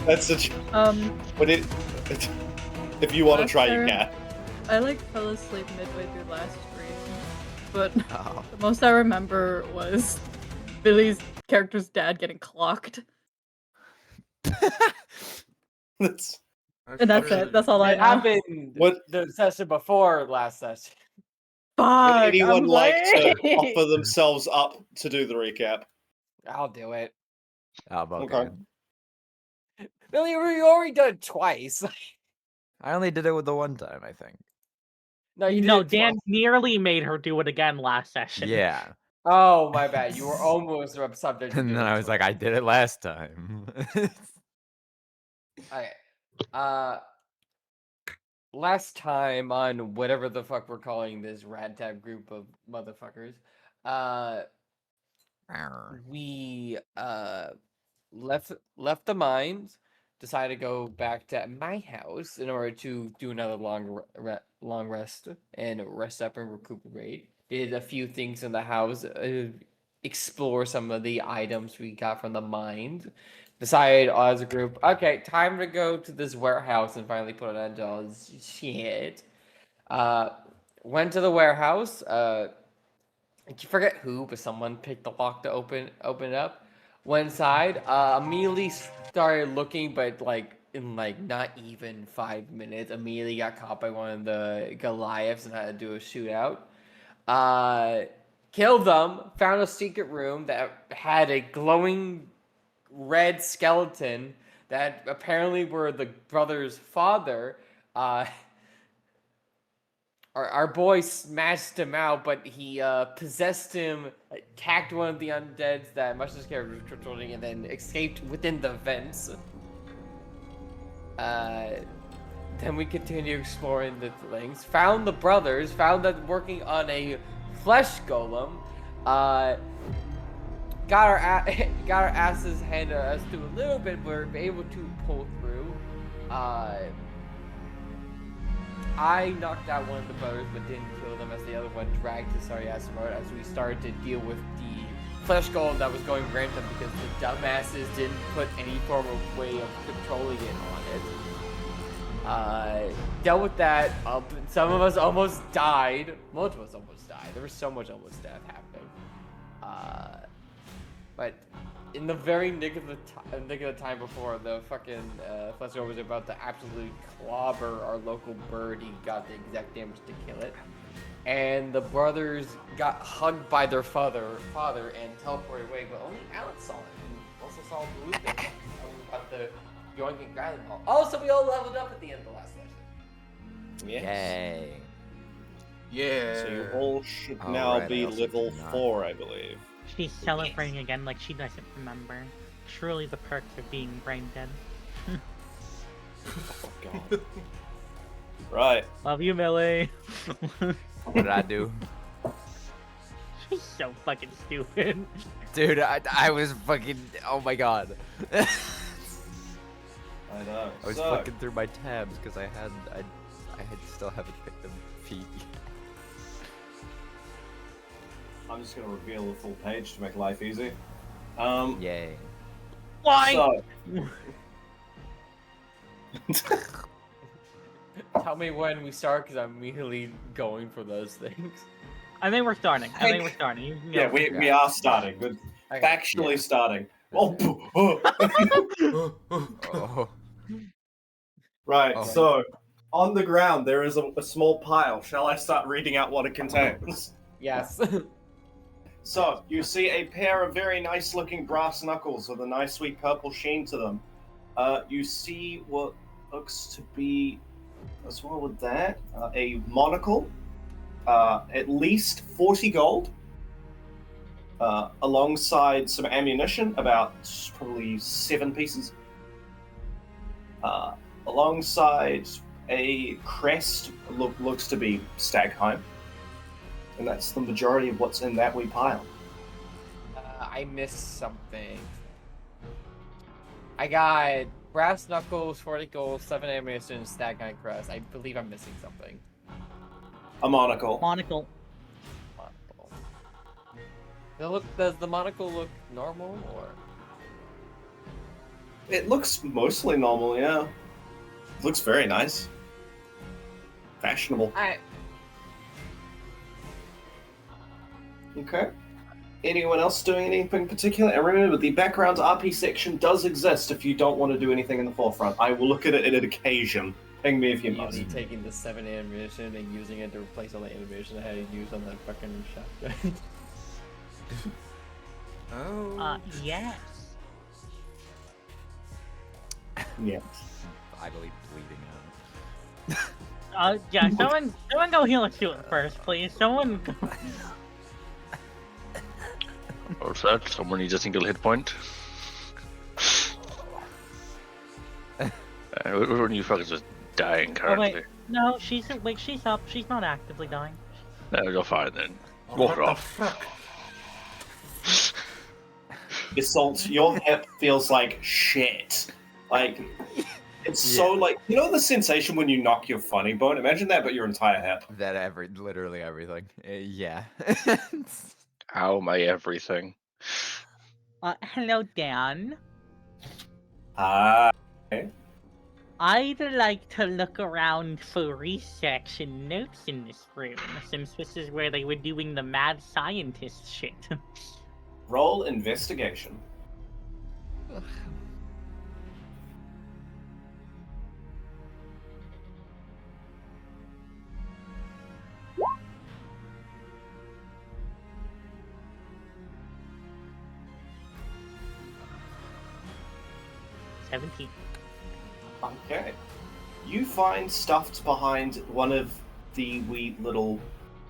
That's such. But if you want to try, you can. I fell asleep midway through last stream, but Oh. the most I remember was Billy's character's dad getting clocked. That's And that's it. That's all I It know. happened What- the session before last session. Fuck, Would anyone I'm like to late. offer themselves up to do the recap? I'll do it. Oh, okay. Okay. Billy, we already done it twice. I only did it with the one time, I think. No, you No, did it Dan twice. nearly made her do it again last session. Yeah. Oh, my bad. You were almost subject to And do then it I was like, I twice. did it last time. Okay. Last time on whatever the fuck we're calling this ragtag group of motherfuckers, we left the mines, decided to go back to my house in order to do another long rest and rest up and recuperate. Did a few things in the house, explore some of the items we got from the mines. Decided as a group, okay, time to go to this warehouse and finally put an end to all this shit. Went to the warehouse. I forget who, but someone picked the lock to open it up. Went inside. Immediately started looking, but in not even 5 minutes, immediately got caught by one of the Goliaths and had to do a shootout. Killed them. Found a secret room that had a glowing red skeleton that apparently were the brother's father. Our boy smashed him out, but he possessed him, attacked one of the undeads that Mush's character was controlling, and then escaped within the vents. Then we continue exploring the things. Found the brothers. Found them working on a flesh golem. Got our asses handed us to a little bit. We're able to pull through. I knocked out one of the brothers, but didn't kill them, as the other one dragged his sorry ass out as we started to deal with the flesh golem that was going random because the dumbasses didn't put any form of way of controlling it on it. Dealt with that. Some of us almost died. Most of us almost died. There was so much almost death happening. But in the very nick of the time before the fucking flesh golem was about to absolutely clobber our local bird, he got the exact damage to kill it. And the brothers got hugged by their father and teleported away, but only Alex saw it. And also saw Blue thing about the yoinking Gravity Ball. Also, we all leveled up at the end of the last session. Yes. Yay. Yeah. So you all should Oh, now right, I be also level did not. 4, I believe. She's celebrating again like she doesn't remember. Truly the perks of being brain dead. Oh, God. Right. Love you, Millie. What did I do? She's so fucking stupid. Dude, I was fucking... Oh my god. I know. I was So, flicking through my tabs because I still haven't picked them feet. I'm just going to reveal the full page to make life easy. Yay. Why? So, Tell me when we start, because I'm immediately going for those things. I think we're starting. You can yeah, go. we are starting. We're Okay. factually Yeah. starting. Oh, Oh. right, Oh. so on the ground there is a small pile. Shall I start reading out what it contains? Yes. So, you see a pair of very nice looking brass knuckles with a nice sweet purple sheen to them. You see what looks to be, as well with that, a monocle, at least 40 gold, alongside some ammunition, about probably 7 pieces. Alongside a crest, looks to be Stagheim. And that's the majority of what's in that wee pile. I missed something. I got brass knuckles, 40 gold, 7 ammunition, stagnite crest. I believe I'm missing something. A monocle. Monocle. Monocle. Does the monocle look normal, or? It looks mostly normal, yeah. It looks very nice. Fashionable. Okay. Anyone else doing anything particular? And remember, the background RP section does exist if you don't want to do anything in the forefront. I will look at it an occasion. Ping me if you must. Usually taking the 7 animation and using it to replace all the animation I had to use on that fucking shotgun. Oh. Yes. Yeah. Idly bleeding out. Yeah, someone go heal a student first, please. Someone go... What's that? Someone needs a single hit point. When you fuckers just dying Oh, currently. wait. No, she's up. She's not actively dying. No, you're fine then. Oh, Walk what the off. fuck? Assault, your hip feels like shit. Like, it's so like, you know the sensation when you knock your funny bone? Imagine that, but your entire hip. That literally everything. Yeah. Ow, my everything. Hello, Dan. Okay. I'd like to look around for research and notes in this room, since this is where they were doing the mad scientist shit. Roll investigation. Okay. You find stuffed behind one of the wee little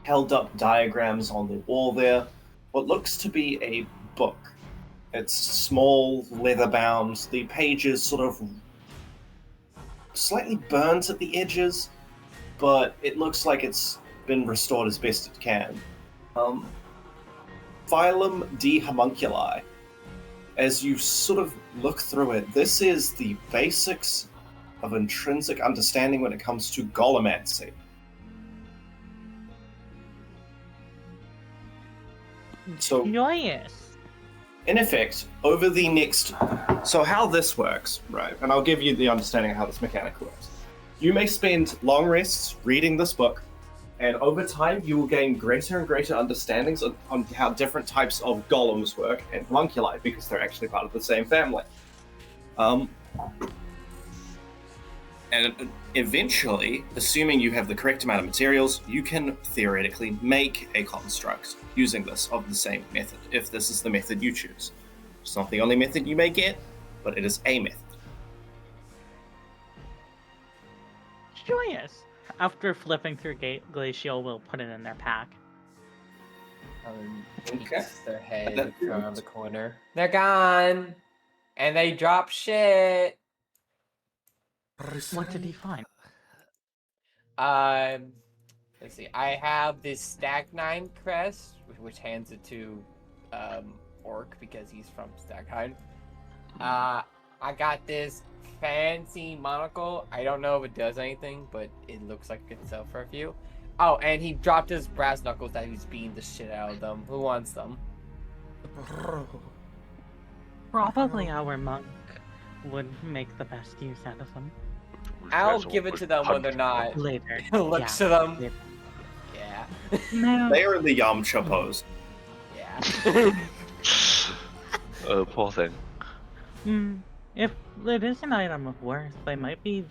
held up diagrams on the wall there what looks to be a book. It's small, leather bound, the pages sort of slightly burnt at the edges, but it looks like it's been restored as best it can. Phylum de Homunculi. As you sort of look through it, this is the basics of intrinsic understanding when it comes to Golomancy. So, Joyous. in effect, over the next... So how this works, right, and I'll give you the understanding of how this mechanic works. You may spend long rests reading this book, and over time you will gain greater and greater understandings on how different types of golems work and homunculi, because they're actually part of the same family. And eventually, assuming you have the correct amount of materials, you can theoretically make a construct using this of the same method, if this is the method you choose. It's not the only method you may get, but it is a method. Joyous. After flipping through Glacial, we'll put it in their pack. Okay. Peeks their head That- around the corner. They're gone! And they drop shit! What did he find? Let's see. I have this Stag 9 crest, which hands it to Orc because he's from Staghine. I got this fancy monocle. I don't know if it does anything, but it looks like it could sell for a few. Oh, and he dropped his brass knuckles that he's beating the shit out of them. Who wants them? Probably our monk would make the best use out of them. I'll give it to them when they're not. Later. Looks Yeah, to them. later. Yeah. No. They are in the Yamcha pose. Yeah. Oh, poor thing. If it is an item of worth, they might be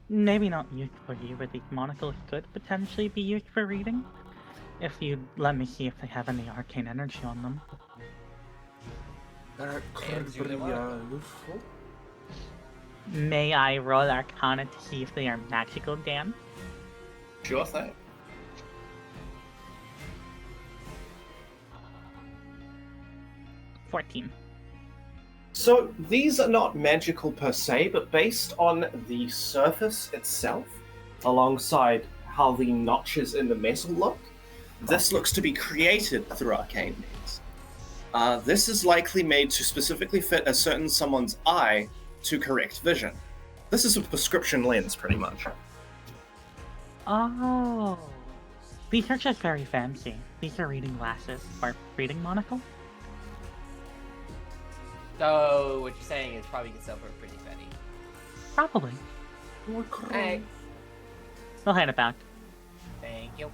maybe not used for you, but these monocles could potentially be used for reading. If you let me see if they have any arcane energy on them. That could do be they work? useful. May I roll Arcana to see if they are magical, Dan? Sure thing. $14. So these are not magical per se, but based on the surface itself, alongside how the notches in the metal look, this looks to be created through arcane means. This is likely made to specifically fit a certain someone's eye to correct vision. This is a prescription lens, pretty much. Oh. These are just very fancy. These are reading glasses or reading monocle. So what you're saying is probably can sell for a pretty penny. Probably. Hey, I'll hand it back. thank you.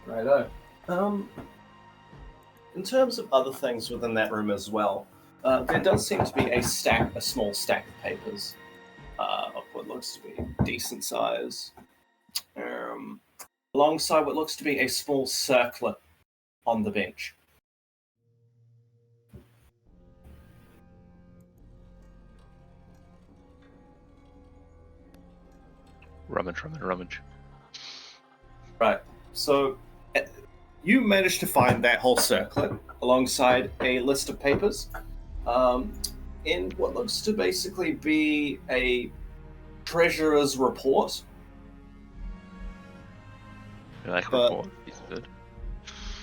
Righto. In terms of other things within that room as well, there does seem to be a small stack of papers, of what looks to be decent size. Alongside what looks to be a small circlet on the bench. Rummage. Right. So you managed to find that whole circlet alongside a list of papers in what looks to basically be a treasurer's report. Like But- report. Is good.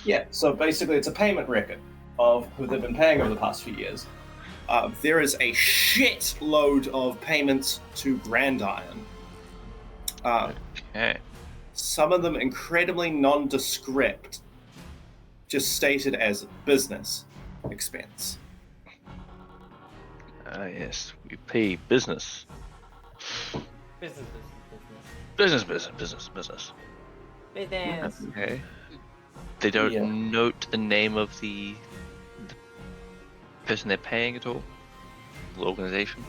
Yeah, so basically it's a payment record of who they've been paying over the past few years. There is a shit load of payments to Grand Iron. Okay. Some of them incredibly nondescript, just stated as business expense. Yes, we pay business. Business. Business. Okay. They don't Yeah. note the name of the person they're paying at all? The organization?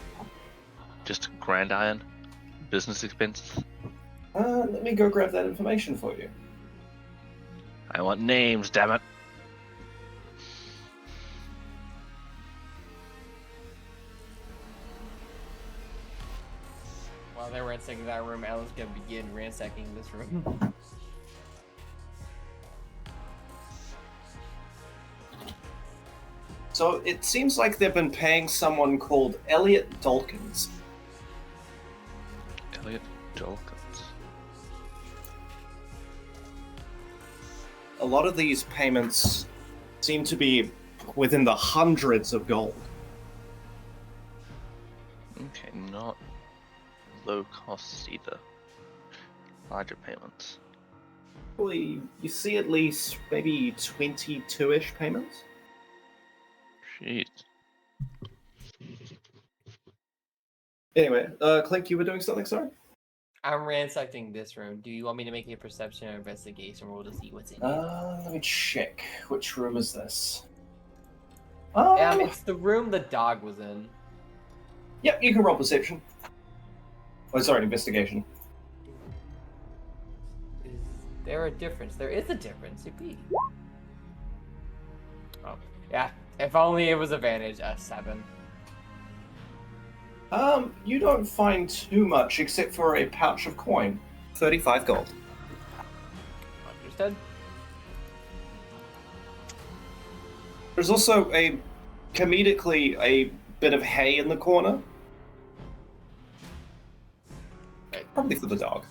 Just Grand Iron? Business expenses? Let me go grab that information for you. I want names, damn it. While they're ransacking that room, Alan's gonna begin ransacking this room. So it seems like they've been paying someone called Elliot Dawkins. Elliot Dawkins. A lot of these payments seem to be within the hundreds of gold. Okay, not low costs either. Larger payments. Probably, you see at least maybe 22-ish payments. Jeez. Anyway, Clink, you were doing something, sorry? I'm ransacking this room. Do you want me to make a perception or investigation roll to see what's in it? Let me check. Which room is this? It's the room the dog was in. Yep, you can roll perception. Oh, sorry, investigation. Is there a difference? There is a difference. Yippee. Oh, yeah. If only it was advantage. 7. You don't find too much except for a pouch of coin. 35 gold. Understood. There's also comedically a bit of hay in the corner. Probably for the dog.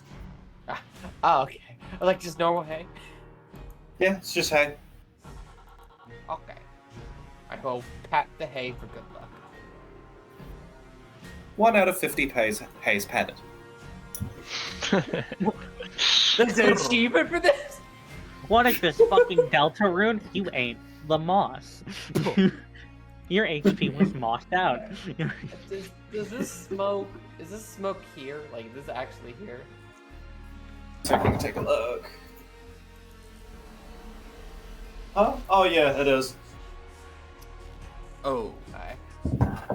Oh, okay. Like just normal hay. Yeah, it's just hay. Okay. I go pat the hay for good luck. 1 out of 50 hay's patted. There's an achievement for this? What is this fucking Delta rune? You ain't the moss. Your HP was mossed out. Does this smoke? Is this smoke here? Like, is this actually here? So we can take a look. Oh yeah, it is. Oh. Okay.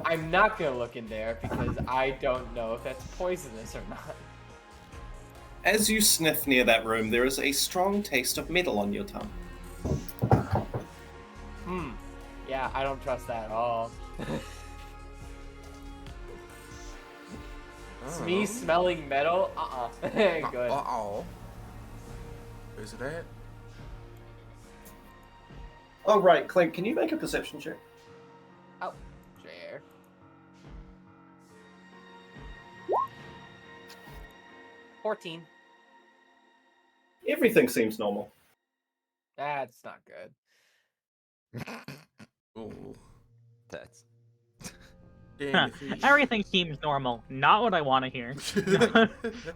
I'm not gonna look in there because I don't know if that's poisonous or not. As you sniff near that room, there is a strong taste of metal on your tongue. Yeah, I don't trust that at all. It's me smelling metal? Good. Uh-oh. Is it that? Oh right, Clink, can you make a perception check? Oh, sure. $14. Everything seems normal. That's not good. Oh. That's Damn, if he- Everything seems normal. Not what I want to hear.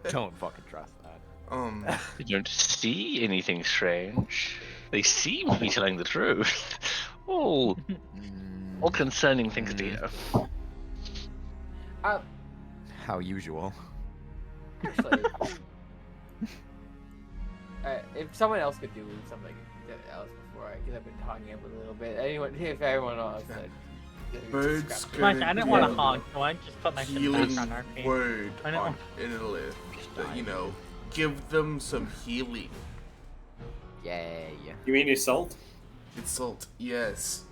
don't fucking trust that. You don't see anything strange. They seem to be telling the truth. All concerning things to hear. How usual. Actually, if someone else could do something else before, because I've been talking up a little bit. Anyone, if everyone else said. Birds Like, I didn't want to give hog, so I just put my healing shit on our feet. word I know. on Inalith. Give them some healing. Yay. You mean insult? Insult, yes.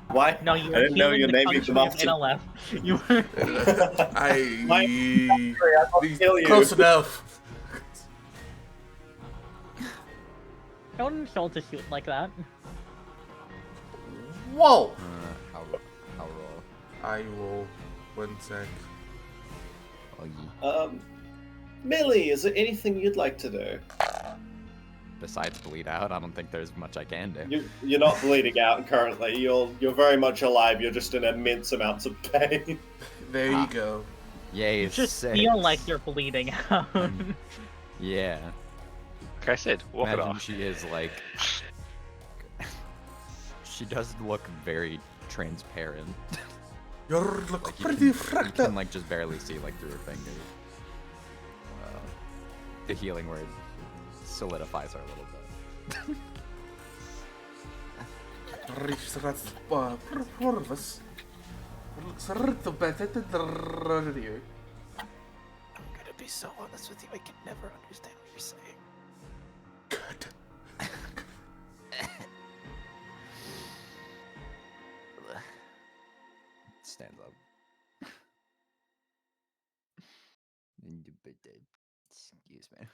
Why? No, you I were didn't know healing your the name country them of off to. Inalith. You were... Kill you. Close enough. Don't insult a shoot like that. Whoa! How roll? I will. 1 sec. Oh, ye. Millie, is there anything you'd like to do? Besides bleed out, I don't think there's much I can do. You're not bleeding out currently. You're very much alive. You're just in immense amounts of pain. There you go. Yay, You just 6. feel like you're bleeding out. Yeah. Like I said, walk it Imagine off. she is like... she does look very transparent. You look Like pretty you fracked can up. like just barely see like through her fingers. The healing word solidifies her a little bit. I'm gonna be so honest with you, I can never understand what you're saying. Good. Stands up. Excuse me.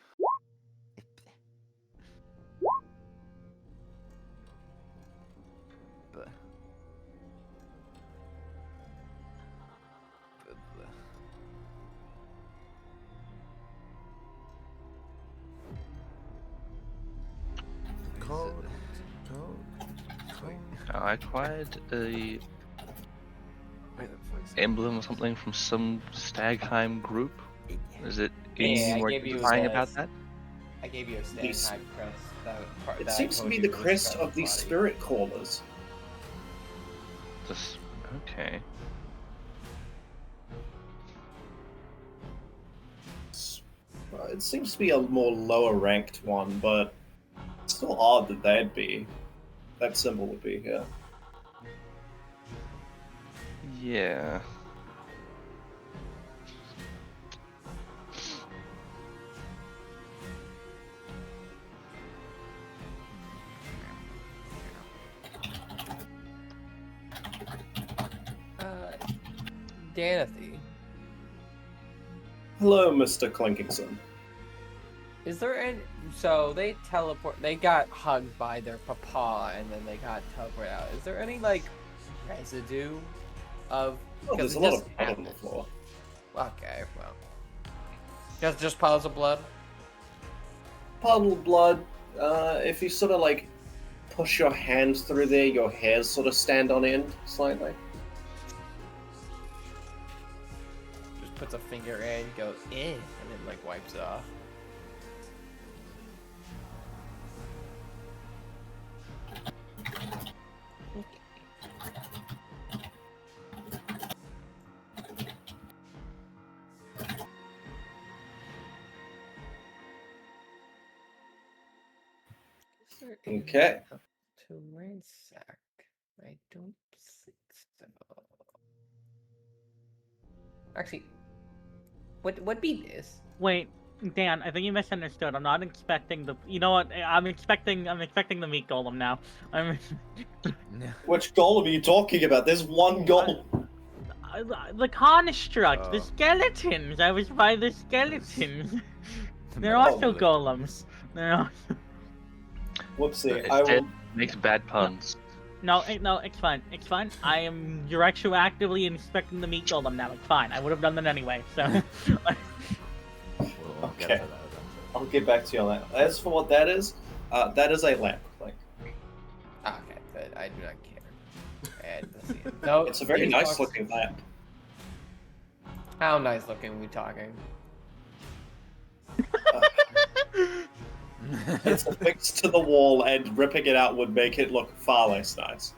Code. I acquired a Where the fuck's emblem or something from some Stagheim group. Is it anything I more gave you identifying that. about that? I gave you a These- stand high crest. It seems to be the crest of the spirit callers. This, okay. It seems to be a more lower ranked one, but it's still odd that that symbol would be here. Yeah. Danathy, Hello, Mr. Clinkingson. is there any? So they got hugged by their papa, and then they got teleported out. Is there any like residue of? Oh, there's a lot of blood on the happened. floor. Okay, well, just piles of blood. Puddle of blood. If you sort of like push your hands through there, your hairs sort of stand on end slightly. Just puts a finger in, goes in, and then like wipes it off. Is there Okay. anything else to ransack? I don't think so. Actually, what be this? Wait, Dan, I think you misunderstood. I'm not expecting the. You know what? I'm expecting the meat golem now. Which golem are you talking about? There's one golem. The construct, the Oh. skeletons. I was by the skeletons. They're No, also the- golems. They're also... Whoopsie. It I will. dead makes bad puns. No, it's fine. It's fine. I am retroactively inspecting the meat golem now. It's fine. I would have done that anyway. So. We'll get Okay. to that eventually. I'll get back to you on that. As for what that is a lamp. Like, Okay, but I do not care. And let's see. No, it's a very these nice box- looking lamp. How nice looking are we talking? It's affixed to the wall, and ripping it out would make it look far less nice.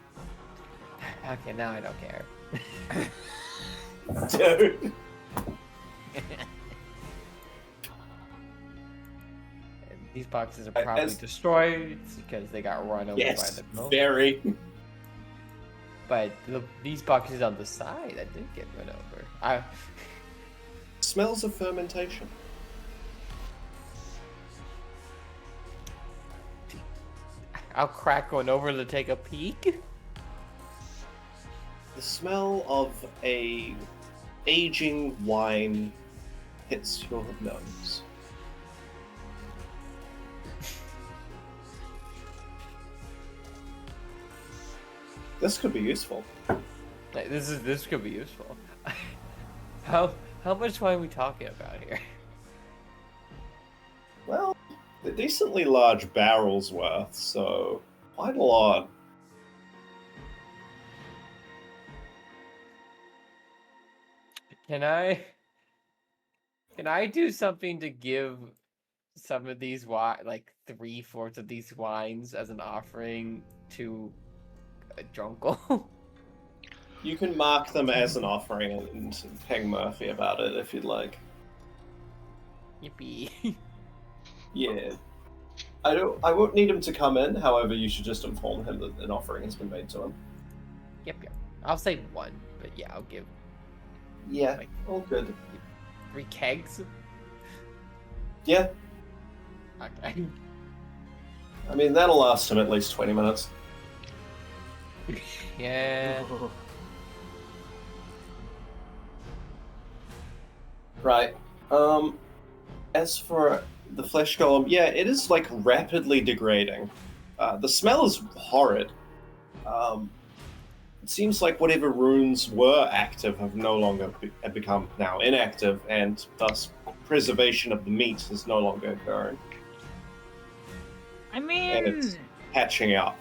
Okay, now I don't care. Dude. And these boxes are probably destroyed because they got run over Yes, by the mill. very. But these boxes on the side, I did get run over. Smells of fermentation. I'll crack one over to take a peek. The smell of a aging wine hits your nose. This could be useful. Like, this could be useful. How much wine are we talking about here? Well, they're decently large barrels worth, so quite a lot. Can I do something to give some of these like 3/4 of these wines as an offering to a drunkle? You can mark them as an offering and ping Murphy about it if you'd like. Yippee. Yeah. I won't need him to come in, however, you should just inform him that an offering has been made to him. Yep. I'll say one, but yeah, I'll give Yeah, Like- all good. 3 kegs. Yeah, Okay. I mean, that'll last him at least 20 minutes. Yeah. Right. As for the flesh golem, yeah, it is like rapidly degrading. The smell is horrid. It seems like whatever runes were active have no longer have become now inactive, and thus preservation of the meat is no longer occurring. I And mean, it's hatching up.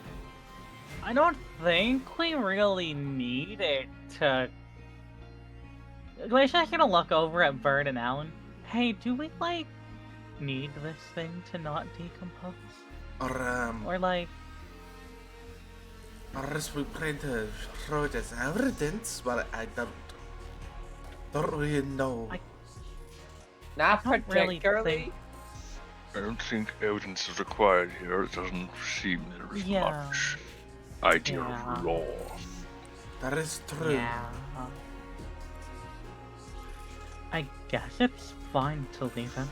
I don't think we really need it to. Glacier's gonna look over at Bird and Alan. Hey, do we need this thing to not decompose? Or Unless we plan to throw it as evidence, but I don't really know. Not don't really particularly. think- I don't think evidence is required here. It doesn't seem there is Yeah. much idea Yeah. of law. That is true. Yeah. I guess it's fine to leave him.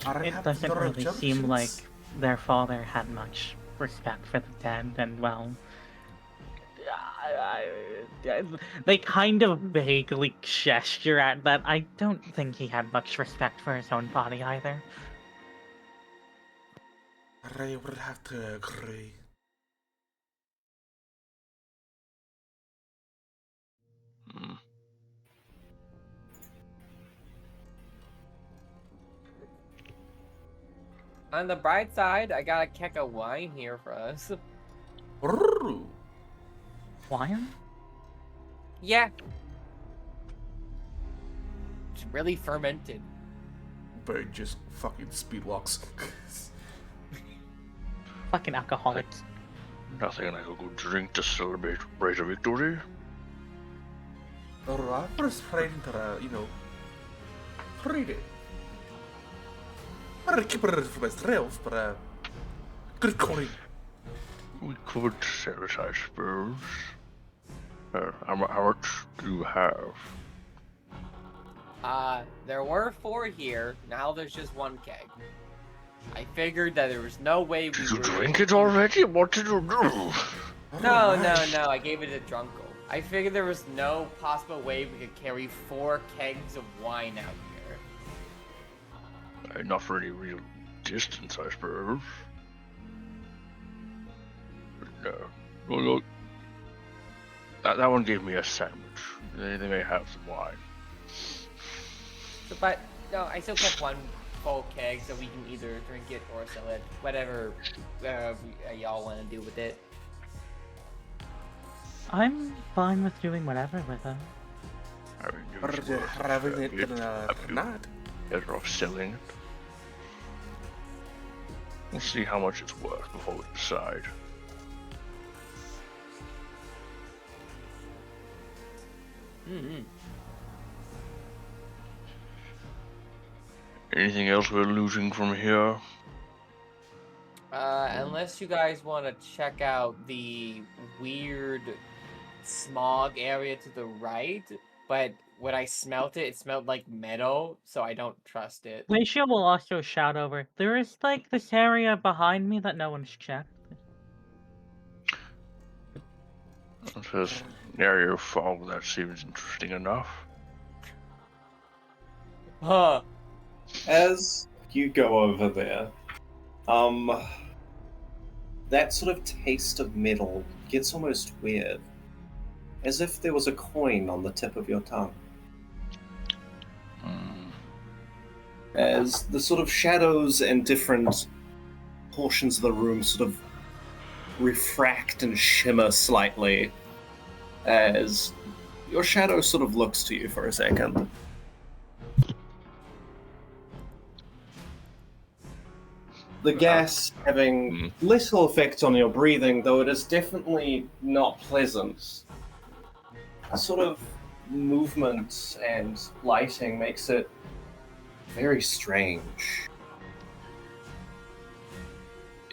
I It have doesn't no really seem like objections. their father had much respect for the dead, and well, they kind of vaguely gesture at that. I don't think he had much respect for his own body either. I would have to agree. Hmm. On the bright side, I got a keg of wine here for us. Ooh. Wine? Yeah. It's really fermented. Bird just fucking speedwalks. Fucking alcoholics. Nothing like a good drink to celebrate a victory. Alright, I was trying to, read it. I don't keep it for myself, but good calling. We could sell it, I suppose. How much do you have? There were 4 here. Now there's just 1 keg. I figured that there was no way we Did you were drink able it to- already? What did you do? No. I gave it to Drunkle. I figured there was no possible way we could carry 4 kegs of wine out here. Not for any real distance, I suppose. But no. Well, look. That one gave me a sandwich. They may have some wine. But no, I still kept 1 full keg so we can either drink it or sell it. Whatever y'all want to do with it. I'm fine with doing whatever with it. I mean, Or it's worth having a it bit. in a I feel knot. better off selling it. We'll see how much it's worth before we decide. Mm-hmm. Anything else we're losing from here? Unless you guys want to check out the weird smog area to the right, but when I smelt it, it smelled like metal, so I don't trust it. Glacia will also shout over. There is like this area behind me that no one's checked. It says area of fog. That seems interesting enough. Huh. As you go over there, that sort of taste of metal gets almost weird, as if there was a coin on the tip of your tongue. As the sort of shadows and different portions of the room sort of refract and shimmer slightly, as your shadow sort of looks to you for a second. The gas having little effect on your breathing, though it is definitely not pleasant. A sort of movement and lighting makes it very strange.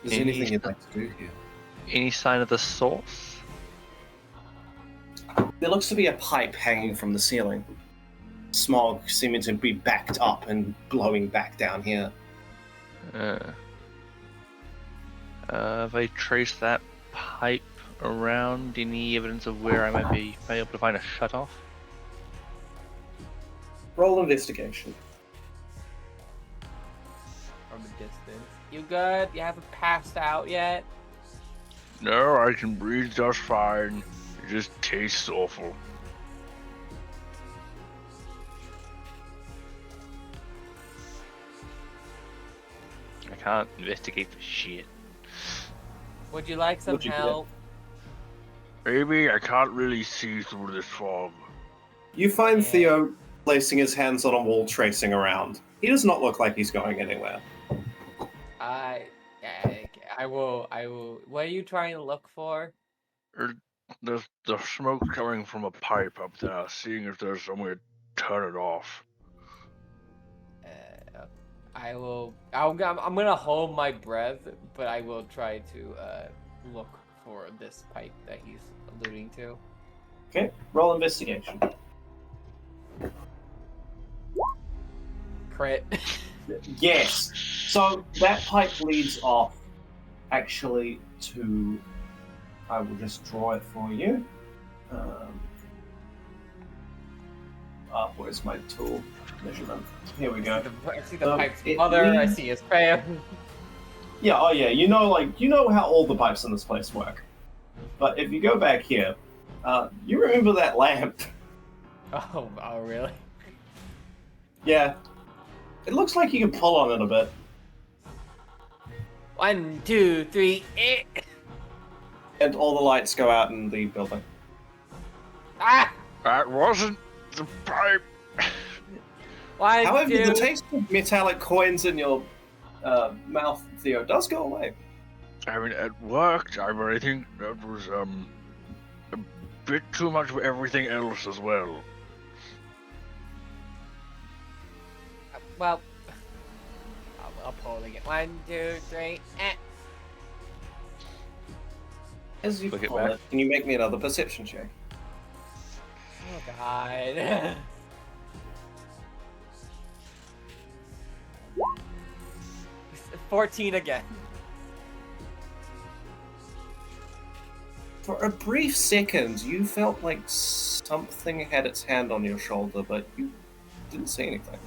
Is there anything you'd like to do here? Any sign of the source? There looks to be a pipe hanging from the ceiling. Smog seeming to be backed up and blowing back down here. Have I traced that pipe around? Any evidence of where I might be able to find a shutoff? Roll investigation. From a distance. You good? You haven't passed out yet? No, I can breathe just fine. It just tastes awful. I can't investigate for shit. Would you like some What'd you help? Maybe I can't really see through this fog. You find Yeah. Theo placing his hands on a wall, tracing around. He does not look like he's going anywhere. I will. What are you trying to look for? There's the smoke coming from a pipe up there, seeing if there's some way to turn it off. I'm gonna hold my breath, but I will try to look for this pipe that he's alluding to. Okay, roll investigation. Crit. Yes. So that pipe leads off, actually, to. I will just draw it for you. Where's my tool? Measurement. Here we go. I see the pipe's it mother. I leads- see his fan. Yeah, oh yeah, you know how all the pipes in this place work. But if you go back here, you remember that lamp? Oh, really? Yeah. It looks like you can pull on it a bit. 1, 2, 3, And all the lights go out in the building. Ah! That wasn't the pipe. 1, However, 2. the taste of metallic coins in your mouth, Theo, does go away. I mean, it worked. I think that was a bit too much for everything else as well. Well, I'll pull it again. 1, 2, 3, As you Look it pull back. it, can you make me another perception check? Oh god. 14 again. For a brief second, you felt like something had its hand on your shoulder, but you didn't see anything.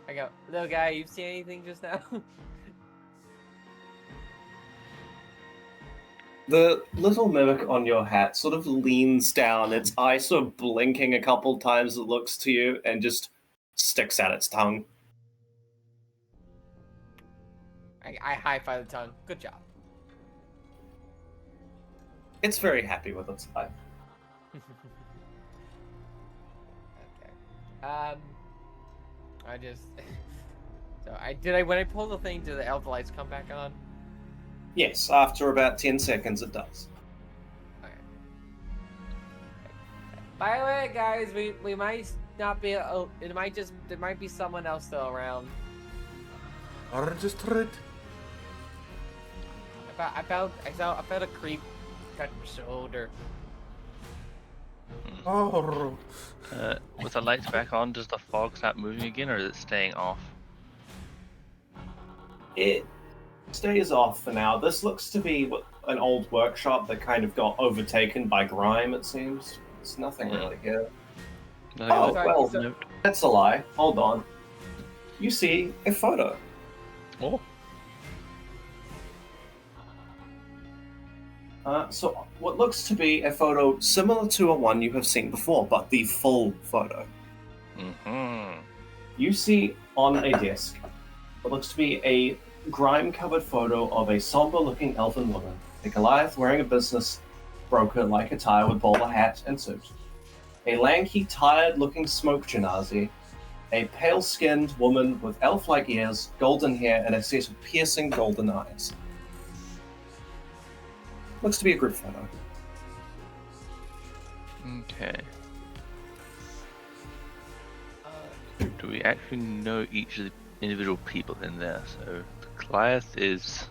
I go, little guy, you see anything just now? The little mimic on your hat sort of leans down, its eye sort of blinking a couple times, it looks to you, and just sticks out its tongue. I high five the tongue. Good job. It's very happy with its life. Okay. I just. So when I pull the thing, do the elf lights come back on? Yes, after about 10 seconds it does. Okay. By the way, guys, we might not be. It might just there might be someone else still around. Understood. I felt a creep cut my shoulder. Oh. With the lights back on, does the fog start moving again, or is it staying off? It stays off for now. This looks to be an old workshop that kind of got overtaken by grime, it seems. There's nothing really here. Nothing Oh, else? well, Note. that's a lie. Hold on. You see a photo. Oh. So, what looks to be a photo similar to a one you have seen before, but the full photo. Mm-hmm. You see on a desk what looks to be a grime-covered photo of a somber-looking elven woman, a Goliath wearing a business broker-like attire with bowler hat and suit, a lanky, tired-looking smoke genasi, a pale-skinned woman with elf-like ears, golden hair, and a set of piercing golden eyes. Looks to be a group photo. Okay. Do we actually know each of the individual people in there? So, Goliath is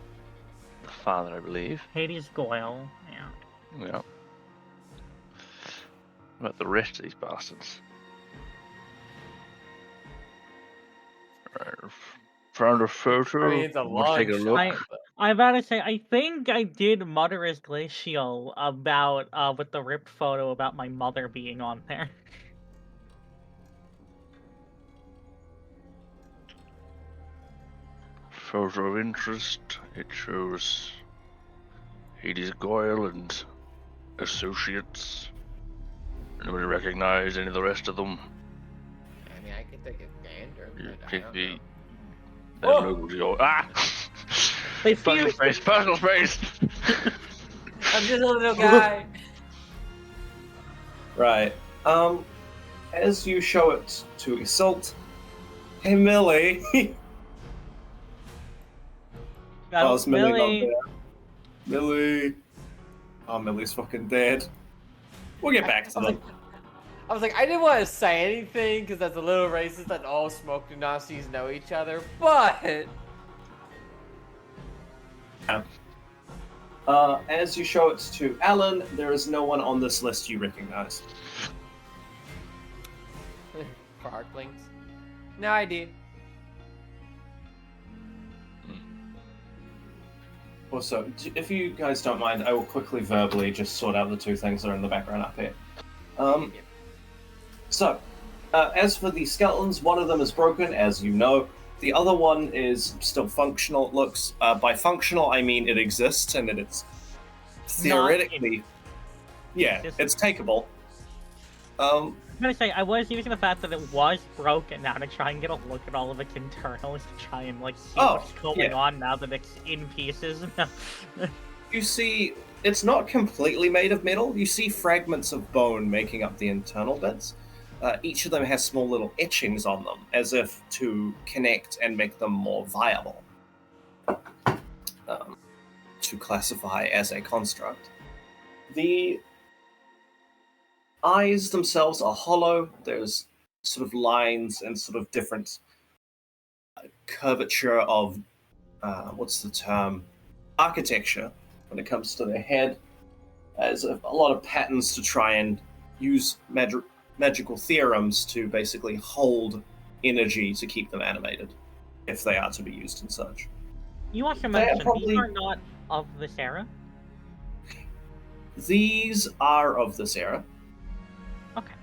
the father, I believe. Hades Goyle. Yeah. Yeah. What about the rest of these bastards? Right. Found a photo. I mean, it's a We'll long take a look. shot. but- I gotta say, I think I did mutter as Glacial about with the ripped photo about my mother being on there. Photo of interest. It shows Hades Goyle and associates. Nobody recognize any of the rest of them. I mean, I could take a gander. You but I pick don't the. know. I Whoa! don't know what you Ah! They Personal fuse. space, personal space! I'm just a little guy. Right. As you show it to Isolt, hey Millie. That Oh, was is Millie not Millie. there? Millie. Oh, Millie's fucking dead. We'll get back to them. I was like, I didn't want to say anything because that's a little racist that all smoke Nazis know each other, but As you show it to Alan, there is no one on this list you recognize. Parklings. No idea. Also, if you guys don't mind, I will quickly verbally just sort out the two things that are in the background up here. So, as for the skeletons, one of them is broken, as you know. The other one is still functional, it looks. By functional, I mean it exists and that it's theoretically... Yeah, it's takeable. I'm gonna say, I was using the fact that it was broken now to try and get a look at all of its internals to try and, like, see what's going on now that it's in pieces. You see, it's not completely made of metal. You see fragments of bone making up the internal bits. Each of them has small little etchings on them, as if to connect and make them more viable. To classify as a construct. The eyes themselves are hollow. There's sort of lines and sort of different curvature of, what's the term? Architecture when it comes to their head. There's a lot of patterns to try and use magical theorems to basically hold energy to keep them animated, if they are to be used and such. You also They are mentioned probably- these are not of this era? These are of this era. Okay.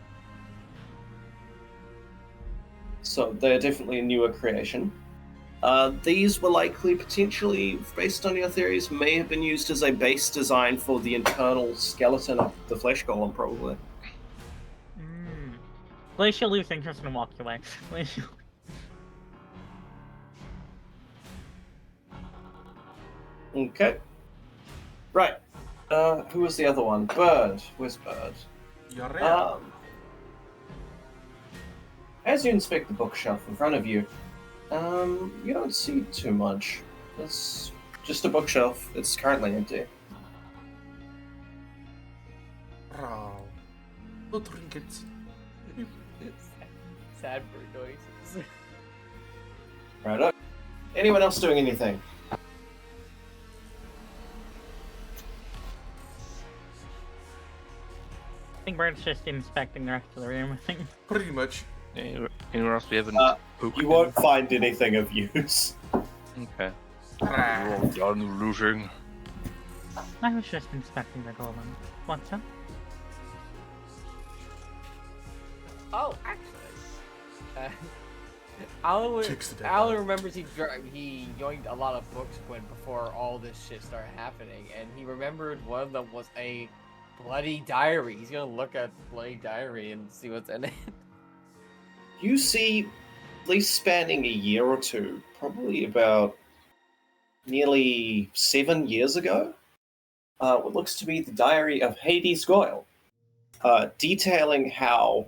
So they're definitely a newer creation. These were likely, potentially, based on your theories, may have been used as a base design for the internal skeleton of the flesh golem, probably. Glacial lose interest and walks away. Glacial... Okay. Right. Who was the other one? Bird. Where's Bird? You're right. As you inspect the bookshelf in front of you, you don't see too much. There's just a bookshelf. It's currently empty. Oh, no trinkets. Sad bird noises. Right. Anyone else doing anything? I think Bird's just inspecting the rest of the room. I think. Pretty much. Anywhere else we haven't poked You in? won't find anything of use. Okay. We're all done looting. I was just inspecting the golem. What's up? Oh, actually, Alan, Chicks the dead Alan body. remembers he yoinked a lot of books before all this shit started happening, and he remembered one of them was a bloody diary. He's gonna look at the bloody diary and see what's in it. You see, at least spanning a year or two, probably about nearly 7 years ago, what looks to be the diary of Hades Goyle, detailing how,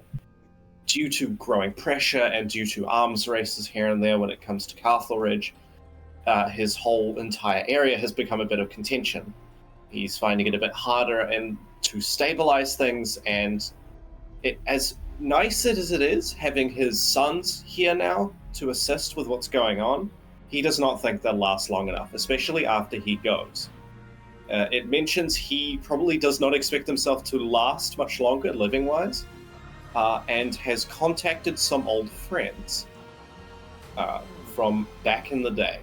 due to growing pressure and due to arms races here and there when it comes to Castle Ridge, his whole entire area has become a bit of contention. He's finding it a bit harder and to stabilize things, and it as nice as it is having his sons here now to assist with what's going on, he does not think they'll last long enough, especially after he goes. It mentions he probably does not expect himself to last much longer living-wise, and has contacted some old friends from back in the day.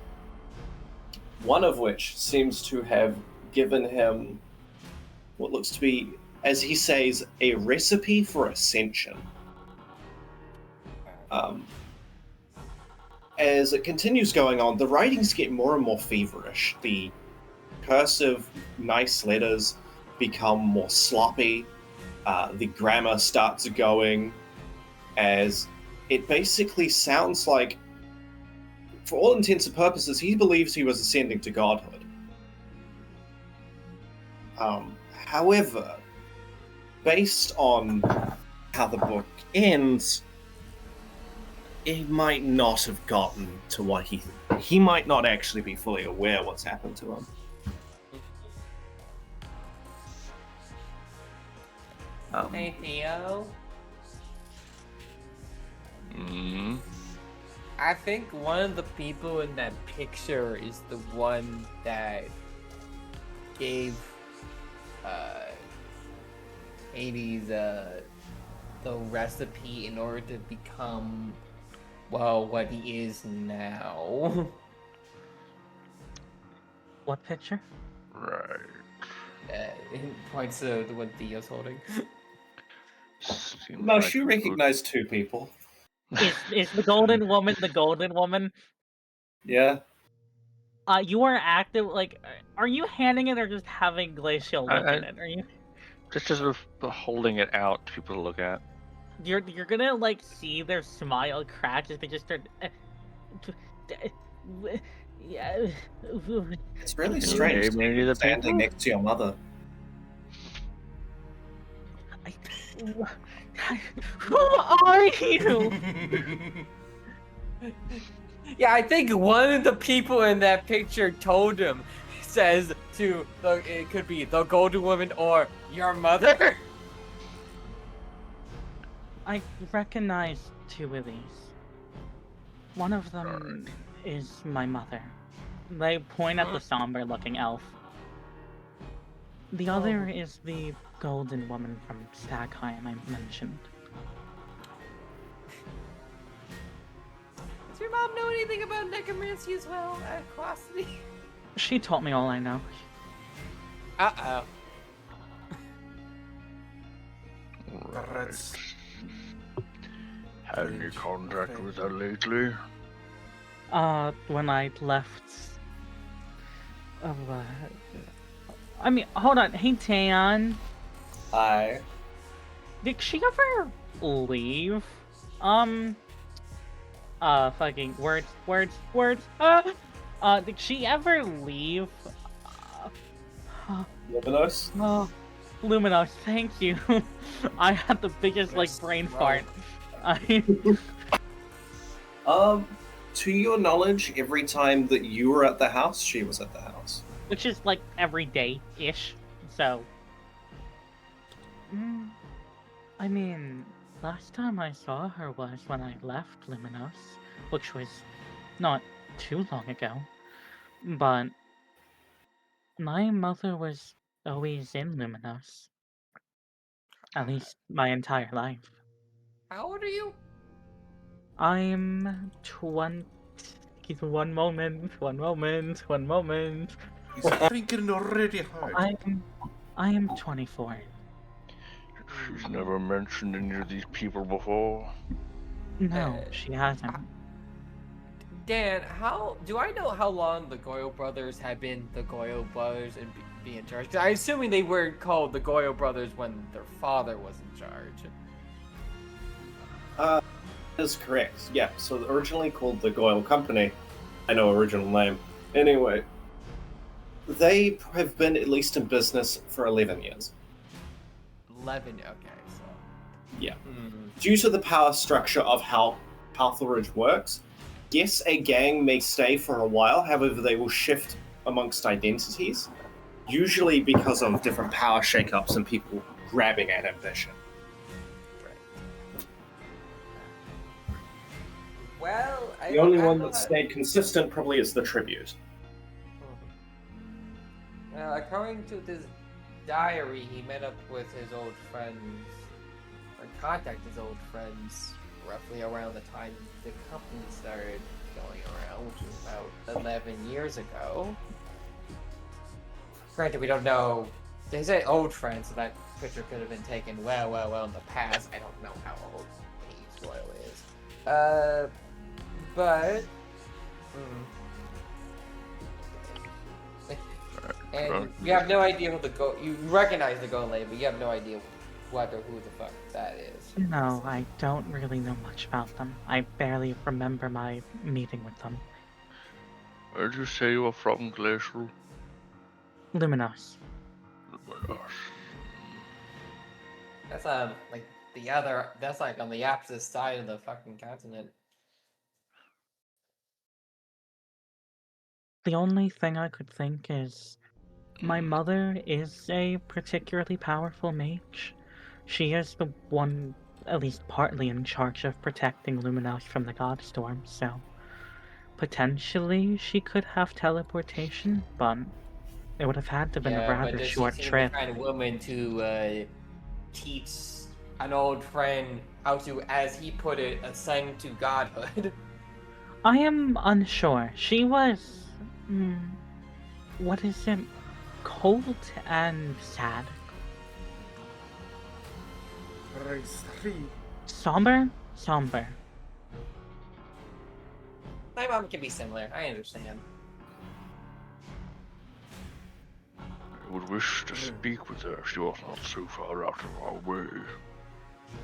One of which seems to have given him what looks to be, as he says, a recipe for ascension. As it continues going on, the writings get more and more feverish. The cursive, nice letters become more sloppy. The grammar starts going, as it basically sounds like, for all intents and purposes, he believes he was ascending to godhood. However, based on how the book ends, he might not have gotten to what he might not actually be fully aware what's happened to him. Hey Theo, Mm-hmm. I think one of the people in that picture is the one that gave Hades the recipe in order to become, well, what he is now. What picture? Right. It points to the one Theo's holding. Seems No, like you it recognize two people. Is the golden woman the golden woman? Yeah. You are active. Like, are you handing it or just having Glacial look I- at it? Are you? Just as we're holding it out to people to look at. You're gonna like see their smile crack as they just start. Yeah. It's really Okay, strange maybe the standing people? next to your mother. Who are you? Yeah, I think one of the people in that picture told him, says to it could be the golden woman or your mother. I recognize two of these. One of them is my mother. They point at the somber-looking elf. The other is the golden woman from Stagheim I mentioned. Does your mom know anything about necromancy as well? Aquosity? She taught me all I know. Uh-oh. That's Had any contact with her lately? When I left... I mean, hold on. Hey, Tan. Hi. Did she ever leave? Fucking words. Did she ever leave? Luminos? Oh, Luminos, thank you. I had the biggest, like, brain fart. To your knowledge, every time that you were at the house, she was at the house. Which is like every day-ish, so... I mean, last time I saw her was when I left Luminos, which was not too long ago. But my mother was always in Luminos. At least my entire life. How old are you? I'm 20... One moment. He's thinking already hard. I am 24. She's never mentioned any of these people before. No, she hasn't. Dan, do I know how long the Goyle brothers have been the Goyle brothers and be in charge? 'Cause I'm assuming they were called the Goyle brothers when their father was in charge. That is correct. Yeah, so originally called the Goyle Company. I know original name. Anyway, they have been at least in business for 11 years. 11, okay, so... Yeah. Due to the power structure of how Ridge works, yes, a gang may stay for a while, however, they will shift amongst identities, usually because of different power shakeups and people grabbing at ambition. Well, The only one that stayed consistent probably is the Tribute. Well, according to this diary, he met up with his old friends, or contacted his old friends, roughly around the time the company started going around, which was about 11 years ago. Granted, we don't know. They say old friends, so that picture could have been taken well in the past. I don't know how old Age Royal is. But... And you have no idea who you recognize the Golem, but you have no idea what or who the fuck that is. No, I don't really know much about them. I barely remember my meeting with them. Where did you say you were from, Glacial? Luminos. That's like that's like on the opposite side of the fucking continent. The only thing I could think is my mother is a particularly powerful mage. She is the one, at least partly, in charge of protecting Luminos from the Godstorm, so potentially she could have teleportation, but it would have had to have been a rather short trip. The kind of woman to teach an old friend how to, as he put it, ascend to godhood. I am unsure. She was... what is it? Cold and sad. Somber? Somber. My mom can be similar, I understand. I would wish to speak with her if she was not so far out of our way.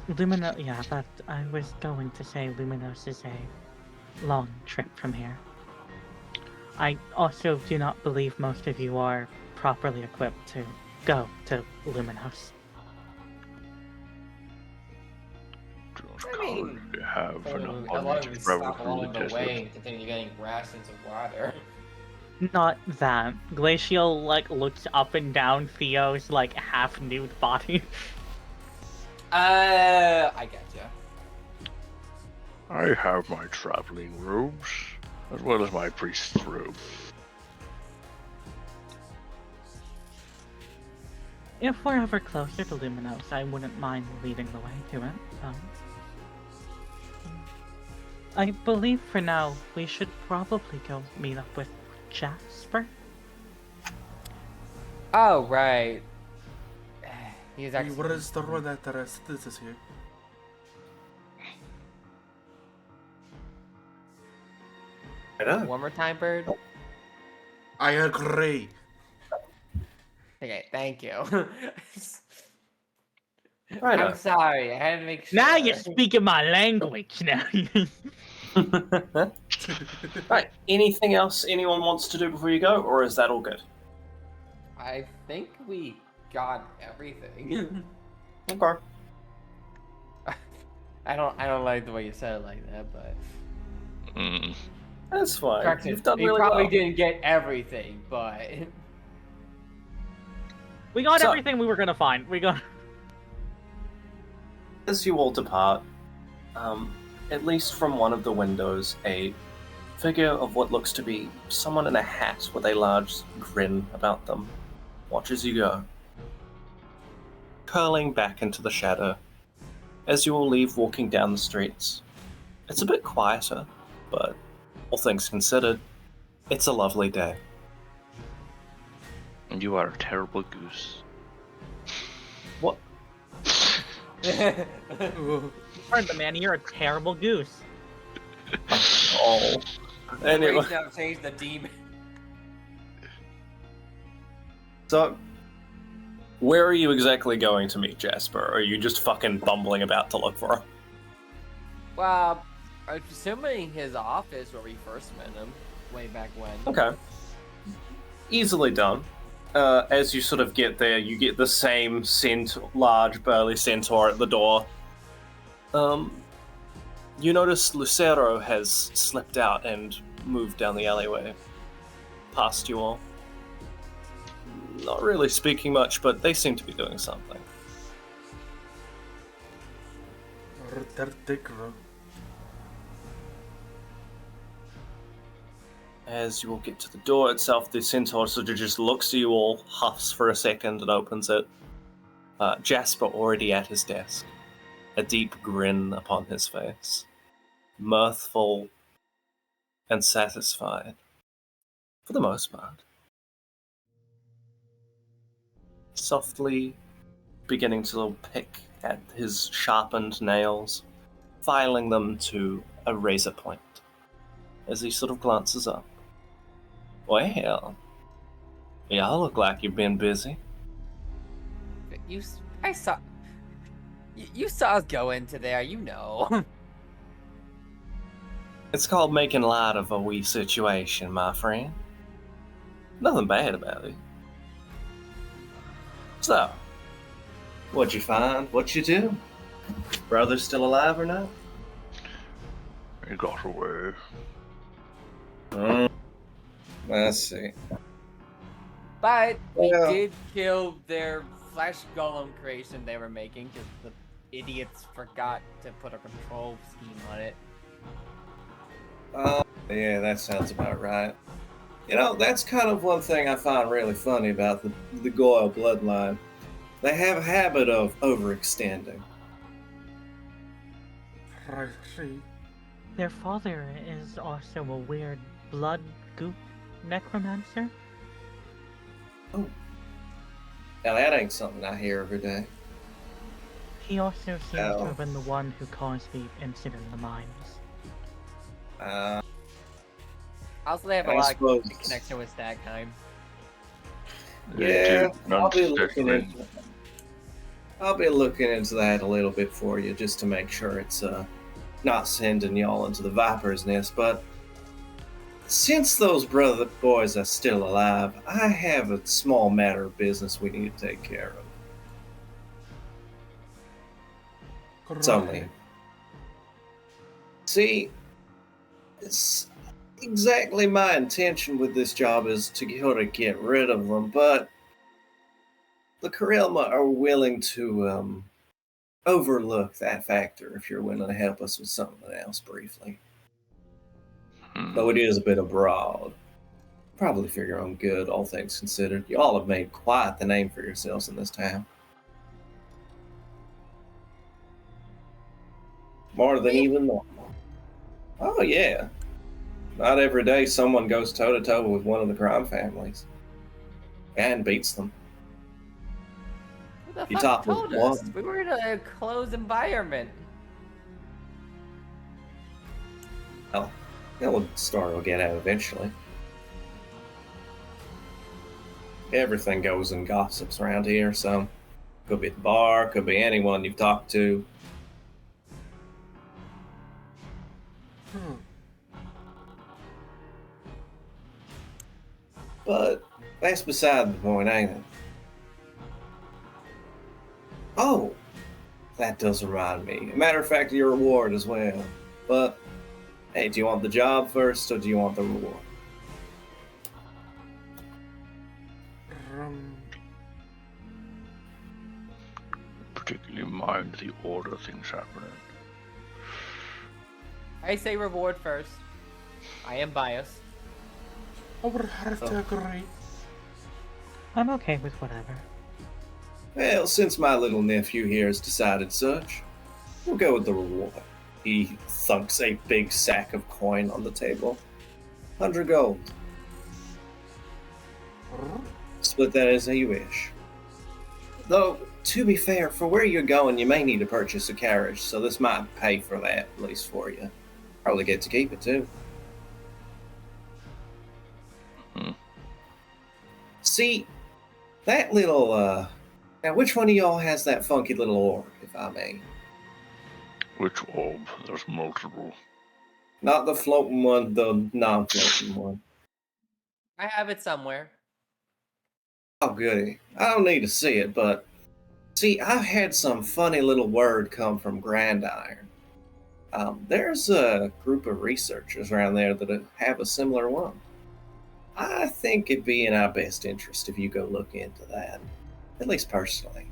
Luminos, yeah, but I was going to say Luminos is a long trip from here. I also do not believe most of you are properly equipped to go to Luminos. I mean, They have an as long as we abundance stop travel along through the the way desert. and continue getting rations of water. Not that. Glacial, looks up and down Theo's, half-nude body. I getcha. I have my traveling robes, as well as my priest's robe. If we're ever closer to Luminos, I wouldn't mind leading the way to it. I believe for now, we should probably go meet up with Jasper. Oh, right. He's actually... What is the one that arrested us here? One more time, Bird? I agree. Okay, thank you. Right I'm on. sorry, I had to make sure. Now you're speaking my language now. Right, anything else anyone wants to do before you go, or is that all good? I think we got everything. Okay. I don't like the way you said it like that, but That's fine. Correction, You've done we really probably well. didn't get everything, but We got So- everything we were gonna find. We got. As you all depart, at least from one of the windows, a figure of what looks to be someone in a hat with a large grin about them watches you go, curling back into the shadow as you all leave walking down the streets. It's a bit quieter, but all things considered, it's a lovely day. And you are a terrible goose. What? Pardon, man, you're a terrible goose. Oh. Anyway, Raise now change the demon. so where are you exactly going to meet Jasper? Or are you just fucking bumbling about to look for him? Well, I'm assuming his office where we first met him, way back when. Okay. Easily done. As you sort of get there, you get the same large burly centaur at the door. You notice Lucero has slipped out and moved down the alleyway, past you all. Not really speaking much, but they seem to be doing something. As you all get to the door itself, the centaur sort of just looks at you all, huffs for a second, and opens it. Jasper already at his desk, a deep grin upon his face, mirthful and satisfied, for the most part. Softly beginning to pick at his sharpened nails, filing them to a razor point, as he sort of glances up. Well, y'all look like you've been busy. I saw. You saw us go into there, you know. It's called making light of a wee situation, my friend. Nothing bad about it. So, what'd you find? What'd you do? Brother's still alive or not? He got away. I see. But we Well- did kill their flesh golem creation they were making because the idiots forgot to put a control scheme on it. Yeah, that sounds about right. You know, that's kind of one thing I find really funny about the Goyle bloodline. They have a habit of overextending. Their father is also a weird blood goop necromancer. Now, that ain't something I hear every day. He also seems Oh. to have been the one who caused the incident in the mines. Also, they have a I lot suppose. of connection with Stagheim. Yeah, Dude, I'll be looking non-stickling. into I'll be looking into that a little bit for you, just to make sure it's not sending y'all into the viper's nest. But since those brother boys are still alive, I have a small matter of business we need to take care of. It's only. See, it's exactly my intention with this job is to get rid of them, but the Karelma are willing to overlook that factor if you're willing to help us with something else briefly. Though it is a bit abroad. Probably for your own good, all things considered. You all have made quite the name for yourselves in this town. More than even normal. Oh, yeah. Not every day someone goes toe-to-toe with one of the crime families. And beats them. Who the You fuck talk with told us? one. We were in a closed environment. Well, the story will get out eventually. Everything goes in gossips around here, so could be at the bar, could be anyone you've talked to. But that's beside the point, ain't it? Oh, that does remind me. Matter of fact, your reward as well. But Hey, do you want the job first, or do you want the reward? Particularly mind the order things happen in. I say reward first. I am biased. I would have to agree. I'm okay with whatever. Well, since my little nephew here has decided such, we'll go with the reward. He thunks a big sack of coin on the table. 100 gold. Split that as you wish. Though, to be fair, for where you're going, you may need to purchase a carriage, so this might pay for that, at least for you. Probably get to keep it, too. See, that little, now which one of y'all has that funky little orb, if I may? Which orb? There's multiple. Not the floating one, the non-floating one. I have it somewhere. Oh, goody. I don't need to see it, but see, I've had some funny little word come from Grand Iron. There's a group of researchers around there that have a similar one. I think it'd be in our best interest if you go look into that, at least personally.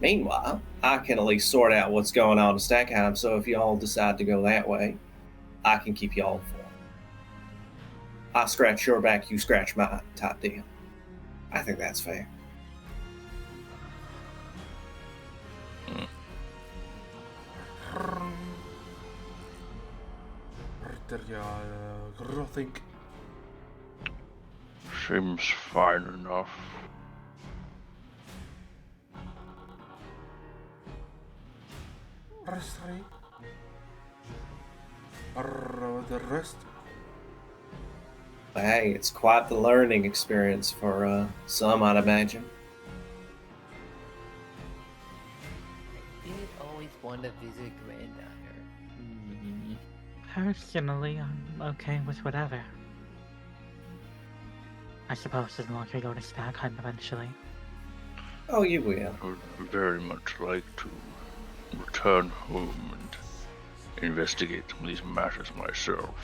Meanwhile, I can at least sort out what's going on in Stackheim, so if y'all decide to go that way, I can keep y'all informed. I scratch your back, you scratch mine type deal. I think that's fair. I think Seems fine enough. The rest. Hey, it's quite the learning experience for some, I'd imagine. I did always want to visit Grand Iron. Personally, I'm okay with whatever. I suppose as long as we go to Stackheim eventually. Oh, you will. I would very much like to return home and investigate some of these matters myself.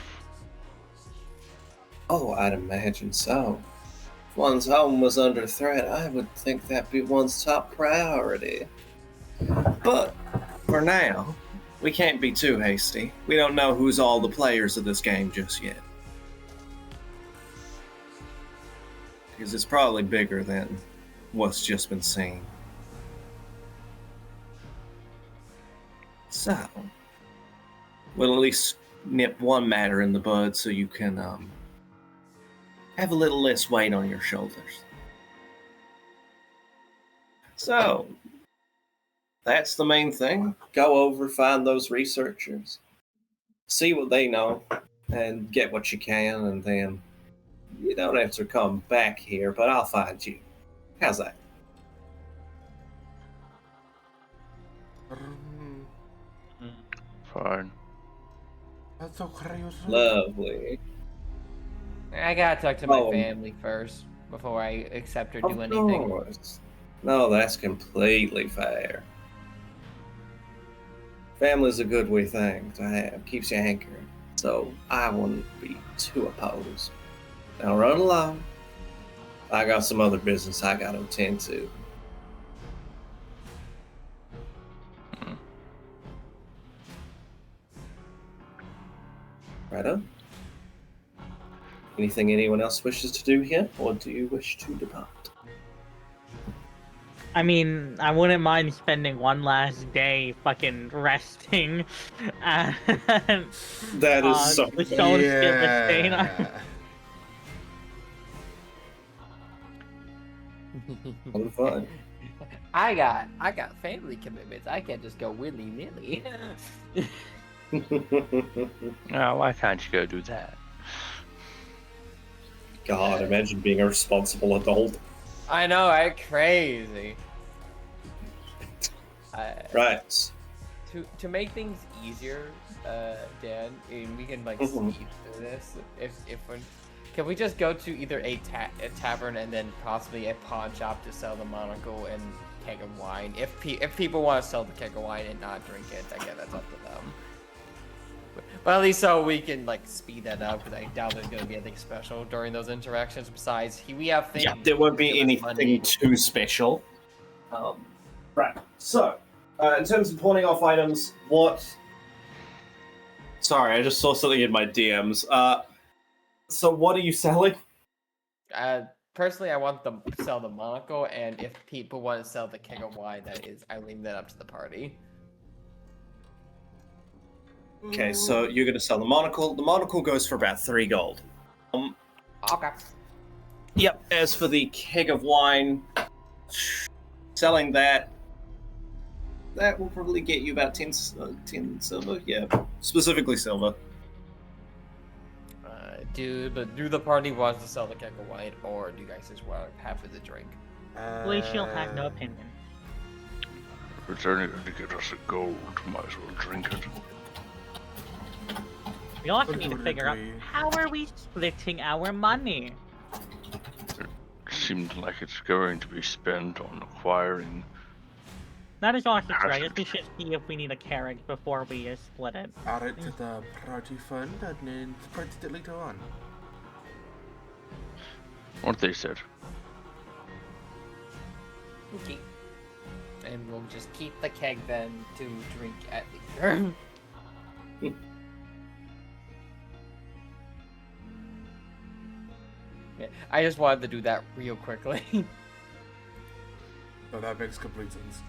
Oh, I'd imagine so. If one's home was under threat, I would think that'd be one's top priority. But, for now, we can't be too hasty. We don't know who's all the players of this game just yet. Because it's probably bigger than what's just been seen. So, we'll at least nip one matter in the bud so you can have a little less weight on your shoulders. So, that's the main thing. Go over, find those researchers, see what they know, and get what you can, and then you don't have to come back here, but I'll find you. How's that? Fine. That's okay. Lovely. I gotta talk to my Oh. family first before I accept or do Of anything. course. No, that's completely fair. Family's a good wee thing to have. Keeps you anchored. So I wouldn't be too opposed. Now run along. I got some other business I gotta attend to. Right on. Anything anyone else wishes to do here, or do you wish to depart? I mean, I wouldn't mind spending one last day fucking resting. And, That is so the stone skip is staying on. fun. I got family commitments. I can't just go willy nilly. Now, why can't you go do that? God, imagine being a responsible adult. I know, right? Crazy. Right. To make things easier, Dan, and we can like Mhm. speed through this. If can we just go to either a tavern and then possibly a pawn shop to sell the monocle and keg of wine? If people want to sell the keg of wine and not drink it, I guess that's up to them. Well, at least so we can like speed that up because I doubt there's gonna be anything special during those interactions. Besides, we have things. Yeah, there won't be give us anything money. too special. Right. So, in terms of pawning off items, what? Sorry, I just saw something in my DMs. So what are you selling? Personally, I want to sell the monocle, and if people want to sell the keg of wine, I leave that up to the party. Okay, so you're going to sell the monocle. The monocle goes for about 3 gold. Okay. Yep. As for the keg of wine, selling that will probably get you about 10 silver. Yeah, specifically silver. Do the party want to sell the keg of wine, or do you guys just want half of the drink? Glacial had no opinion. If it's only going to get us a gold, might as well drink it. We also need to Would figure out agree. how are we splitting our money. It seems like it's going to be spent on acquiring. That is also true. I guess we should see if we need a carriage before we split it. Add it to the party fund and then split it later on. What they said. Okay. And we'll just keep the keg then to drink at leisure. Yeah, I just wanted to do that real quickly. So that makes complete sense.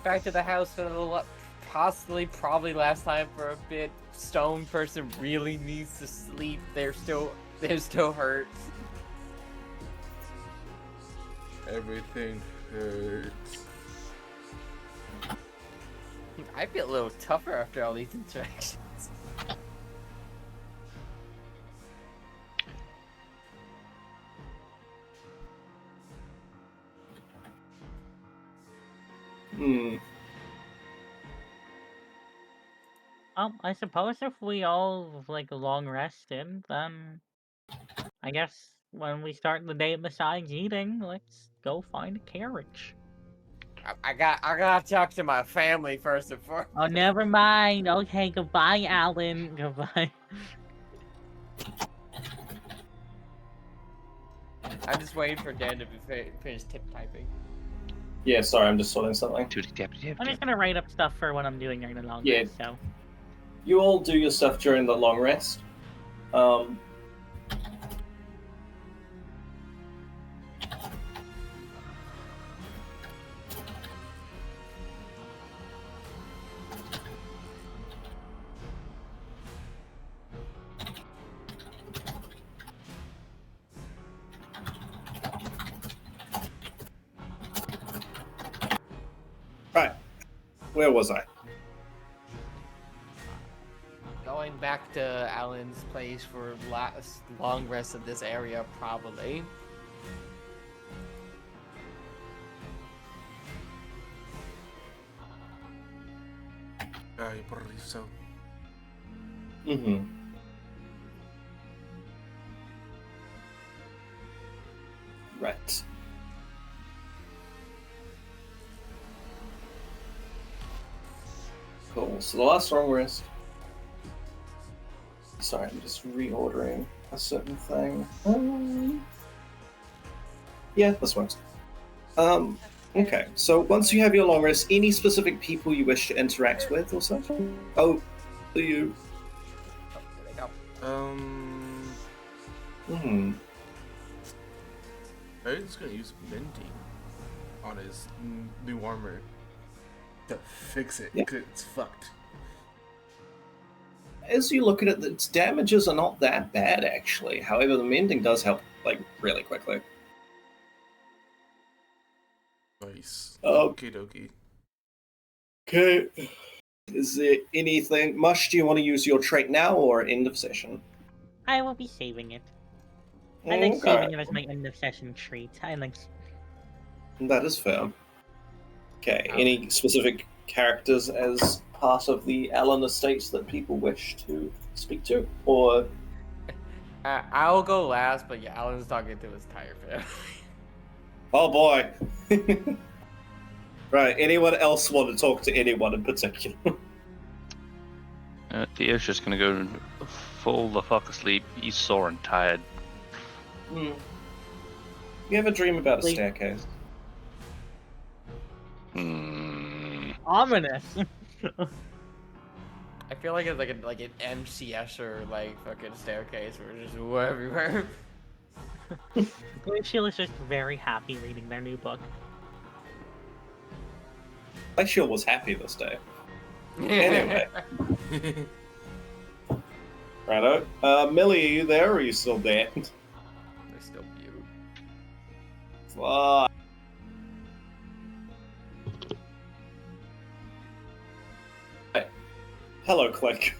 Back to the house for the probably last time for a bit. Stone person really needs to sleep. They're still hurt. Everything hurts. I feel a little tougher after all these interactions. I suppose if we all long rested, then I guess when we start the day besides eating, let's go find a carriage. I gotta talk to my family first and foremost. Oh, never mind. Okay, goodbye, Alan. Goodbye. I'm just waiting for Dan to finish tip typing. Yeah, sorry, I'm just sorting something. I'm just gonna write up stuff for what I'm doing during the long Yeah. rest, so. You all do your stuff during the long rest. Right. Where was I? Going back to Alan's place for last long rest of this area, probably. I believe so. Mm-hmm. Right. Cool. So the last long rest. Sorry, I'm just reordering a certain thing. Yeah, this works. Okay. So once you have your long rest, any specific people you wish to interact with or such? Oh, do you? Oh, there they go. I'm just gonna use Minty on his new armor to fix it, Yeah. 'cause it's fucked. As you look at it, its damages are not that bad, actually. However, the mending does help, really quickly. Nice. Oh. Okie dokie. Okay. Is there anything... Mush, do you want to use your trait now or end of session? I will be saving it. I like Okay. saving it as my end of session treat. I like. That is fair. Okay, any specific characters as part of the Allen estates that people wish to speak to? Or... I'll go last, but yeah, Alan's talking to his entire family. Oh boy. Right, anyone else want to talk to anyone in particular? Theo's just gonna go full the fuck asleep. He's sore and tired. You ever dream about a Sleep. staircase? Ominous. I feel like it's like an MCS or like fucking staircase where it's just everywhere. Glacial is just very happy reading their new book. Glacial was happy this day. Anyway. Righto. Millie, are you there or are you still dead? They're still mute. Fuck. Hey. Hello, Click.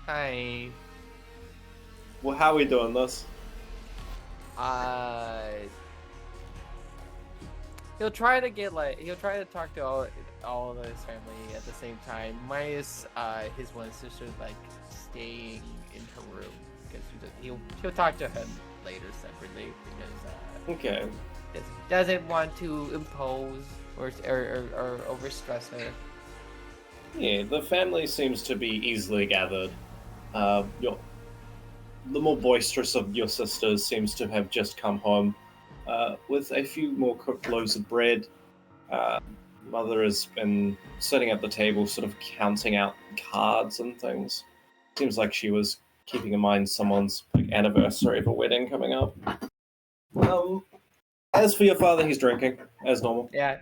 Hi. Well, how are we doing this? He'll try to talk to all of his family at the same time. Minus his one sister like staying in her room because he'll talk to him later separately because Okay. doesn't want to impose or overstress her. Yeah, the family seems to be easily gathered. The more boisterous of your sisters seems to have just come home with a few more cooked loaves of bread. Mother has been sitting at the table, sort of counting out cards and things. Seems like she was keeping in mind someone's anniversary of a wedding coming up. As for your father, he's drinking as normal. Yeah.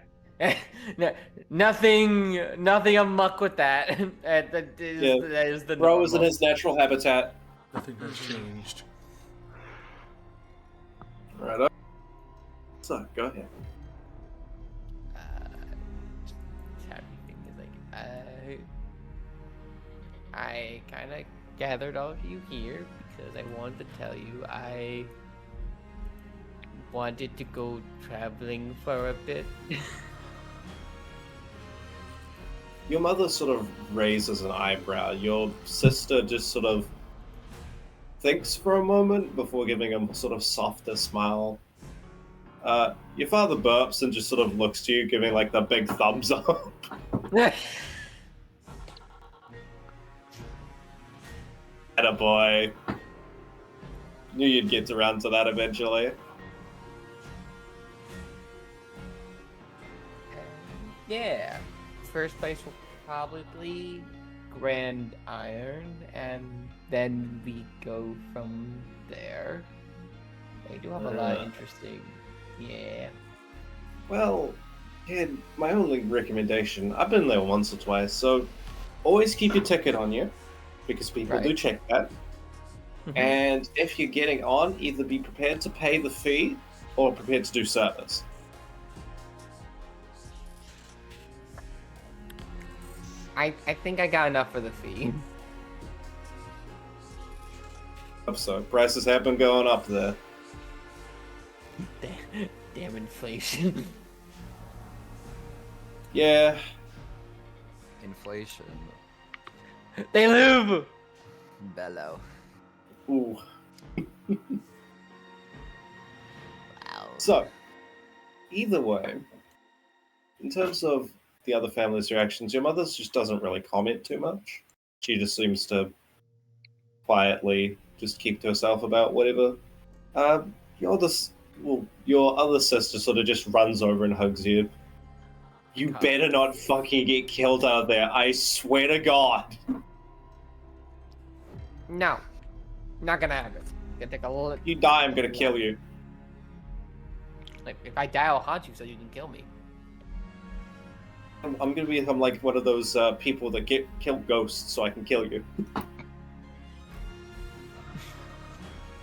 nothing amuck with that. That is the Bro is in normal. his natural habitat. Nothing has changed. Right. So go ahead. I kind of gathered all of you here because I wanted to tell you I wanted to go traveling for a bit. Your mother sort of raises an eyebrow. Your sister just sort of thinks for a moment before giving a sort of softer smile. Your father burps and just sort of looks to you, giving like the big thumbs up. Attaboy. Knew you'd get around to that eventually. Yeah. First place will probably Grand Iron, and then we go from there. They do have a lot of interesting. Yeah. Well, kid, my only recommendation, I've been there once or twice, so always keep your ticket on you, because people do Right. check that. And if you're getting on, either be prepared to pay the fee or prepared to do service. I think I got enough for the fee. So prices have been going up there. Damn inflation. Yeah. Inflation. They live! Bellow. Ooh. Wow. So, either way, in terms of the other family's reactions, your mother just doesn't really comment too much. She just seems to quietly just keep to herself about whatever. Your other sister sort of just runs over and hugs you. You God. better not fucking get killed out there, I swear to God. No. Not gonna happen. Gonna take a little. You die, I'm gonna kill you. Like, if I die, I'll haunt you so you can kill me. I'm gonna become like one of those people that kill ghosts so I can kill you.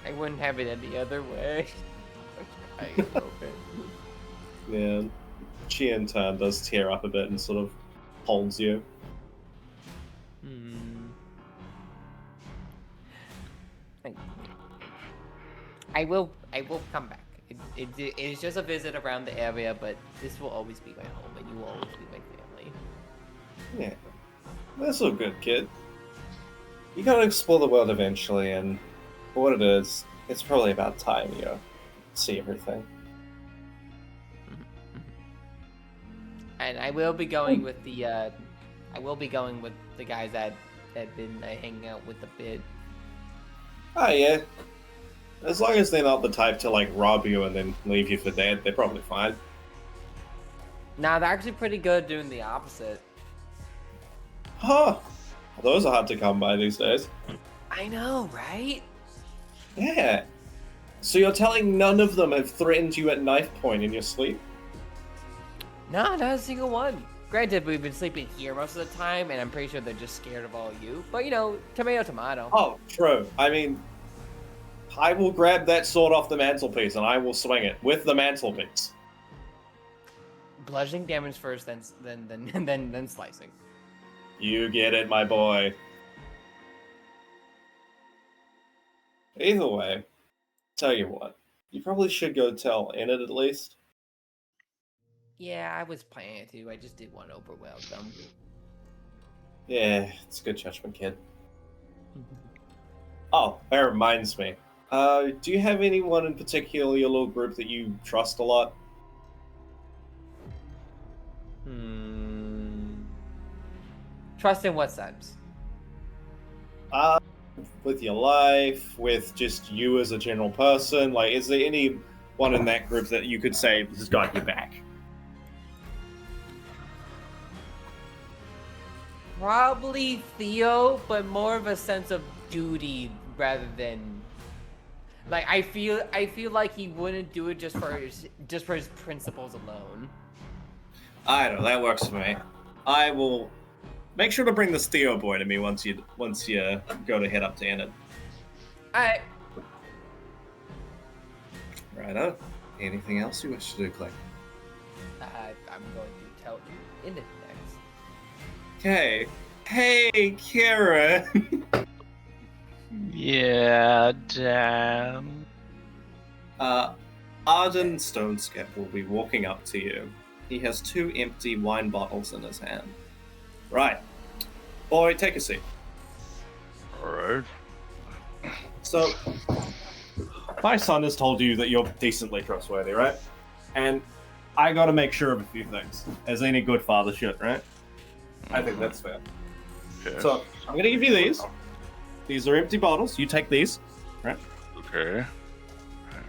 I wouldn't have it any other way. I hope it. Yeah. She in turn does tear up a bit and sort of holds you. I will come back. It is just a visit around the area, but this will always be my home, and you will always be my family. Yeah. That's all good, kid. You gotta explore the world eventually, and for what it is, it's probably about time you see everything. And I will be going with the guys that have been hanging out with the bit. Oh yeah. As long as they're not the type to like rob you and then leave you for dead, they're probably fine. Nah, they're actually pretty good at doing the opposite. Huh. Those are hard to come by these days. I know, right? Yeah. So you're telling none of them have threatened you at knife point in your sleep? No, not a single one. Granted, we've been sleeping here most of the time, and I'm pretty sure they're just scared of all of you. But, you know, tomato, tomato. Oh, true. I mean, I will grab that sword off the mantelpiece and I will swing it with the mantelpiece. Bludgeoning damage first, then slicing. You get it, my boy. Either way, tell you what, you probably should go tell Enid at least. Yeah, I was planning to. I just did want to overwhelm them. Yeah, it's a good judgment, kid. Oh, that reminds me. Do you have anyone in particular, your little group, that you trust a lot? Trust in what sense? With your life, with just you as a general person? Like, is there anyone in that group that you could say has got your back? Probably Theo, but more of a sense of duty rather than like I feel like he wouldn't do it just for his principles alone. I don't know, that works for me. I will make sure to bring this Theo boy to me once you go to head up to Enid. Alright. Righto. Anything else you wish to do, Clay? I'm going to tell you Enid next. Okay. Hey, Karen. Yeah, damn. Arden Stoneskep will be walking up to you. He has 2 empty wine bottles in his hand. Right. Boy, take a seat. Alright. So, my son has told you that you're decently trustworthy, right? And I gotta make sure of a few things, as any good father should, right? I think that's fair. Yes. So, I'm gonna give you these. These are empty bottles. You take these, right? Okay.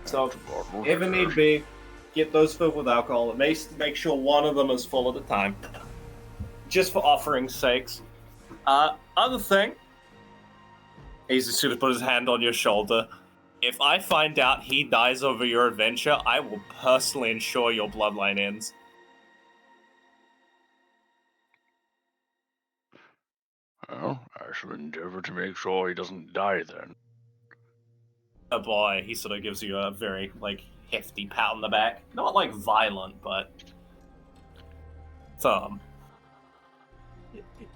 So, if it need be, get those filled with alcohol. Make sure one of them is full at a time. Just for offering's sakes. Other thing, he's just gonna put his hand on your shoulder. If I find out he dies over your adventure, I will personally ensure your bloodline ends. Well, I shall endeavor to make sure he doesn't die then. Oh boy, he sort of gives you a very, hefty pat on the back. Not, violent, but firm.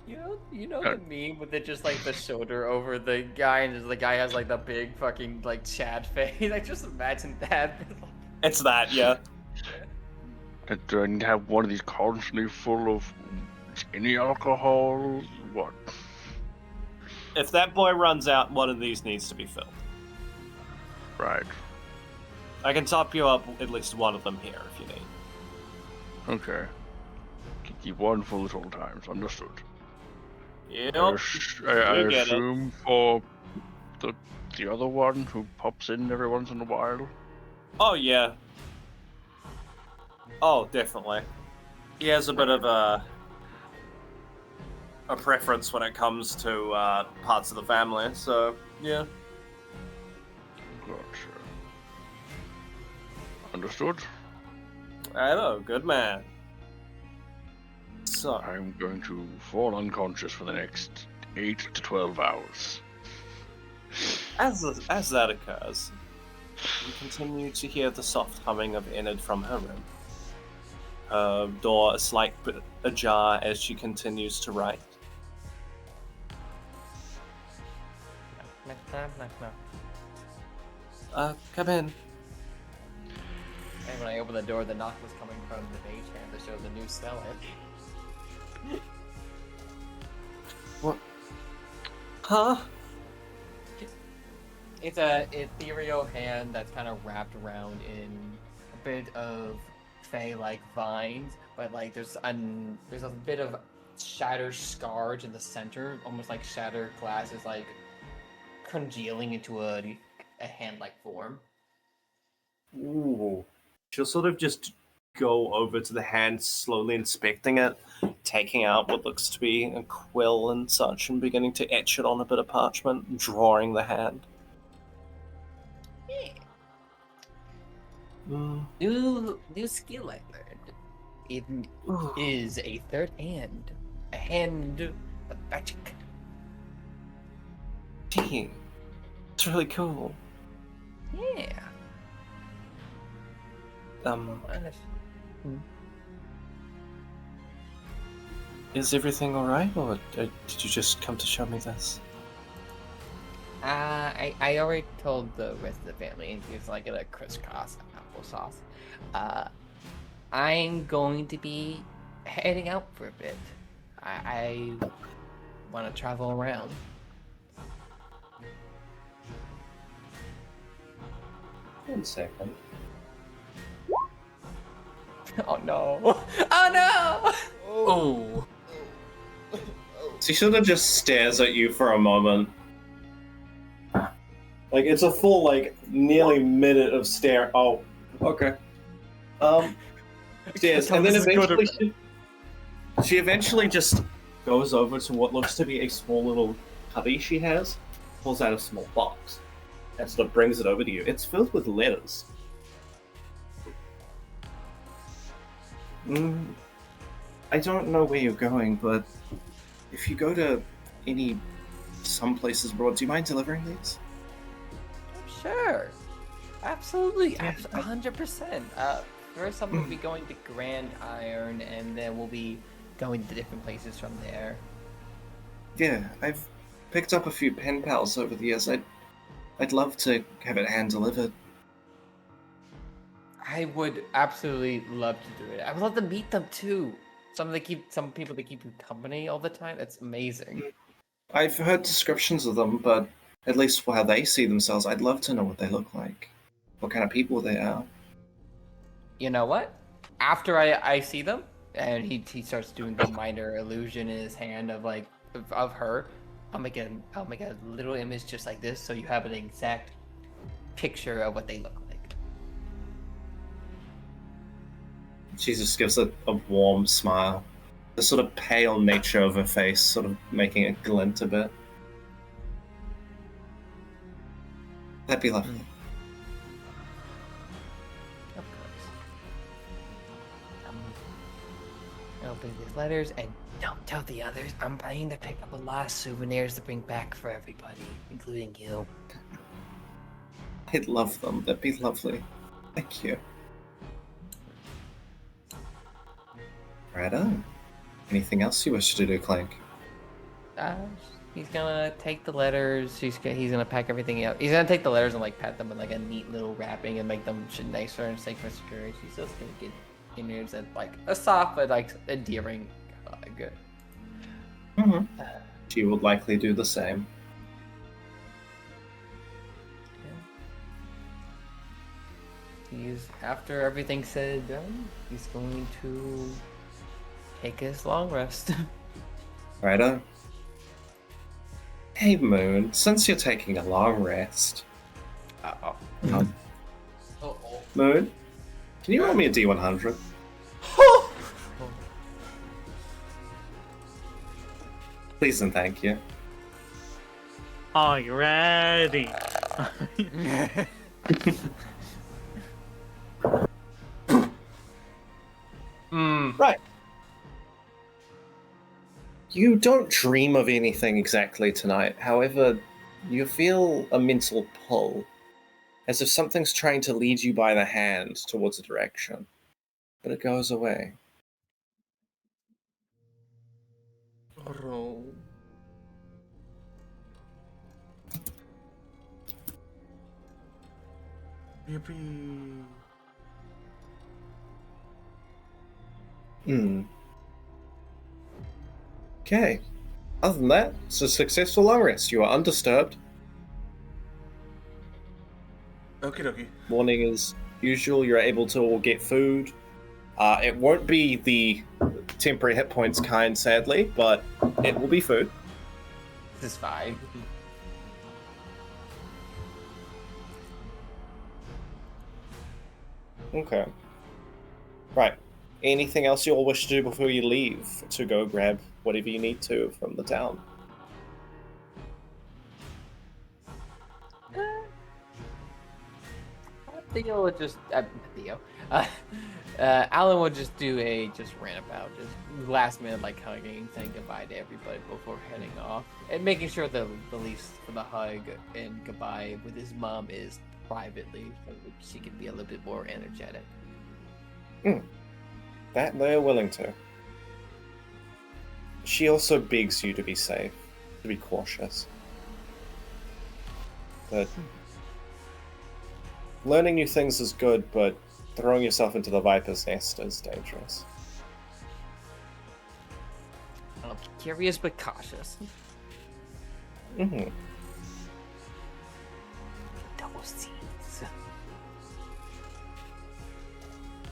You know the meme with it just the shoulder over the guy and just the guy has the big fucking Chad face. I just imagine that. It's that, yeah. Do I need to have one of these constantly full of any alcohol? What? If that boy runs out, one of these needs to be filled. Right. I can top you up at least one of them here if you need. Okay. Can keep one full at all times. Understood. Yep. I get it. assume for the other one who pops in every once in a while. Oh, yeah. Oh, definitely. He has a bit of a preference when it comes to parts of the family, so, yeah. Gotcha. Understood. I know, good man. So, I'm going to fall unconscious for the next 8 to 12 hours. as that occurs, you continue to hear the soft humming of Enid from her room. Her door a slight bit ajar as she continues to write. Come in. And when I opened the door, the knock was coming from the mage hand that showed the new spell. What? Huh? It's a ethereal hand that's kind of wrapped around in a bit of fey-like vines, but like there's a bit of shattered scarred in the center, almost like shattered glass is like congealing into a hand-like form. Ooh. She'll sort of just go over to the hand, slowly inspecting it, taking out what looks to be a quill and such, and beginning to etch it on a bit of parchment, drawing the hand. Yeah. Mm. New skill I learned. It is a third hand. A hand of magic. Gee, it's really cool. Yeah. Is everything alright, or did you just come to show me this? I already told the rest of the family, and it's like a crisscross applesauce. I'm going to be heading out for a bit. I want to travel around. One second. Oh no! Oh no! Oh. She sort of just stares at you for a moment. Like, it's a full, like, nearly minute of stare. Oh, okay. Stares, and then eventually she eventually just goes over to what looks to be a small little cubby she has, pulls out a small box, and sort of brings it over to you. It's filled with letters. I don't know where you're going, but if you go to some places abroad, do you mind delivering these? Sure. Absolutely. 100%. First, I'm going to be going to Grand Iron, and then we'll be going to different places from there. Yeah, I've picked up a few pen pals over the years. I'd love to have it hand delivered. I would absolutely love to do it. I would love to meet them too. Some people that keep you company all the time. That's amazing. I've heard descriptions of them, but at least for how they see themselves, I'd love to know what they look like. What kind of people they are. You know what? After I see them, and he starts doing the minor illusion in his hand of her, I'll make a little image just like this, so you have an exact picture of what they look like. She just gives a warm smile. The sort of pale nature of her face sort of making it glint a bit. That'd be lovely. Of course. I'll open these letters, and don't tell the others. I'm planning to pick up a lot of souvenirs to bring back for everybody, including you. I'd love them. That'd be lovely. Thank you. Right on. Anything else you wish to do, Clank? He's gonna take the letters. He's gonna pack everything up. He's gonna take the letters and like pat them in like a neat little wrapping and make them nicer and safe for security. He's just gonna get innards and like a soft but like endearing good. Mm-hmm. She would likely do the same. He's after everything's said and done. He's going to take his long rest. Right on. Hey Moon, since you're taking a long rest, Moon, can you roll me a D100? Please and thank you. Already. Right. You don't dream of anything exactly tonight. However, you feel a mental pull, as if something's trying to lead you by the hand towards a direction, but it goes away. Oh. Maybe. Okay. Other than that, it's a successful long rest. You are undisturbed. Okie dokie. Morning as usual. You're able to all get food. It won't be the temporary hit points kind, sadly, but it will be food. This is fine. Okay. Right. Anything else you all wish to do before you leave to go grab whatever you need to from the town? Theo would just Alan would just just ran about, just last minute like hugging, saying goodbye to everybody before heading off, and making sure the least for the hug and goodbye with his mom is privately, so that she can be a little bit more energetic. That they're willing to. She also begs you to be safe, to be cautious. That learning new things is good, but throwing yourself into the viper's nest is dangerous. Curious but cautious. Mm-hmm. Double seeds.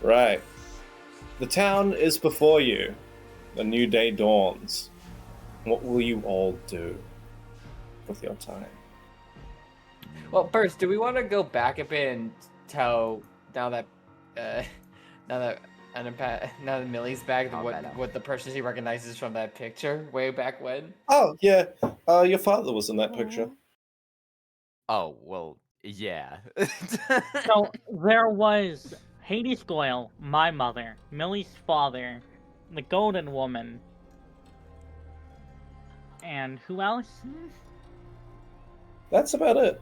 Right. The town is before you. A new day dawns. What will you all do with your time? Well, first, do we want to go back a bit and tell now that Millie's back, what the person she recognizes from that picture way back when? Oh, yeah. Your father was in that picture. Oh, well, yeah. So there was Hades Goyle, my mother, Millie's father, the Golden Woman, and who else? That's about it.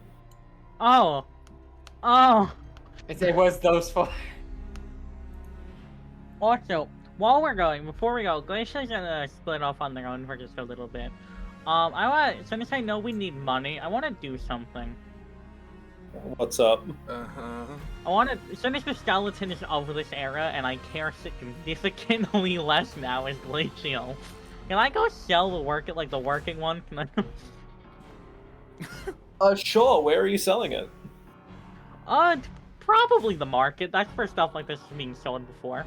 Oh. It was those four. Also, before we go, Glacier's gonna split off on their own for just a little bit. Since I know we need money, I wanna do something. What's up? Since the skeleton is of this era, and I care significantly less now as Glacial, can I go sell the working one? Can I... Sure. Where are you selling it? Probably the market. That's for stuff like this being sold before.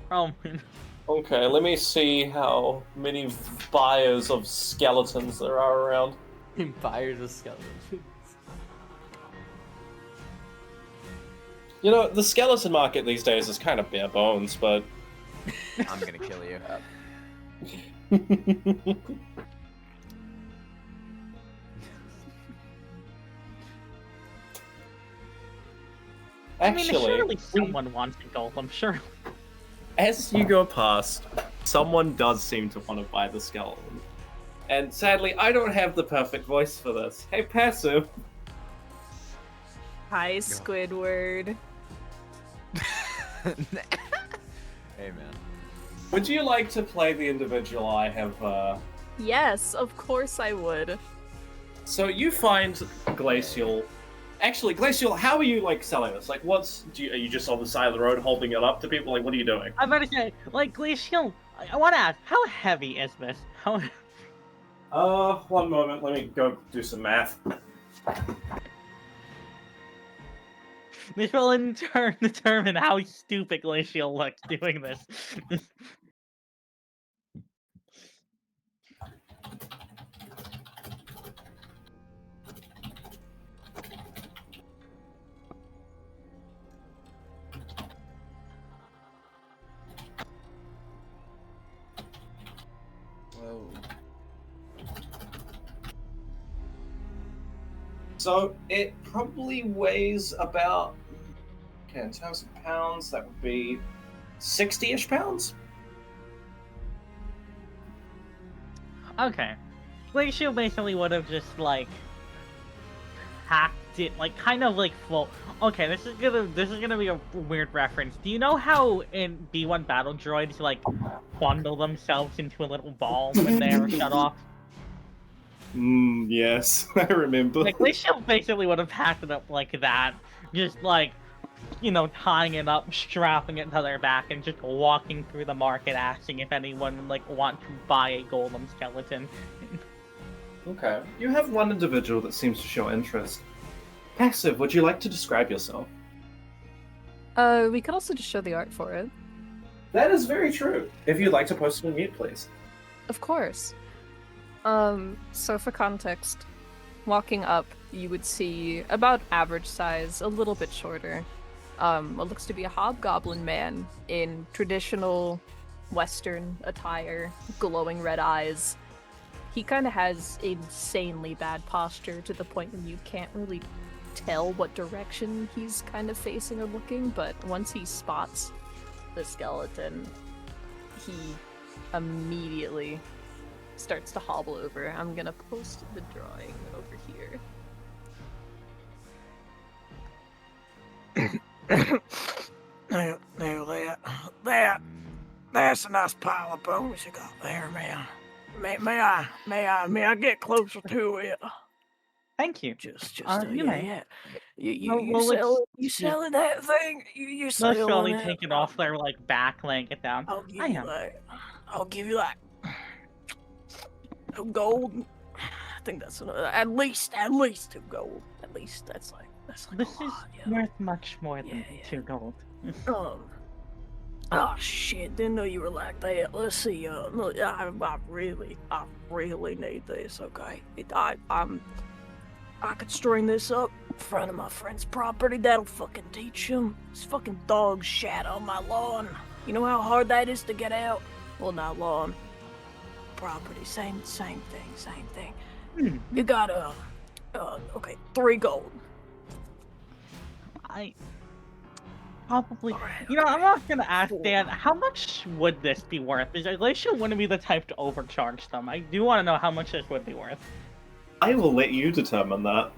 Okay, let me see how many buyers of skeletons there are around. Buyers of skeletons. You know, the skeleton market these days is kind of bare bones, but... I'm gonna kill you. Actually, surely someone wants a golem, sure. as you go past, someone does seem to want to buy the skeleton. And sadly, I don't have the perfect voice for this. Hey, Passive. Hi, Squidward. Hey, man. Would you like to play the individual I have, Yes, of course I would. So you find Glacial... Actually, Glacial, how are you, selling this? Are you just on the side of the road holding it up to people? What are you doing? I'm about to say, Glacial, I want to ask, how heavy is this? One moment, let me go do some math. This will in turn determine how stupid Glacial looks doing this. So it probably weighs about, in terms of pounds, that would be 60-ish pounds. Okay. Glacial basically would have just, hacked it, full... Okay, this is gonna be a weird reference. Do you know how in B1 battle droids, bundle themselves into a little ball when they're shut off? Yes, I remember. Glacial basically would have hacked it up like that. Just, tying it up, strapping it to their back, and just walking through the market asking if anyone would, want to buy a golem skeleton. Okay. You have one individual that seems to show interest. Passive, would you like to describe yourself? We could also just show the art for it. That is very true. If you'd like to post it in mute, please. Of course. So for context, walking up, you would see about average size, a little bit shorter. What looks to be a hobgoblin man in traditional Western attire, glowing red eyes. He kind of has insanely bad posture to the point where you can't really tell what direction he's kind of facing or looking, but once he spots the skeleton, he immediately starts to hobble over. I'm gonna post the drawing over here. That's a nice pile of bones you got there, man. May I get closer to it? Thank you. Just, you may. yeah. Well, You selling that thing? You Let's selling slowly that? take it off their back, laying it down. I'll give you like gold. I think that's at least 2 gold. At least that's like This a is lot, yeah. worth much more than 2 gold. Oh shit! Didn't know you were like that. Let's see. Look, I really need this. Okay, I could string this up in front of my friend's property. That'll fucking teach him. This fucking dog shat on my lawn. You know how hard that is to get out? Well, not lawn. Property. Same thing. You got okay, 3 gold. I probably, I'm not gonna ask Dan, how much would this be worth? Because Glacial wouldn't be the type to overcharge them. I do want to know how much this would be worth. I will let you determine that.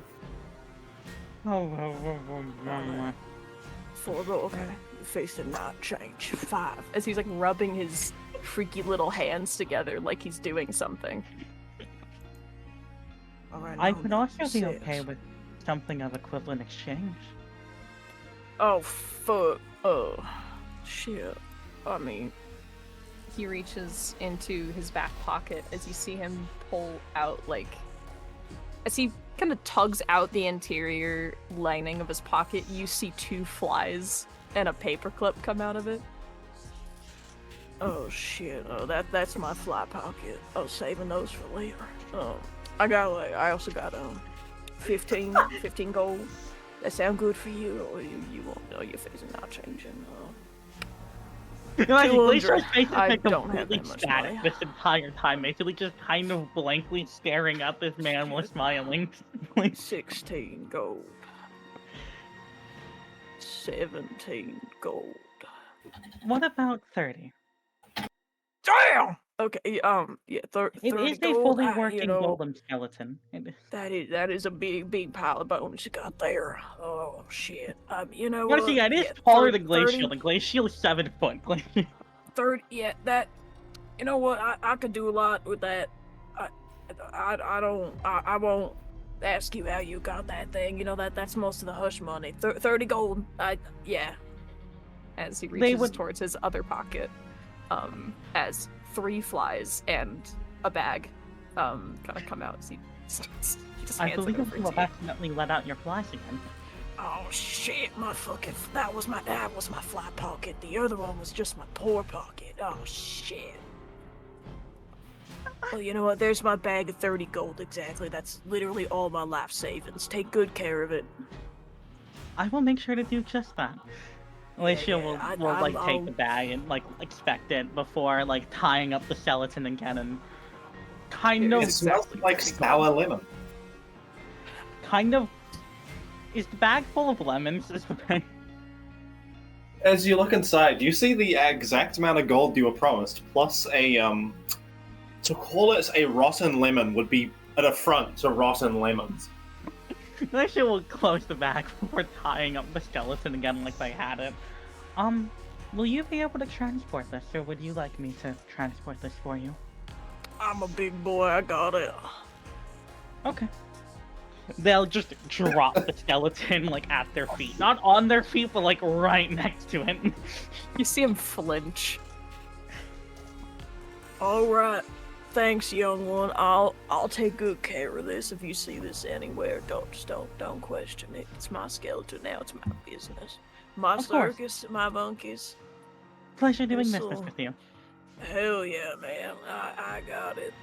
4 gold. Okay. Face did not change. 5. As he's rubbing his freaky little hands together like he's doing something. All right. I could also be okay with something of equivalent exchange. Oh fuck. Oh shit. I mean, he reaches into his back pocket as you see him pull out as he kind of tugs out the interior lining of his pocket, you see 2 flies and a paperclip come out of it. oh shit. Oh, that's my fly pocket. Oh, saving those for later. I also got 15 gold. That sound good for you, or you won't know your face is not changing. Glacier's face I is don't have completely that much static money. this entire time, basically just kind of blankly staring at this man while smiling. 16 gold. 17 gold. What about 30? Damn! Okay, yeah, 30 It is a gold, fully working know, golem skeleton. That is a big pile of bones you got there. Oh shit. You know Honestly, what? yeah, it is Yeah, taller 30 than Glacial. The Glacial is 7 foot. 30, yeah, that, you know what, I could do a lot with that. I won't ask you how you got that thing, that's most of the hush money. 30 gold, yeah. As he reaches towards his other pocket, as 3 flies and a bag kind of come out as he just I hands it believe over you to have you. accidentally let out your flies again. Oh shit, that was my fly pocket. The other one was just my poor pocket. Oh shit. Well, you know what? There's my bag of 30 gold exactly. That's literally all my life savings. Take good care of it. I will make sure to do just that. Glacial will take I'll- the bag and inspect it before tying up the skeleton again and kind It of smells like sour lemon. Is the bag full of lemons? Is the bag... As you look inside, you see the exact amount of gold you were promised, plus a, to call it a rotten lemon would be an affront to rotten lemons. Glacial will close the bag before tying up the skeleton again like they had it. Will you be able to transport this, or would you like me to transport this for you? I'm a big boy, I got it. Okay. They'll just drop the skeleton at their feet. Not on their feet, but right next to it. You see him flinch. Alright. Thanks, young one. I'll take good care of this. If you see this anywhere, don't question it. It's my skeleton now. It's my business. My Of course. circus, my monkeys. Pleasure doing This'll- business with you. Hell yeah, man. I got it.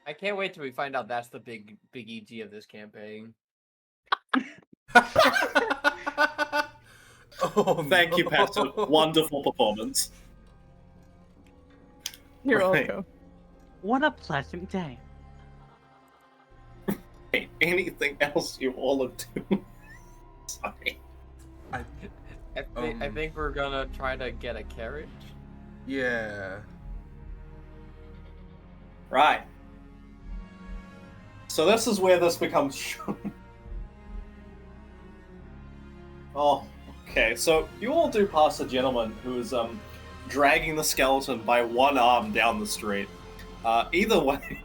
I can't wait till we find out that's the big EG of this campaign. Oh, Thank you, no. Patton. Wonderful performance. You're Right. welcome. What a pleasant day. Hey, anything else you all are doing? Sorry. I, I think we're gonna try to get a carriage. yeah. Right. So this is where this becomes shown. Oh, okay. So you all do pass a gentleman who is dragging the skeleton by one arm down the street. Either way,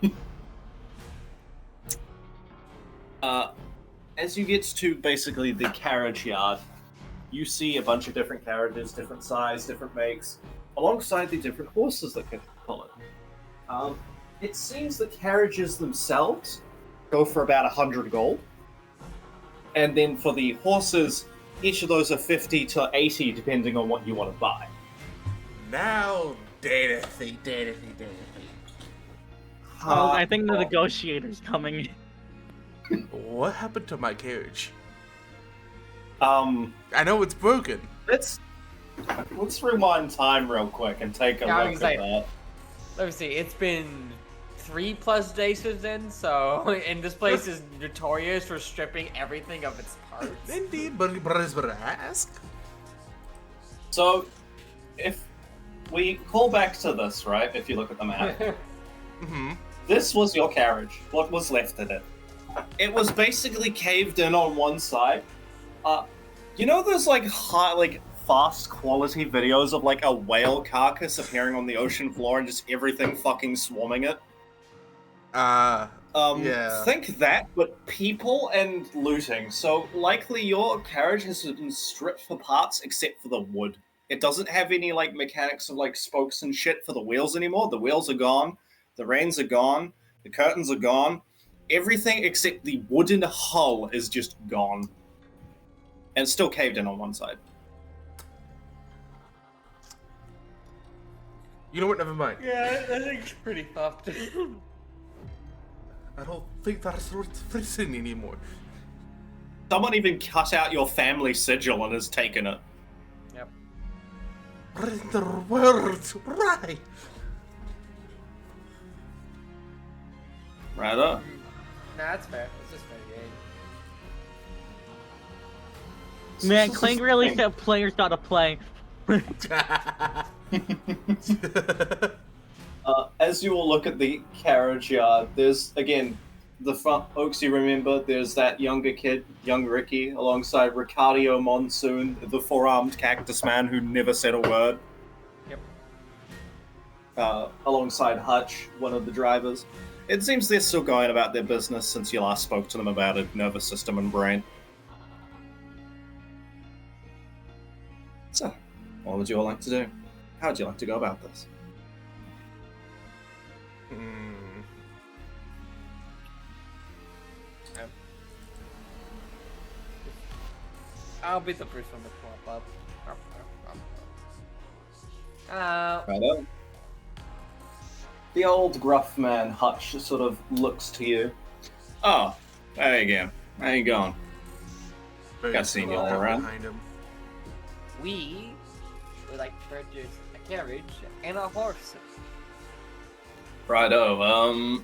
as you get to basically the carriage yard, you see a bunch of different carriages, different size, different makes, alongside the different horses that can pull it. It seems the carriages themselves go for about 100 gold. And then for the horses, each of those are 50 to 80, depending on what you want to buy. Now, data. Oh, I think the negotiator's coming. What happened to my carriage? Um, I know it's broken. let's rewind time real quick and take a Yeah, I look was at like- that. Let me see. It's been 3+ days since then. So, and this place is notorious for stripping everything of its parts. Indeed, but ask. So, if we call back to this, right? If you look at the map, Mm-hmm. this was your carriage. What was left of it? It was basically caved in on one side. You know those fast quality videos of like a whale carcass appearing on the ocean floor and just everything fucking swarming it? Yeah. Think that, but people and looting. So likely your carriage has been stripped for parts except for the wood. It doesn't have any like mechanics of like spokes and shit for the wheels anymore. The wheels are gone, the reins are gone, the curtains are gone. Everything except the wooden hull is just gone. And it's still caved in on one side. You know what? Never mind. Yeah, that thing's pretty fucked. I don't think that's worth fixing anymore. Someone even cut out your family sigil and has taken it. Yep. What in the world? Right. Right up. Nah, that's fair. It's just fair game. Man, Clank really said players gotta play. As you all look at the carriage yard, there's, again, the front folks you remember, there's that younger kid, young Ricky, alongside Ricardio Monsoon, the four-armed cactus man who never said a word. Yep. Alongside Hutch, one of the drivers. It seems they're still going about their business since you last spoke to them about a nervous system and brain. So, what would you all like to do? How would you like to go about this? I'll be the first one to pop up. Right on. The old gruff man, Hutch, sort of looks to you. Oh, there you go. How you going? Got seen you all around. Behind him. We would like to purchase a carriage and a horse. Righto,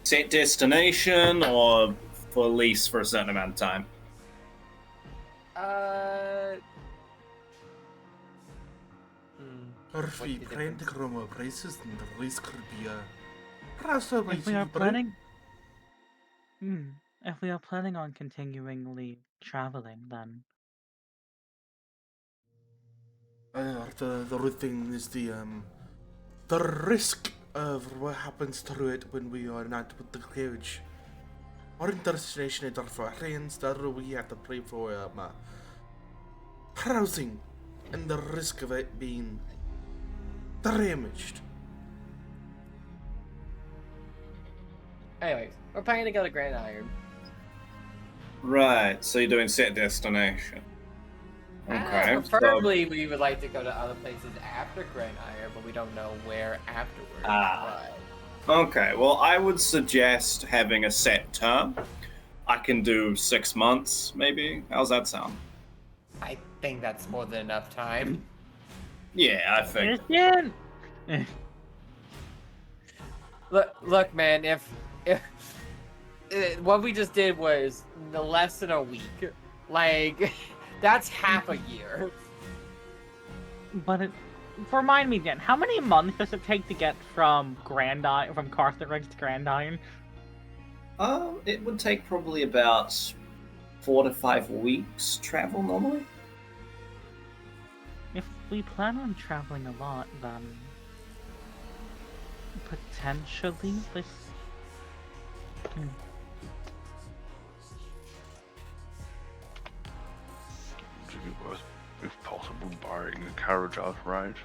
set destination or for lease for a certain amount of time? If we plan to grow more prices, then the lease could be perhaps a If we are planning, if we are planning on continually traveling, then the root thing is the risk of what happens to it when we are not with the carriage. Our destination is for friends, that we have to pay for housing and the risk of it being damaged. Anyways, we're planning to go to Grand Iron. Right, so you're doing set destination. Okay. Preferably, we would like to go to other places after Grand Ire, but we don't know where afterwards. Ah. But Okay, well, I would suggest having a set term. I can do 6 months, maybe. How's that sound? I think that's more than enough time. Yeah, I think. Christian! Look, man. If what we just did was less than a week, like that's half a year. But remind me again, how many months does it take to get from Carthage to Grand Iron? It would take probably about 4 to 5 weeks travel normally. If we plan on traveling a lot, then potentially this. Would it be worth, if possible, buying a carriage outright?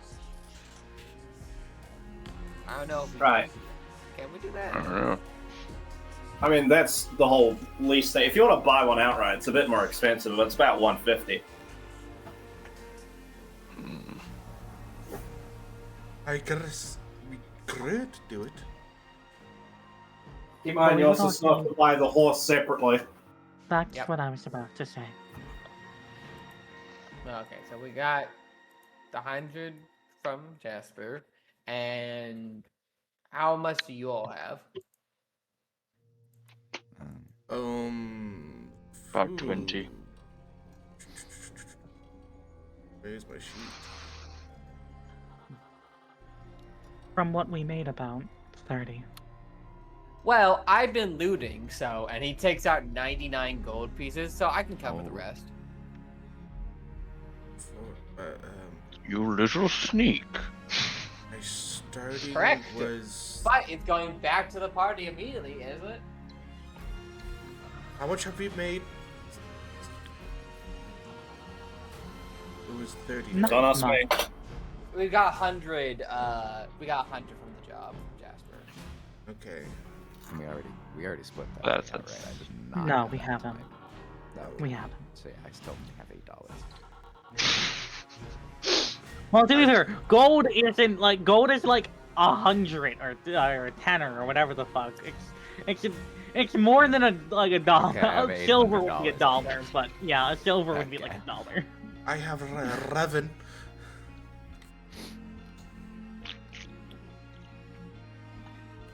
I don't know. If we Right. Can we do I that? don't know. I mean, that's the whole lease thing. If you want to buy one outright, it's a bit more expensive, but it's about $150. I guess we could do it. Keep in mind, Well, you we also don't still have to buy the horse separately. That's Yep. what I was about to say. Okay, so we got the 100 from Jasper, and how much do you all have? About ooh. 20. Where's my sheet? From what we made, about 30. Well, I've been looting, and he takes out 99 gold pieces, so I can cover the rest. You little sneak. My starting Correct. was. But it's going back to the party immediately, isn't it? How much have we made? It was 30. No. Don't ask me. We got 100. We got 100 from the job, Jasper. Okay. We already split that. That's- out, right? I did not. No, have we that haven't. time. No, We haven't. So yeah, I still only have $8. Well, to be fair, gold is like 100 or 10 or whatever the fuck. It's more than a dollar. Okay, I have Silver would be $800. $1, but yeah, a silver would be like Okay. $1. I have Revan.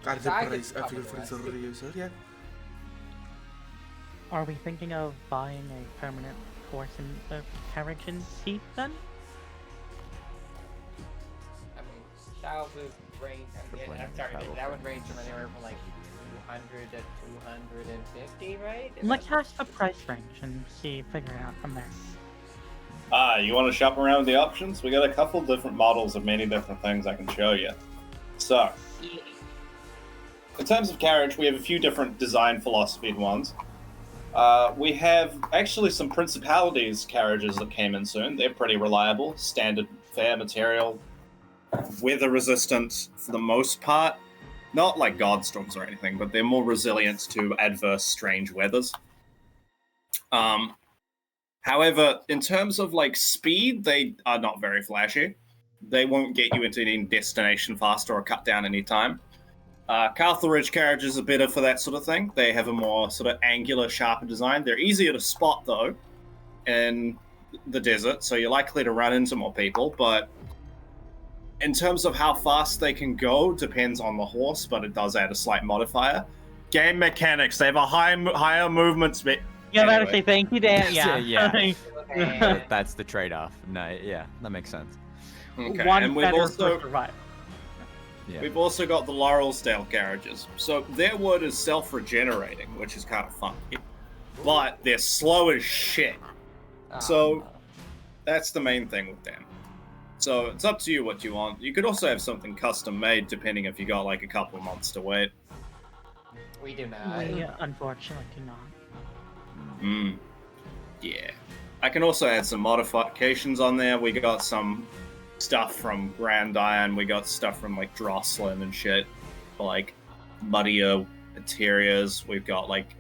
Got the So I could price cover of your the friends rest. already, user, yeah. Are we thinking of buying a permanent horse and carriage and seat then? I mean, that would range. For I'm planning sorry, travel that would for- range from anywhere from like 200 to 250, right? Is Let's that- hash the price range and figure it out from there. You want to shop around with the options? We got a couple different models of many different things I can show you. So, in terms of carriage, we have a few different design philosophy ones. We have actually some Principalities carriages that came in soon. They're pretty reliable, standard fare material, weather resistant for the most part. Not like Godstorms or anything, but they're more resilient to adverse, strange weathers. However, in terms of like speed, they are not very flashy. They won't get you into any destination faster or cut down any time. Carthage carriages are better for that sort of thing. They have a more sort of angular, sharper design. They're easier to spot though in the desert, so you're likely to run into more people. But in terms of how fast they can go, depends on the horse, but it does add a slight modifier. Game mechanics, they have a higher movement speed. Yeah, I Anyway. gotta say thank you, Dan. Yeah. Yeah. Okay. That's the trade-off. No, yeah, that makes sense. Okay, One and we've better also for survival. Yeah. We've also got the Laurelsdale carriages. So their wood is self-regenerating, which is kind of funky. But they're slow as shit. So that's the main thing with them. So it's up to you what you want. You could also have something custom made, depending if you got like a couple of months to wait. We do not. We unfortunately do not. Yeah. I can also add some modifications on there. We got some stuff from Grand Iron. We got stuff from like Drosselin and shit. Like muddier interiors. We've got like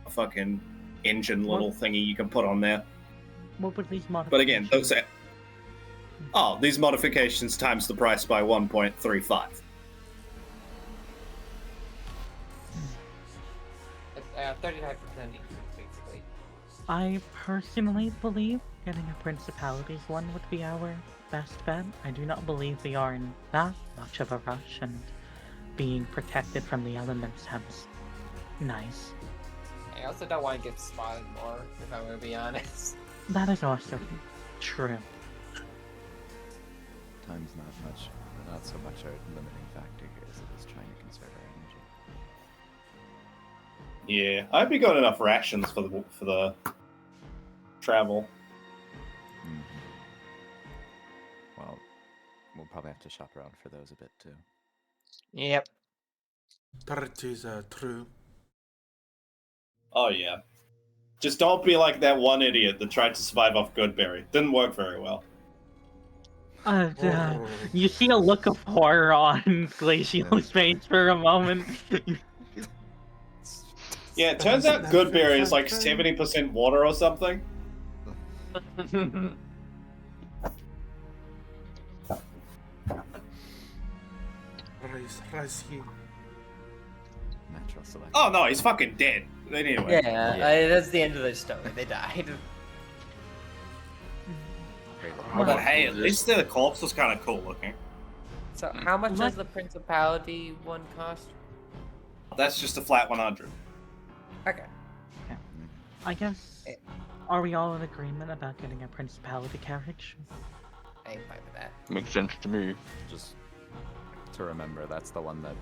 a fucking engine little thingy you can put on there. What would these modifications? But again, these modifications times the price by 1.35. It's 39% increase, basically. I personally believe getting a Principalities one would be our best bet. I do not believe we are in that much of a rush, and being protected from the elements sounds nice. I also don't want to get spotted more, if I'm going to be honest. That is also true. Time's not so much a limiting factor here as it is trying to conserve our energy. Yeah, I hope you got enough rations for the travel. Mm-hmm. Well, we'll probably have to shop around for those a bit too. Yep. That is true. Oh yeah. Just don't be like that one idiot that tried to survive off Goodberry. Didn't work very well. You see a look of horror on Glacial's face for a moment. Yeah, it turns out Goodberry is like 70% water or something. Natural selection. Oh no, he's fucking dead. Anyway. Yeah, that's the end of the story. They died. But hey, at least the corpse was kind of cool looking. So, how much does the Principality one cost? That's just a flat 100. Okay. I guess, are we all in agreement about getting a Principality carriage? I ain't fine with that. Makes sense to me. Just to remember, that's the one that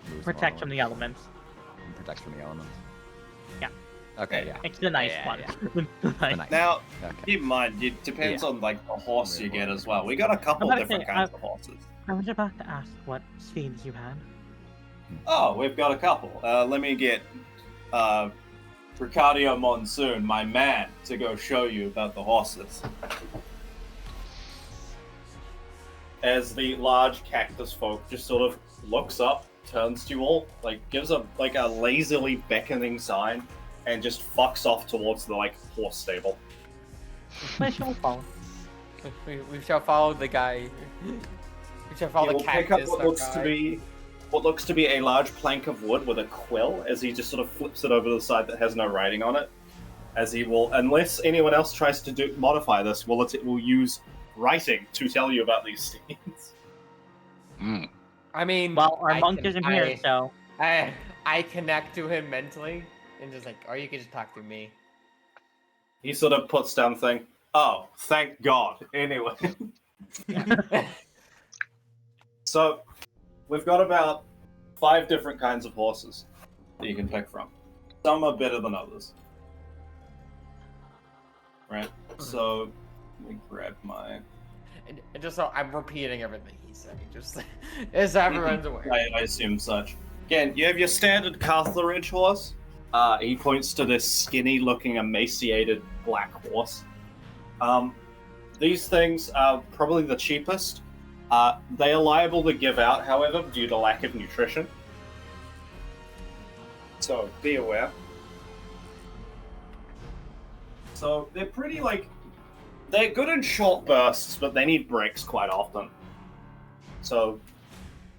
moves Protect from the elements. and protects from the elements. Yeah. Okay, yeah. It's the nice one. Nice. Now, Okay. keep in mind, it depends on like the horse you get as well. We got a couple I'm about to different say, kinds of horses. I was about to ask what steeds you had. Oh, we've got a couple. Let me get Ricardo Monsoon, my man, to go show you about the horses. As the large cactus folk just sort of looks up, turns to you all, gives a lazily beckoning sign, and just fucks off towards the horse stable. I shall follow. We shall follow the guy. We shall follow We'll the pick up cactus. what looks to be a large plank of wood with a quill, as he just sort of flips it over to the side that has no writing on it. As he will, unless anyone else tries to modify this, will use writing to tell you about these steeds. I mean, Well, our monk isn't here, so. I connect to him mentally and just or you can just talk to me. He sort of puts down the thing. Oh, thank God. Anyway. So, we've got about 5 different kinds of horses that you can pick from. Some are better than others. Right? So, let me grab my... And just so I'm repeating everything he's saying, just as everyone's aware. I assume such. Again, you have your standard Carthage horse. He points to this skinny-looking, emaciated black horse. These things are probably the cheapest. They are liable to give out, however, due to lack of nutrition. So, be aware. So, they're pretty, they're good in short bursts, but they need breaks quite often. So,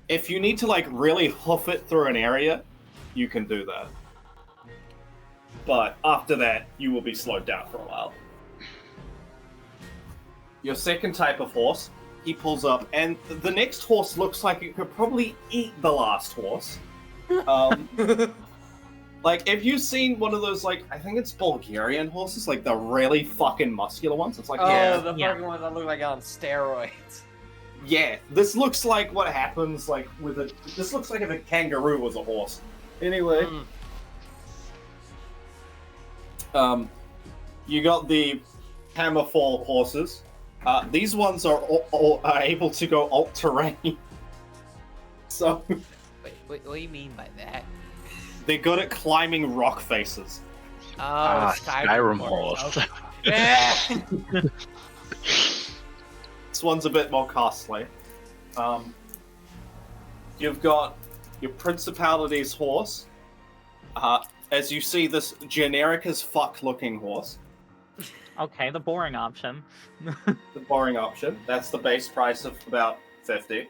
if you need to, really hoof it through an area, you can do that. But after that, you will be slowed down for a while. Your second type of horse, he pulls up, and the next horse looks like it could probably eat the last horse. If you've seen one of those, I think it's Bulgarian horses, the really fucking muscular ones. It's the fucking ones that look like on steroids. Yeah, this looks like what happens, this looks like if a kangaroo was a horse. Anyway. You got the Hammerfall horses. These ones are able to go alt-terrain. So... Wait, what do you mean by that? They're good at climbing rock faces. Oh, Skyrim horse. Okay. This one's a bit more costly. You've got your Principality's horse. as you see this generic as fuck looking horse. Okay, the boring option. The boring option. That's the base price of about 50.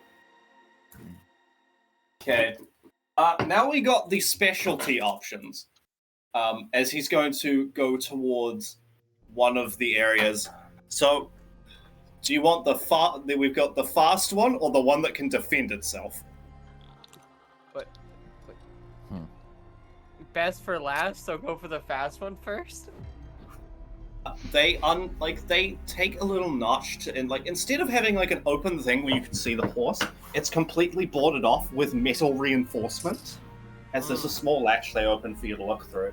Okay. Now we got the specialty options. As he's going to go towards one of the areas. So, do you want we've got the fast one or the one that can defend itself? But best for last, so go for the fast one first. They take a little notch to, and like instead of having like an open thing where you can see the horse, it's completely boarded off with metal reinforcement. As there's a small latch they open for you to look through.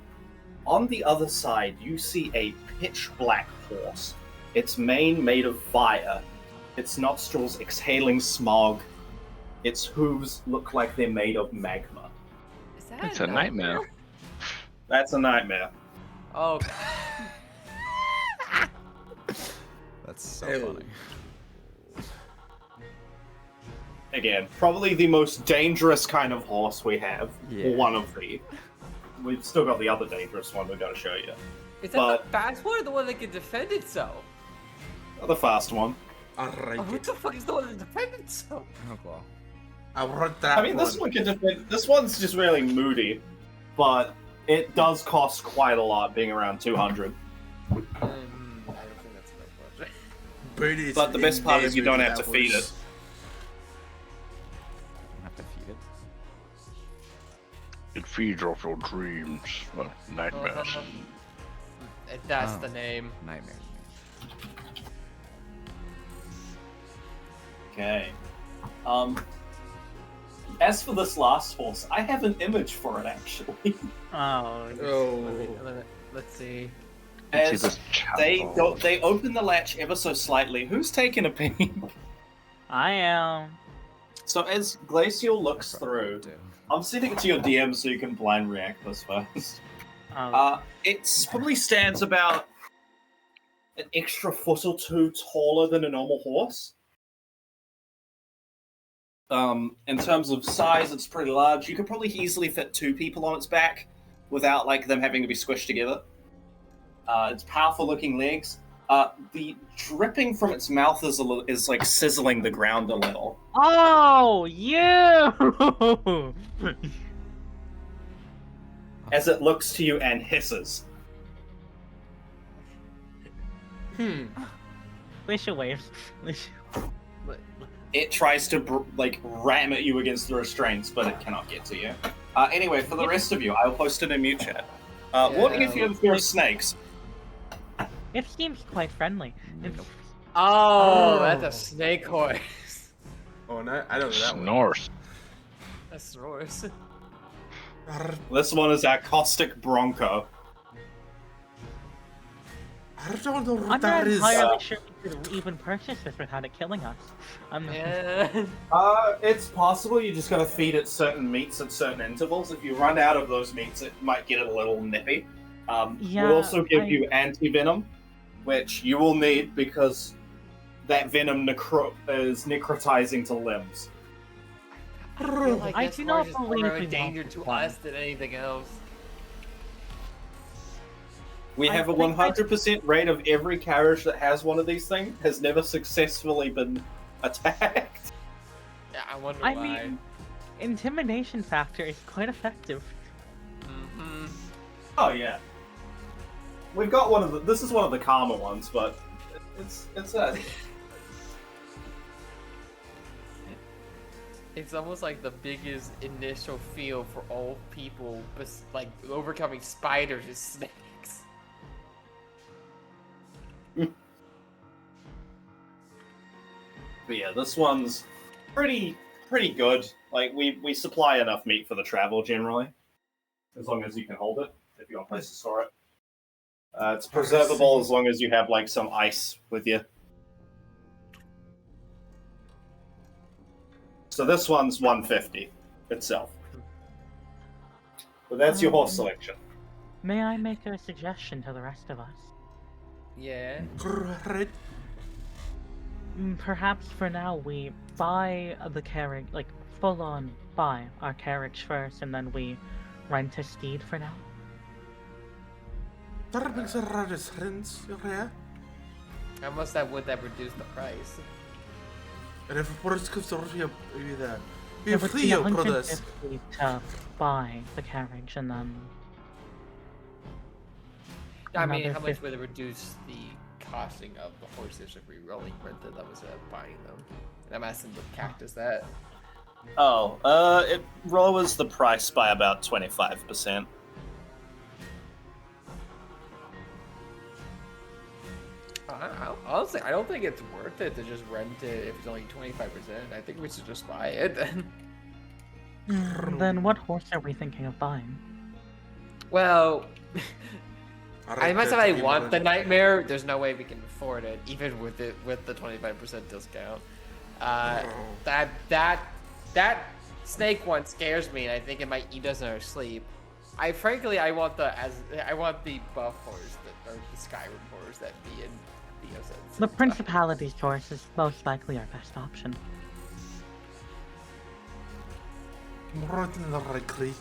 On the other side, you see a pitch black horse. Its mane made of fire, its nostrils exhaling smog, its hooves look like they're made of magma. Is that It's a nightmare. That's a nightmare. Oh. That's so Ew. funny. Again, probably the most dangerous kind of horse we have. Yeah. Or one of the. We've still got the other dangerous one we've got to show you. Is that the fast one or the one that can defend itself? The fast one. I like What it. the fuck is the one that defends itself? Oh, well. I want that I mean, this one can defend. This one's just really moody, but it does cost quite a lot, being around 200. I don't think that's enough budget. But the best part is you don't have to feed it. You have to feed it. It feeds off your dreams, well, nightmares. That's Oh. the name. Nightmare. Okay. As for this last horse, I have an image for it actually. Oh, Let's see. As this chapel. they open the latch ever so slightly. Who's taking a peek? I am. So as Glacial looks through, Do. I'm sending it to your DM so you can blind react this first. Oh, It probably stands about an extra foot or two taller than a normal horse. In terms of size, it's pretty large. You could probably easily fit 2 people on its back without like them having to be squished together. It's powerful looking legs. The dripping from its mouth is like sizzling the ground a little. oh, you! As it looks to you and hisses. Alicia waves. It tries to ram at you against the restraints, but it cannot get to you. Anyway, for the rest of you, I'll post it in mute chat. Warning if you have fear of snakes. It seems quite friendly. It's... Oh, that's a snake horse. Oh, no, I don't know that one. Snores. That's horse. This one is our caustic bronco. I don't know what I'm that not is. entirely sure we could even purchase this without it killing us. Yeah. It's possible you just gotta feed it certain meats at certain intervals. If you run out of those meats, it might get it a little nippy. Yeah, we'll also give you anti-venom, which you will need because that venom is necrotizing to limbs. I feel like I this do horse not is believe more of a we danger want to one. us than anything else. We I have a think 100% rate of every carriage that has one of these things has never successfully been attacked. Yeah, I wonder I why. mean, intimidation factor is quite effective. Mm-hmm. Oh yeah. We've got one of the. This is one of the calmer ones, but it's It's almost like the biggest initial feel for all people, but like overcoming spiders is snakes. But yeah, this one's pretty good. Like we supply enough meat for the travel generally, as long as you can hold it. If you want a place to store it, it's preservable as long as you have like some ice with you. So this one's 150 itself. But that's your horse selection. May I make a suggestion to the rest of us? Yeah. Right. Perhaps for now we buy the carriage, like full on buy our carriage first, and then we rent a steed for now. That makes a lot of sense, yeah. How much that would that reduce the price? En even por het kunt er weer there. It We would be flee, brothers. 150 to buy the carriage and then. I mean, another how much 50. would it reduce the costing of the horses if we rolling rented them instead of buying them? And I'm asking the cactus that. Oh, it lowers the price by about 25%. Honestly, I don't think it's worth it to just rent it if it's only 25%. I think we should just buy it then. Then what horse are we thinking of buying? Well, I must say I Alright, want the nightmare. There's no way we can afford it, even with the 25% discount. That snake one scares me, and I think it might eat us in our sleep. I want the buff horse or the Skyrim horse that be in Theos. The Principality's horse is most likely our best option. More than likely.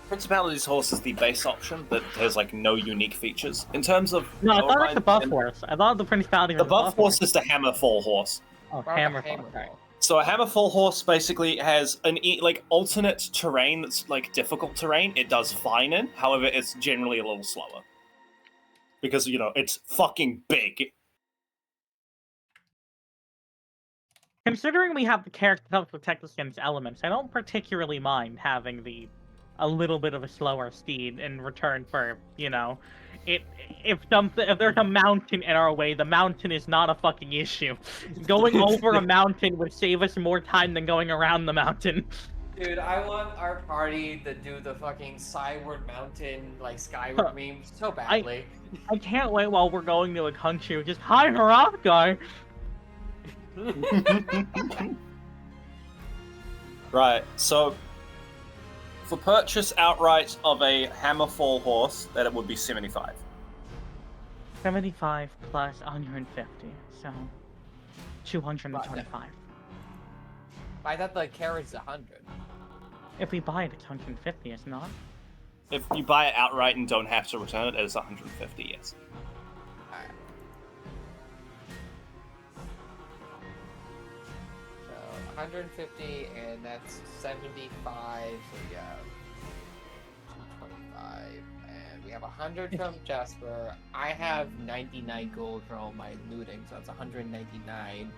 Principality's horse is the base option, but has like no unique features. In terms of No, I thought it was Orvine the buff and- horse. I thought the Principality was The buff horse is the Hammerfall horse. Oh, Hammerfall. Hammerfall. Right. So a Hammerfall horse basically has an like alternate terrain that's like difficult terrain. It does fine in, however, it's generally a little slower because it's fucking big. Considering we have the character to help protect us against elements, I don't particularly mind having a little bit of a slower steed in return for, if there's a mountain in our way, the mountain is not a fucking issue. Going over a mountain would save us more time than going around the mountain. Dude, I want our party to do the fucking Skyward Mountain, like Skyward meme so badly. I can't wait while we're going to a country with just, hi, Hrothgar! Right, so for purchase outright of a Hammerfall horse, that it would be 75. 75 plus 150, so 225. I thought the carriage 100. If we buy it, it's 150, it's not? If you buy it outright and don't have to return it, it is 150, yes. Alright. So 150, and that's 75. So we have 225, and we have 100 from Jasper. I have 99 gold from all my looting, so that's 199.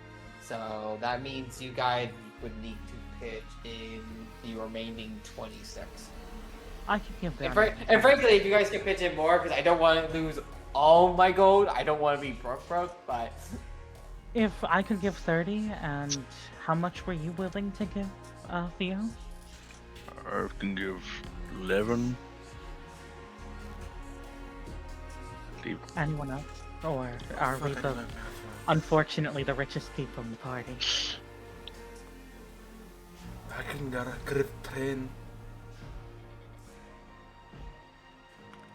So that means you guys would need to pitch in the remaining 26. I could give that. And frankly, if you guys can pitch in more, because I don't want to lose all my gold, I don't want to be broke, but... If I could give 30, and how much were you willing to give, Theo? I can give 11. Leave. Anyone else? Or are we the, unfortunately, the richest people in the party? I can get a grip train.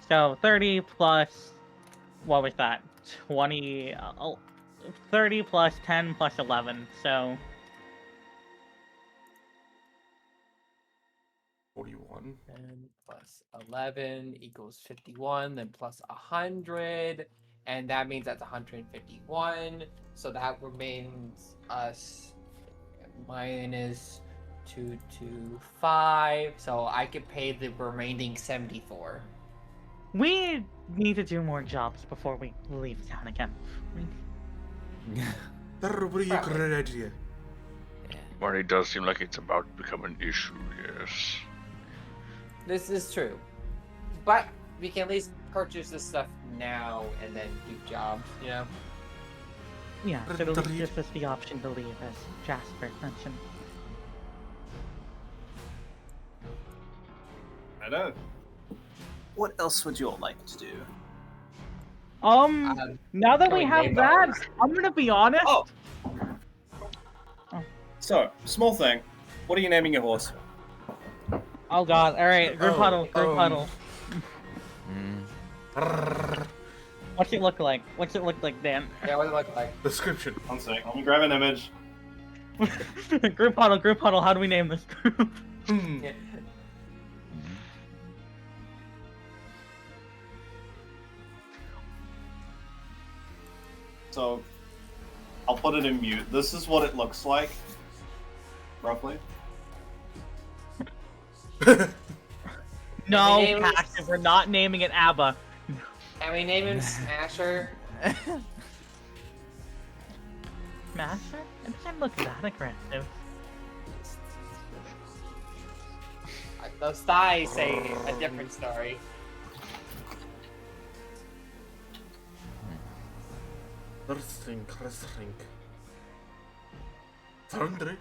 So 30 plus, what was that? 20, 30 plus 10 plus 11, so 41. 10 plus 11 equals 51, then plus 100, and that means that's 151. So that remains us minus 225. So I could pay the remaining 74. we need to do more jobs before we leave town again. That would be a great idea. Money does seem like it's about to become an issue, yes. This is true, but we can at least purchase this stuff now and then do jobs, Yeah, so at least gives us the option to leave, as Jasper mentioned. I know. What else would you all like to do? Now that can we we have name that, ours? I'm gonna be honest. Oh! So, small thing. What are you naming your horse? Oh god, alright, group huddle, group huddle. What's it look like? What's it look like, Dan? Yeah, what does it look like? Description. One sec, let me grab an image. Group huddle, how do we name this group? Hmm. So, I'll put it in mute. This is what it looks like, roughly. No, name is- Pastor, we're not naming it ABBA. And we name him Smasher. Smasher? It doesn't look that aggressive. Those thighs say a different story. Let's think. Thunder.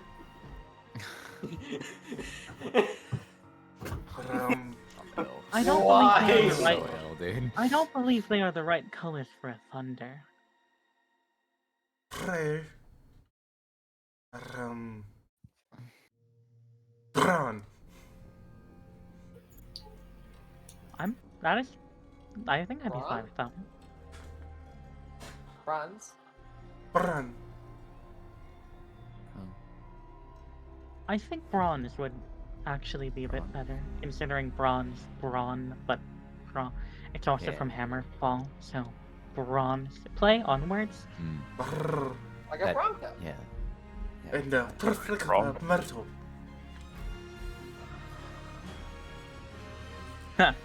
I don't Why? believe they are the So right. ill, dude. I don't believe they are the right colors for a thunder. Pray. Brown. I think I'd be Bron? fine with that one. Bronze. Brown. I think bronze would actually be a bit better, considering bronze, but it's also Yeah. from Hammerfall, so bronze. Play onwards. Brrr. Like a That- Bronco. Yeah. And perfect Wrong. myrtle.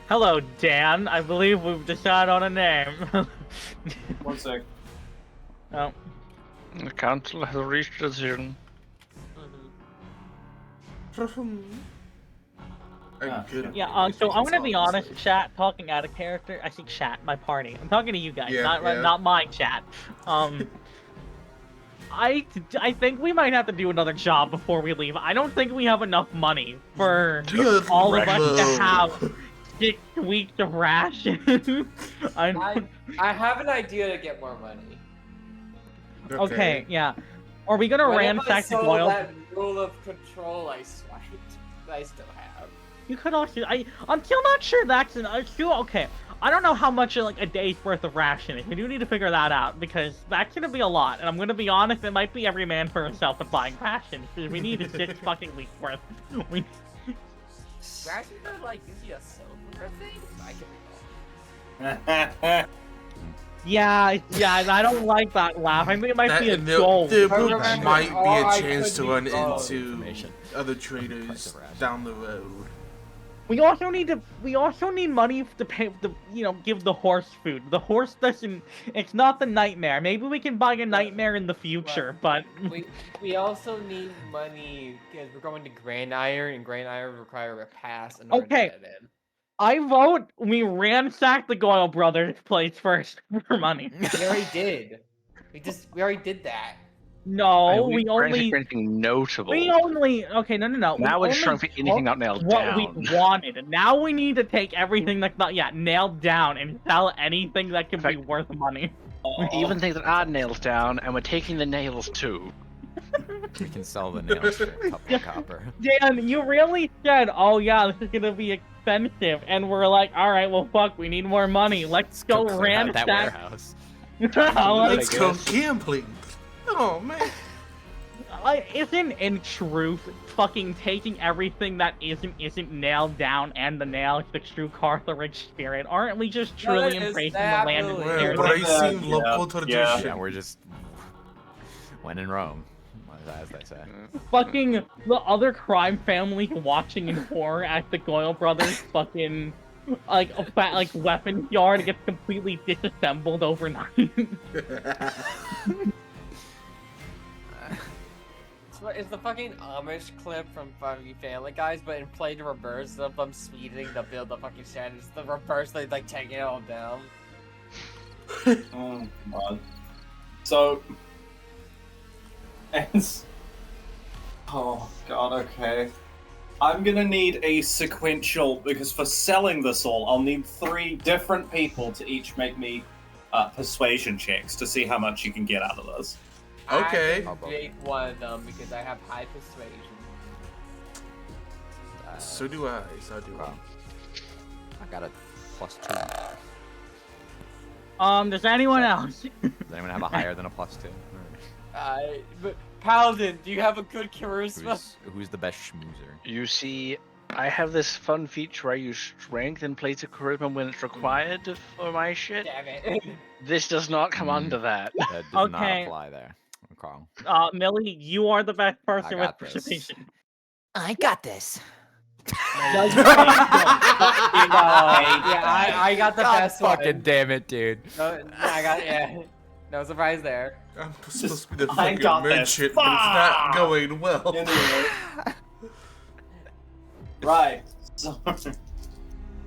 Hello, Dan. I believe we've decided on a name. 1 sec. Oh. The council has reached a decision. Yeah, so I'm gonna be honest, chat, talking out of character. I think chat, my party. I'm talking to you guys, Yeah, not yeah. not my chat. I think we might have to do another job before we leave. I don't think we have enough money for Good all of us to lord. have 6 weeks of ration. I have an idea to get more money. Okay, yeah. Are we gonna What if I ransack the sold oil? that rule of control I swiped that I still have? You could also. I'm still not sure that's an. Okay. I don't know how much like a day's worth of ration is. We do need to figure that out because that's gonna be a lot. And I'm gonna be honest, it might be every man for himself with buying rations because we need 6 fucking weeks worth. We. Rations are like usually a silver thing. I can be wrong. Yeah, I don't like that laugh. I think it might be a There gold. might be Oh, a I chance could to be run wrong. into Information. other Price traders of ration. down the road. We also need money to pay give the horse food. The horse doesn't. It's not the nightmare. Maybe we can buy a nightmare in the future, but. We also need money because we're going to Grand Iron, and Grand Iron require a pass in order Okay. to get in. I vote we ransack the Goyle brothers' place first for money. We already did. We already did that. No, we we only. anything notable. Okay, no. Now we we're only just trying to fit anything took out nailed what down. we wanted. Now we need to take everything that's not yet nailed down and sell anything that can be worth money. Even things that are nails down, and we're taking the nails too. We can sell the nails for a couple of copper. Dan, you really said, "Oh yeah, this is gonna be expensive," and we're like, "All right, well, fuck, we need more money. Let's go To clear out that ransack." warehouse. Let's I go guess. gambling. Oh man. Isn't in truth fucking taking everything that isn't nailed down and the nails the true Carthage spirit? Aren't we just No, truly that is embracing the land and absolutely- We're spirit? embracing Yeah, local yeah. tradition. Yeah, we're just when in Rome, as they say. Fucking the other crime family watching in horror as the Goyle brothers fucking like weapons yard gets completely disassembled overnight. It's the fucking Amish clip from fucking Family Guys, but in play the reverse of them speeding to build the fucking shed. It's the reverse, they like taking it all down. Oh, God. So, oh god, okay. I'm gonna need a sequential, because for selling this all, I'll need 3 different people to each make me persuasion checks to see how much you can get out of this. Okay. I can make one of them because I have high persuasion. So do I. Wow. I got a +2. Does anyone else? Does anyone have a higher than a +2? But Paladin, do you have a good charisma? Who's the best schmoozer? You see I have this fun feature where I use strength in place of charisma when it's required for my shit. Damn it. This does not come under that. That does not Okay. apply there. Okay. Millie, you are the best person with got this. persuasion. I got this. Does Yeah, I got the God best fucking one. damn it, dude. No, I got no surprise there. I'm supposed to be the I fucking got this. merchant, but it's not going well. Anyway. Right. So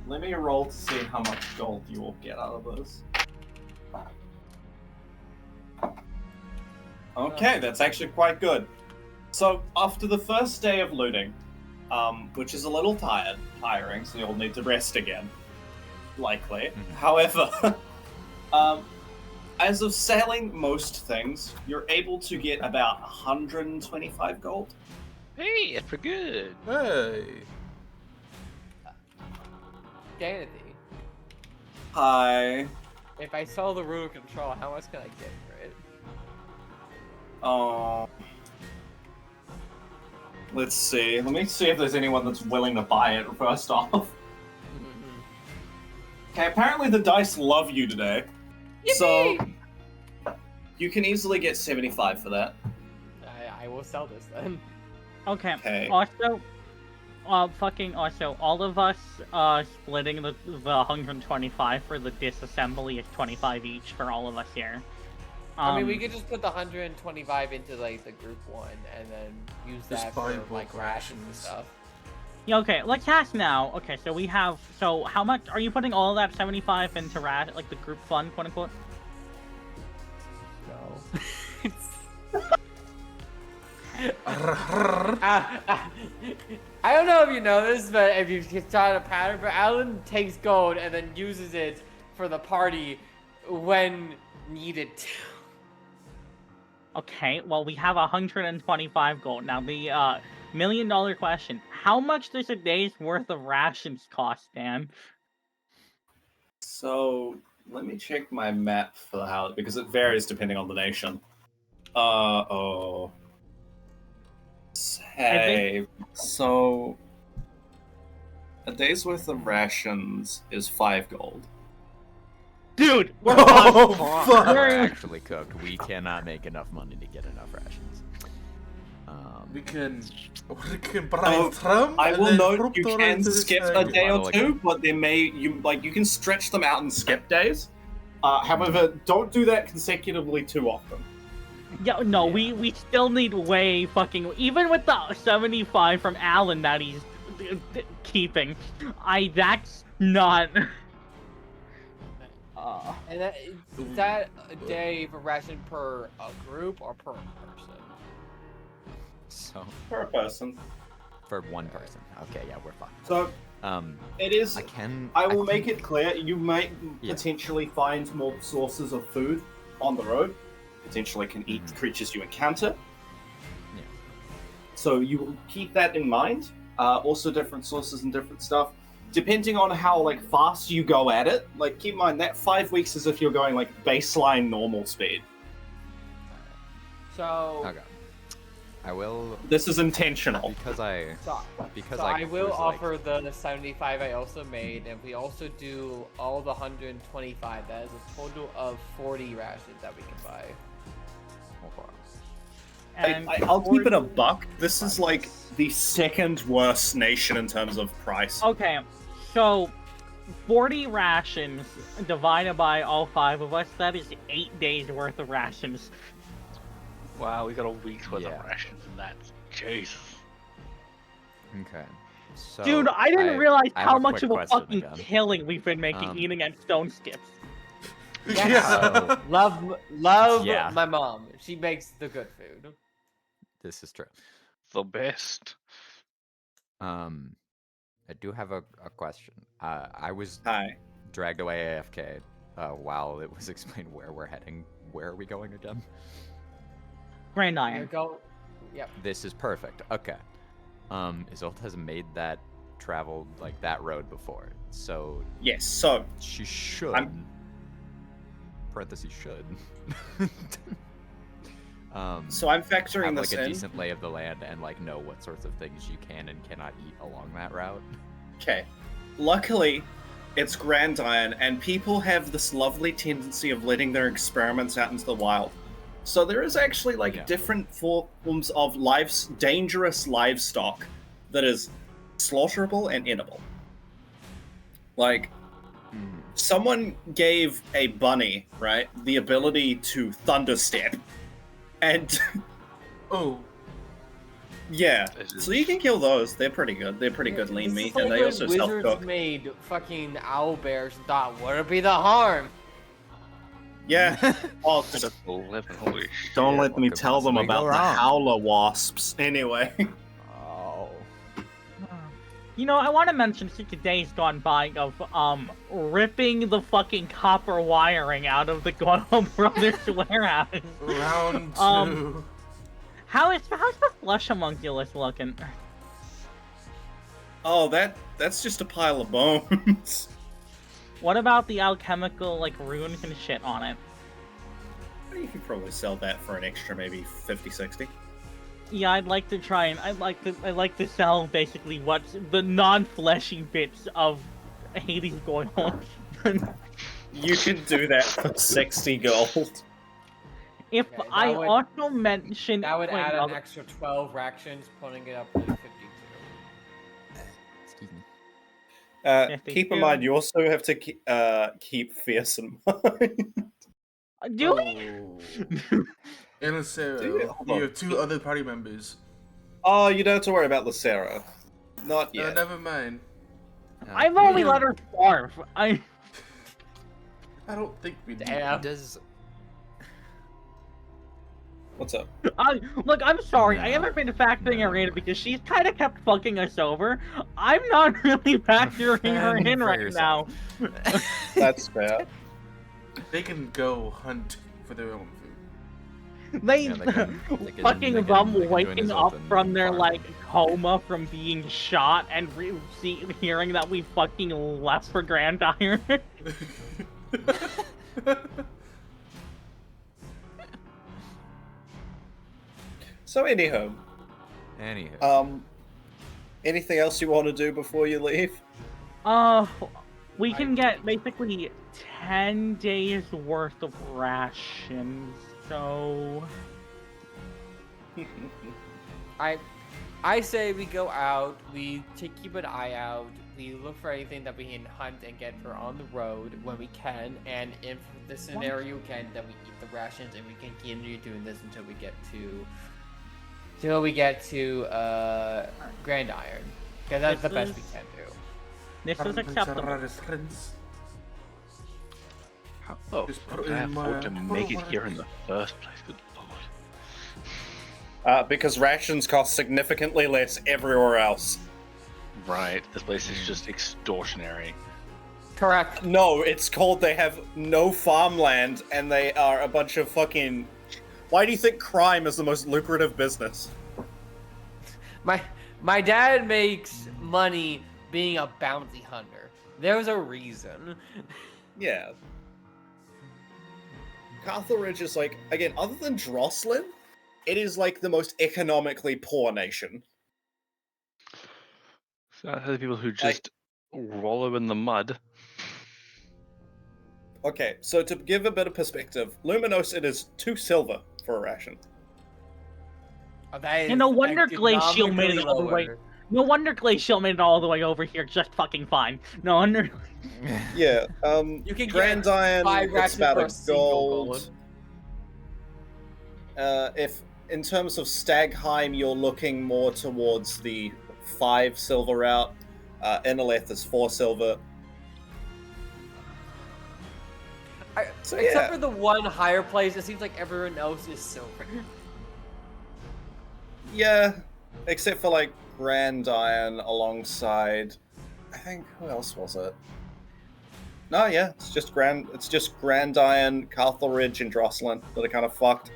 let me roll to see how much gold you will get out of this. Okay, that's actually quite good. So after the first day of looting, which is a little tiring, so you'll need to rest again, likely. However, as of selling most things, you're able to get about 125 gold. Hey, it's pretty good. Hey. Danity, Hi. if I sell the Rune of Control, how much can I get for it? Let's see. Let me see if there's anyone that's willing to buy it first off. Okay, apparently the dice love you today. So you can easily get 75 for that. I will sell this then. Okay. Okay. Also, all of us splitting the 125 for the disassembly is 25 each for all of us here. I mean, we could just put the 125 into like the group one, and then use Just that buy for bulk like rations and rations. stuff. Yeah, okay, let's ask now. Okay, so we have. So, how much are you putting all of that 75 into like the group fund, quote unquote? No. I don't know if you know this, but if you saw a pattern, but Alan takes gold and then uses it for the party when needed to. Okay, well, we have 125 gold. Now, the $1 million question: how much does a day's worth of rations cost, Dan? So let me check my map for how, because it varies depending on the nation. Hey, so a day's worth of rations is 5 gold. Dude, we're Oh, fuck. We're actually cooked. We cannot make enough money to get enough rations. We can buy Trump. I and will then note Trump you Torrent can to the skip side. a day or Like two, but there may you can stretch them out and skip days. However, don't do that consecutively too often. Yeah, no, we still need way fucking, even with the 75 from Alan that he's keeping. That's not. And is that a day for ration per group or per person? So Per person. for one person. Okay, yeah, we're fine. So it is. I will make it clear. You might potentially find more sources of food on the road. Potentially can eat creatures you encounter. Yeah. So you will keep that in mind. Also, different sources and different stuff. Depending on how fast you go at it, keep in mind that 5 weeks is if you're going baseline normal speed. So Okay. I will This is intentional. because I I will was offer the 75 I also made, and we also do all the 125. That is a total of 40 rations that we can buy. And I'll keep it a buck. This is the second worst nation in terms of price. Okay, so 40 rations divided by all 5 of us, that is 8 days worth of rations. Wow, we got a week's worth Yeah. of rations, and that's Jesus. Okay. So Dude, I didn't realize I have how a much quick of a question fucking again. killing we've been making eating at stone skips. Yeah. Love Yeah. my mom. She makes the good food. This is true. The best. I do have a question. I was Hi. dragged away AFK while it was explained where we're heading. Where are we going again? Grand Here Iron. go. Yep. This is perfect. Okay. Isolde has made that traveled that road before, so Yes, so she should. I'm- Parentheses should. So I'm factoring have this like a in. decent lay of the land and like know what sorts of things you can and cannot eat along that route. Okay. Luckily, it's Grand Iron, and people have this lovely tendency of letting their experiments out into the wild. So there is actually like different forms of dangerous livestock that is slaughterable and edible. Like, someone gave a bunny, right, the ability to thunderstep, and Oh. yeah, so you can kill those. They're pretty good. They're pretty good lean meat, and they also Wizards self-cook. made fucking owl bears and thought, what'd be the harm? Yeah. Oh, Holy shit. don't let what me could tell them possibly about go the wrong? howler wasps. Anyway. Oh. You know, I want to mention such a days gone by of ripping the fucking copper wiring out of the Goyle Brothers warehouse. Round 2. How's the flesh homunculus looking? Oh, that's just a pile of bones. What about the alchemical like runes and shit on it? You could probably sell that for an extra maybe 50, 60. Yeah, I'd like to try and I'd like to sell basically what's the non-fleshy bits of Hades Goyle. You can do that for 60 gold. If Okay, I that would- also mention That would wait, add no, an extra 12 rations, putting it up to 52. Excuse me. Keep in mind, you also have to keep fierce in mind. do we? And Do Sarah, you? Hold you on. have 2 other party members. Oh, you don't have to worry about Lucero. Not yet. Never mind. I've only let her starve. I don't think we do. Damn. Does What's up? Look, I'm sorry. I haven't been factoring her in because she's kind of kept fucking us over. I'm not really factoring her in for right yourself. now. That's fair. They can go hunt for their own food. They Yeah, they can fucking join waking his up open from their farm. like coma from being shot and hearing that we fucking left for Grand Iron. So anyhow, anything else you want to do before you leave? We can get basically 10 days worth of rations, so... I say we go out, we keep an eye out, we look for anything that we can hunt and get for on the road when we can, and if the scenario can, then we eat the rations and we can continue doing this until we get to Grand Iron. Because that's the best we can do. This is acceptable. Oh, Just put it I in my- thought to make it here in the first place. Good lord. Because rations cost significantly less everywhere else. Right, this place is just extortionary. Correct. No, it's called they have no farmland and they are a bunch of fucking... Why do you think crime is the most lucrative business? My dad makes money being a bounty hunter. There's a reason. Yeah. Carthage is like, again, other than Drosselin, it is like the most economically poor nation. So I have people who just wallow in the mud. Okay, so to give a bit of perspective, Luminos, it is 2 silver for a ration. Oh, that is And no wonder Glacial made it economically all the way. lower. No wonder Glacial made it all the way over here just fucking fine. No wonder. Yeah, You can Grand get Iron, 5 it's rations about for a a single gold. If, in terms of Stagheim, you're looking more towards the 5 silver route. Inaleth is 4 silver. So, Except yeah. for the one higher place, it seems like everyone else is silver. Yeah, except for like Grand Iron alongside. I think who else was it? No, yeah, it's just Grand Iron, Carthage, and Drosselin that are kind of fucked.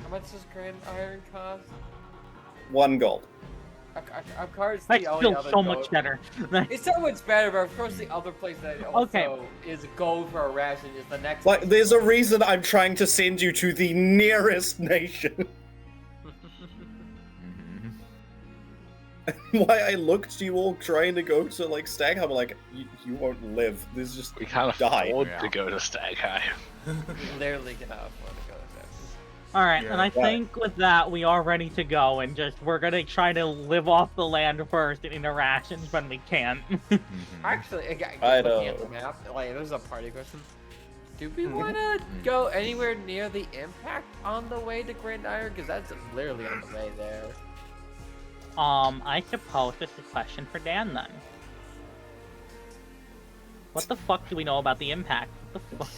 How much does Grand Iron cost? 1 gold. Of course, That's the only still other so goal- much better. It's so much better, but of course the other place that also is gold for a ration is the next. Like, place. there's a reason I'm trying to send you to the nearest nation. Why I looked to you all trying to go to, like, Stag I'm like, you won't live. This is just We can't die. afford to go to Staghai. We literally cannot afford to go to that. Alright, Yeah. and I think with that, we are ready to go, and we're gonna try to live off the land first and into rations when we can. Actually, I looking at know. the map, like, there's a party question. Do we want to go anywhere near the impact on the way to Grand Iron? Because that's literally on the way there. I suppose this is a question for Dan then. What the fuck do we know about the impact? What the fuck?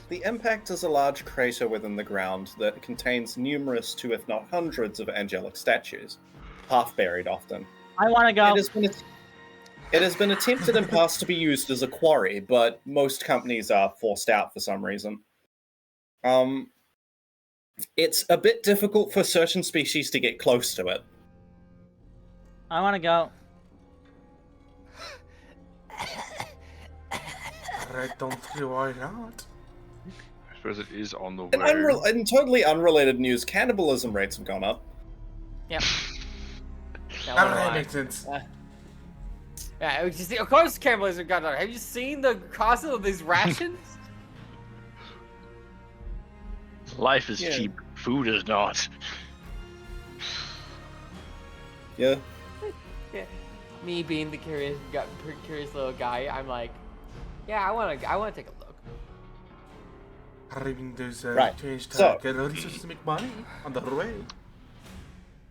The Impact is a large crater within the ground that contains numerous to, if not hundreds, of angelic statues, half buried often. I want to go. It has been attempted in past to be used as a quarry, but most companies are forced out for some reason. It's a bit difficult for certain species to get close to it. I want to go. I don't see why not. I suppose it is on the way. In totally unrelated news, cannibalism rates have gone up. Yep. That makes sense. Yeah, it was just, of course cannibalism got up. Have you seen the cost of these rations? Life is Yeah. cheap. Food is not. Yeah. Yeah. Me being the curious little guy, I'm like, yeah, I wanna take a look. Having those Right. changed So- get resources to make money on the way.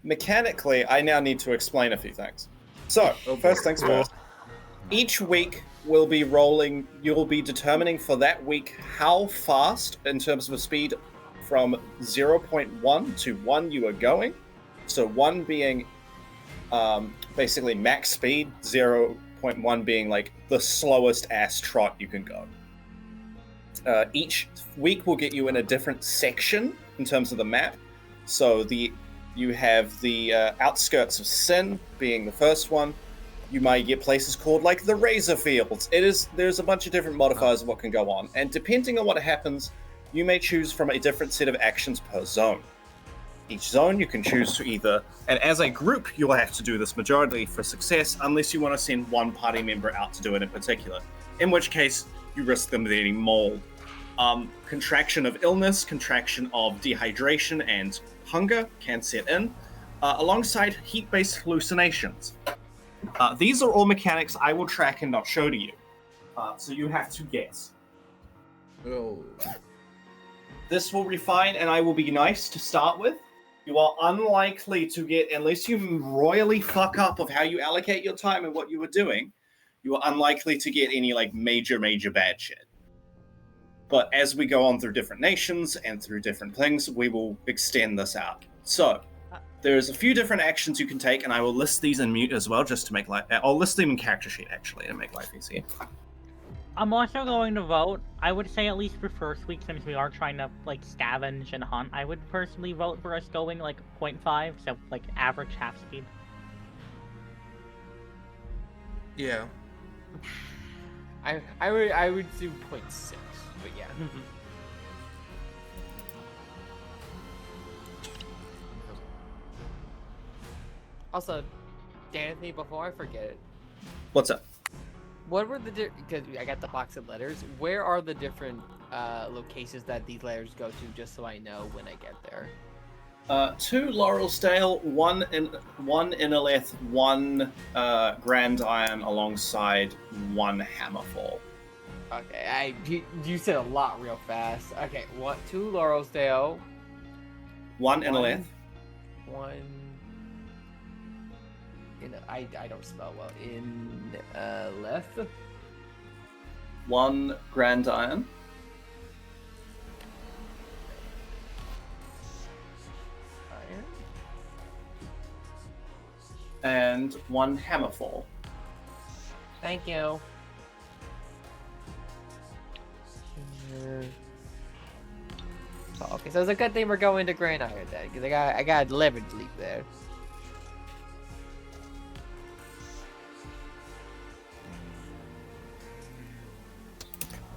Mechanically, I now need to explain a few things. So, first things first. Each week will be rolling, you'll be determining for that week how fast, in terms of a speed, from 0.1 to 1 you are going. So 1 being basically max speed, 0.1 being like the slowest ass trot you can go. Each week will get you in a different section in terms of the map. So you have the outskirts of Sin being the first one. You might get places called like the Razor Fields. There's a bunch of different modifiers of what can go on, and depending on what happens, you may choose from a different set of actions per zone. Each zone you can choose to either, and as a group you'll have to do this majority for success, unless you want to send one party member out to do it in particular, in which case you risk them getting mauled. Contraction of illness, contraction of dehydration and hunger can set in, alongside heat-based hallucinations. These are all mechanics I will track and not show to you, so you have to guess. Oh. This will refine, and I will be nice to start with. You are unlikely to get, unless you royally fuck up of how you allocate your time and what you were doing, you are unlikely to get any like major bad shit. But as we go on through different nations and through different things, we will extend this out. So, there's a few different actions you can take, and I will list these in mute as well, just to make life. I'll list them in character sheet actually to make life easier. I'm also going to vote. I would say at least for first week, since we are trying to like scavenge and hunt, I would personally vote for us going like 0.5, so like average half speed. Yeah. I would do 0.6, but yeah. Also, Anthony, before I forget it, What's up? what were the because I got the box of letters. Where are the different locations that these letters go to, just so I know when I get there? 2 Laurelsdale, 1 Innerleth, 1 Grand Iron, alongside 1 Hammerfall. Okay, you said a lot real fast. Okay, 2 Laurelsdale, 1 Innerleth, 1. I don't spell well. In left. 1 Grand Iron, Iron. and 1 Hammerfall. Thank you. Oh, okay, so it's a good thing we're going to Grand Iron then, because I got 11 to leave there.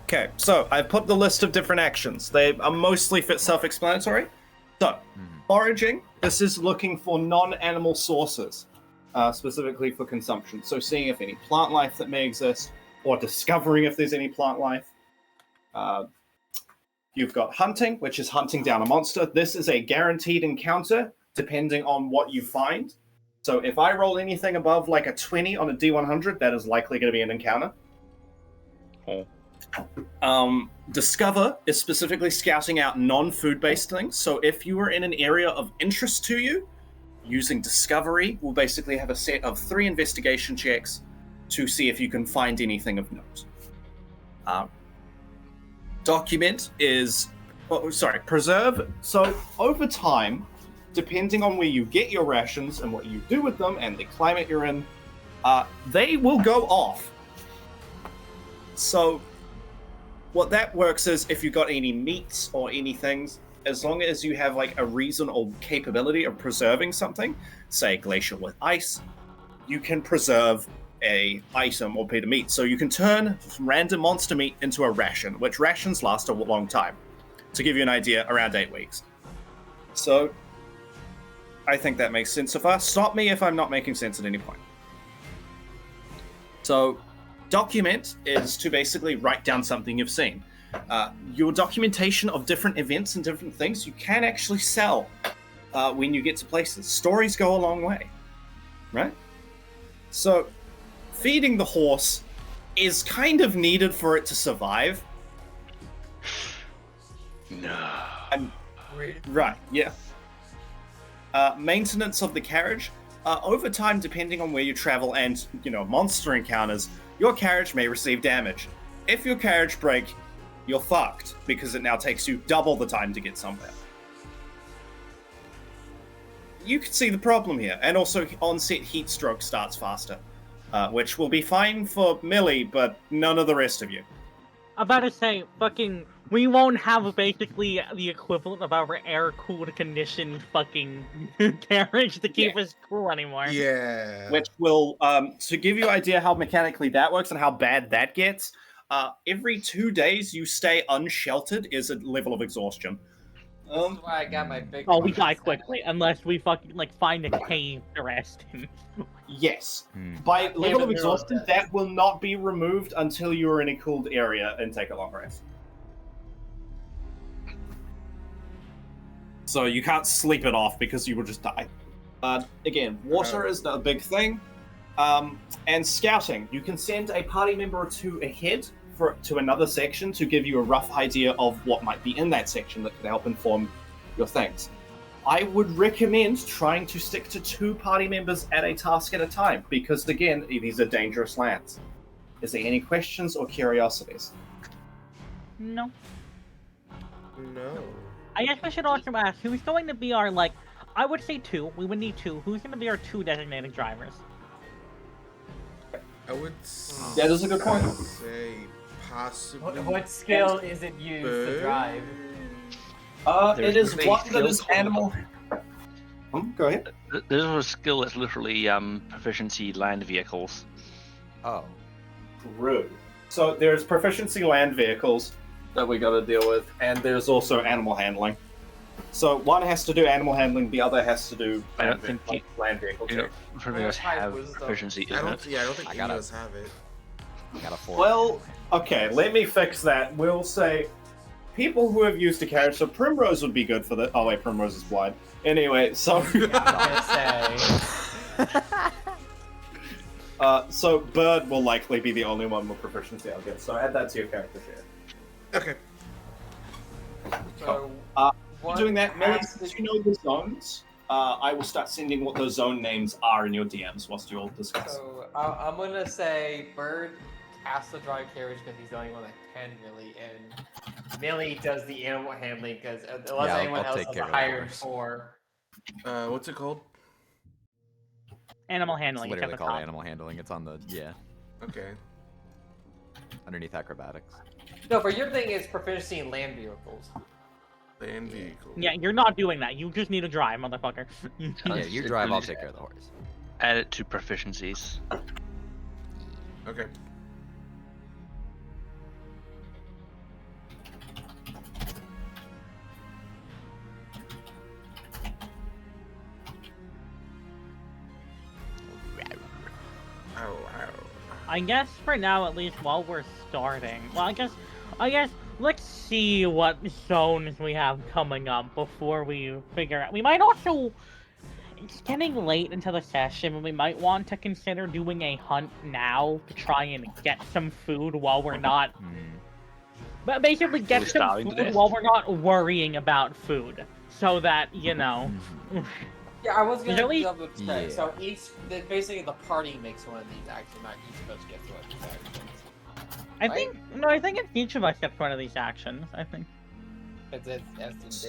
Okay, so I've put the list of different actions. They are mostly self-explanatory. So, foraging, this is looking for non-animal sources, specifically for consumption. So seeing if any plant life that may exist, or discovering if there's any plant life. You've got hunting, which is hunting down a monster. This is a guaranteed encounter, depending on what you find. So if I roll anything above like a 20 on a D100, that is likely going to be an encounter. Discover is specifically scouting out non-food based things. So if you are in an area of interest to you, using discovery will basically have a set of 3 investigation checks to see if you can find anything of note. Document is preserve. So over time, depending on where you get your rations and what you do with them and the climate you're in, they will go off. So what that works is if you've got any meats or anything, as long as you have like a reason or capability of preserving something, say glacier with ice, you can preserve a item or bit of meat. So you can turn random monster meat into a ration, which rations last a long time. To give you an idea, around 8 weeks. So I think that makes sense so far. Stop me if I'm not making sense at any point. So document is to basically write down something you've seen. Your documentation of different events and different things you can actually sell when you get to places. Stories go a long way, right? So feeding the horse is kind of needed for it to survive. No. Right, yeah. Maintenance of the carriage. Over time, depending on where you travel and, monster encounters, your carriage may receive damage. If your carriage breaks, you're fucked, because it now takes you double the time to get somewhere. You can see the problem here, and also onset heat stroke starts faster, which will be fine for Millie, but none of the rest of you. I'm about to say, we won't have basically the equivalent of our air-cooled conditioned fucking carriage to keep us cool anymore. Yeah. Which will, to give you an idea how mechanically that works and how bad that gets, every 2 days you stay unsheltered is a level of exhaustion. This is why I got my big. Oh, we die quickly, unless we fucking, find a cave to rest in. Yes. By level of exhaustion, that will not be removed until you are in a cooled area and take a long rest. So you can't sleep it off because you will just die. Again, water is a big thing. And scouting. You can send a party member or 2 ahead to another section to give you a rough idea of what might be in that section that could help inform your things. I would recommend trying to stick to 2 party members at a task at a time, because again, these are dangerous lands. Is there any questions or curiosities? No. No. I guess we should also ask, who's going to be our, I would say 2. We would need 2. Who's going to be our 2 designated drivers? I would That is a good point. say possibly... What skill is it used to drive? It is one that is animal... Go ahead. There's a skill that's literally proficiency land vehicles. Oh. True. So there's proficiency land vehicles that we got to deal with, and there's also animal handling. So one has to do animal handling, the other has to do I don't think land vehicle. Probably does have proficiency, I isn't don't think any of us have it. I got a 4. Well, okay, let me fix that. We'll say people who have used a carriage, so Primrose would be good for that. Oh wait, Primrose is blind. Anyway, so so Bird will likely be the only one with proficiency, I'll guess. So add that to your character sheet. Okay. So, Doing that, Millie, since you know the zones, I will start sending what those zone names are in your DMs whilst you all discuss. So I'm gonna say Bird has to drive carriage because he's the only one that can really, and Millie does the animal handling because unless Yeah, anyone I'll else take has care a of the higher horse. score. What's it called? Animal It's handling. literally at the called top. animal handling. It's on the, Okay. underneath acrobatics. No, for your thing is proficiency in land vehicles. Land vehicle. Yeah, you're not doing that. You just need to drive, motherfucker. Yeah, you drive, I'll take care of the horse. Add it to proficiencies. Okay. I guess for now, at least, while we're starting. Well, I guess let's see what zones we have coming up before we figure out. We might also. It's getting late into the session, and we might want to consider doing a hunt now to try and get some food while we're not. But basically, get We're some starving to food death. while we're not worrying about food, so that you know. Yeah, I was gonna Usually- double check. Yeah. So basically the party makes one of these actions, not each of us gets one of these actions. I Right? think no. I think it's each of us gets one of these actions. I think. That's the difference.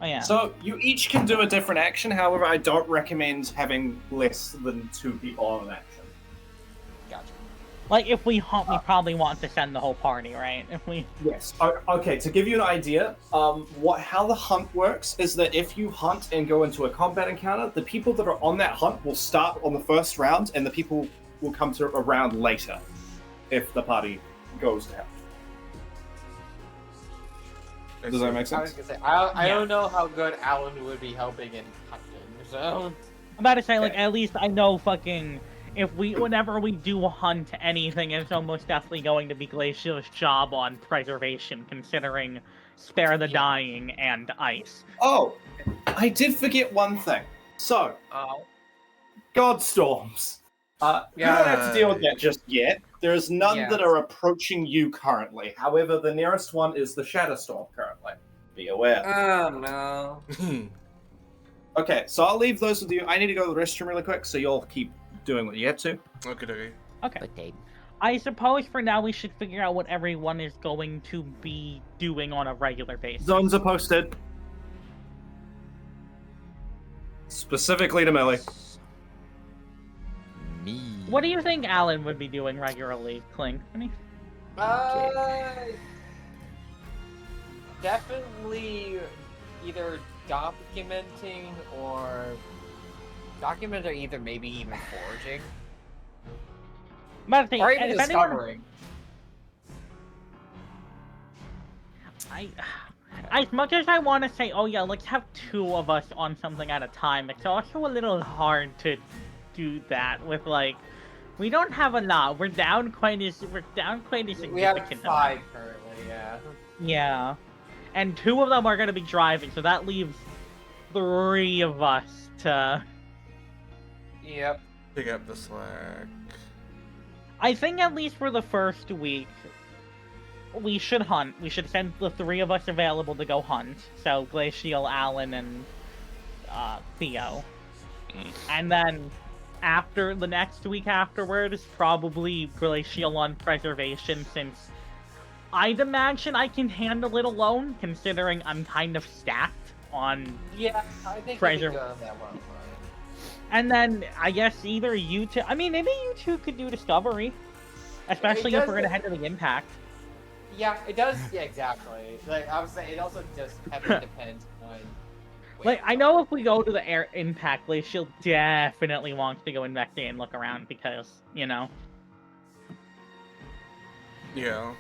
Oh yeah. So you each can do a different action. However, I don't recommend having less than 2 people on an action. Gotcha. Like if we hunt, we probably want to send the whole party, right? If we. Yes. Okay. To give you an idea, how the hunt works is that if you hunt and go into a combat encounter, the people that are on that hunt will start on the first round, and the people will come to a round later, if the party goes to hell. Does that make I was sense? gonna say I Yeah. don't know how good Alan would be helping in hunting, so I'm about to say, like, Okay. at least I know fucking. Whenever we do hunt anything, it's almost definitely going to be Glacial's job on preservation, considering spare the Yeah. dying and ice. Oh, I did forget one thing. So, God storms. You don't have to deal with that just yet. There's none Yeah. that are approaching you currently. However, the nearest one is the Shadow Storm currently. Be aware. oh no. Okay, so I'll leave those with you. I need to go to the restroom really quick, so you'll keep doing what you have to. Okay. Okay. But they I suppose for now we should figure out what everyone is going to be doing on a regular basis. Zones are posted. Specifically to Millie. Me. What do you think Alan would be doing regularly, Clink? Definitely either documenting or either maybe even foraging But or even discovering. As much as I want to say, oh yeah, let's have 2 of us on something at a time, it's also a little hard to do that with, like, we don't have a lot. We're down quite a significant We have amount. 5 currently, yeah. Yeah. And 2 of them are going to be driving, so that leaves 3 of us to... Yep. Pick up the slack. I think at least for the first week, we should hunt. We should send the 3 of us available to go hunt. So Glacial, Alan, and Theo. And then after the next week afterwards, probably Glacial on preservation, since I'd imagine I can handle it alone, considering I'm kind of stacked on... Yeah, I think Treasure. we could go on that one. And then, I guess either you two... I mean, maybe you two could do Discovery. Especially if does we're gonna it- head to the Impact. Yeah, it does. Yeah, exactly. Like I was saying, it also just heavily depends on. Like, I know if we go to the Air Impact place, she'll definitely want to go in back there and look around because, you know. Yeah.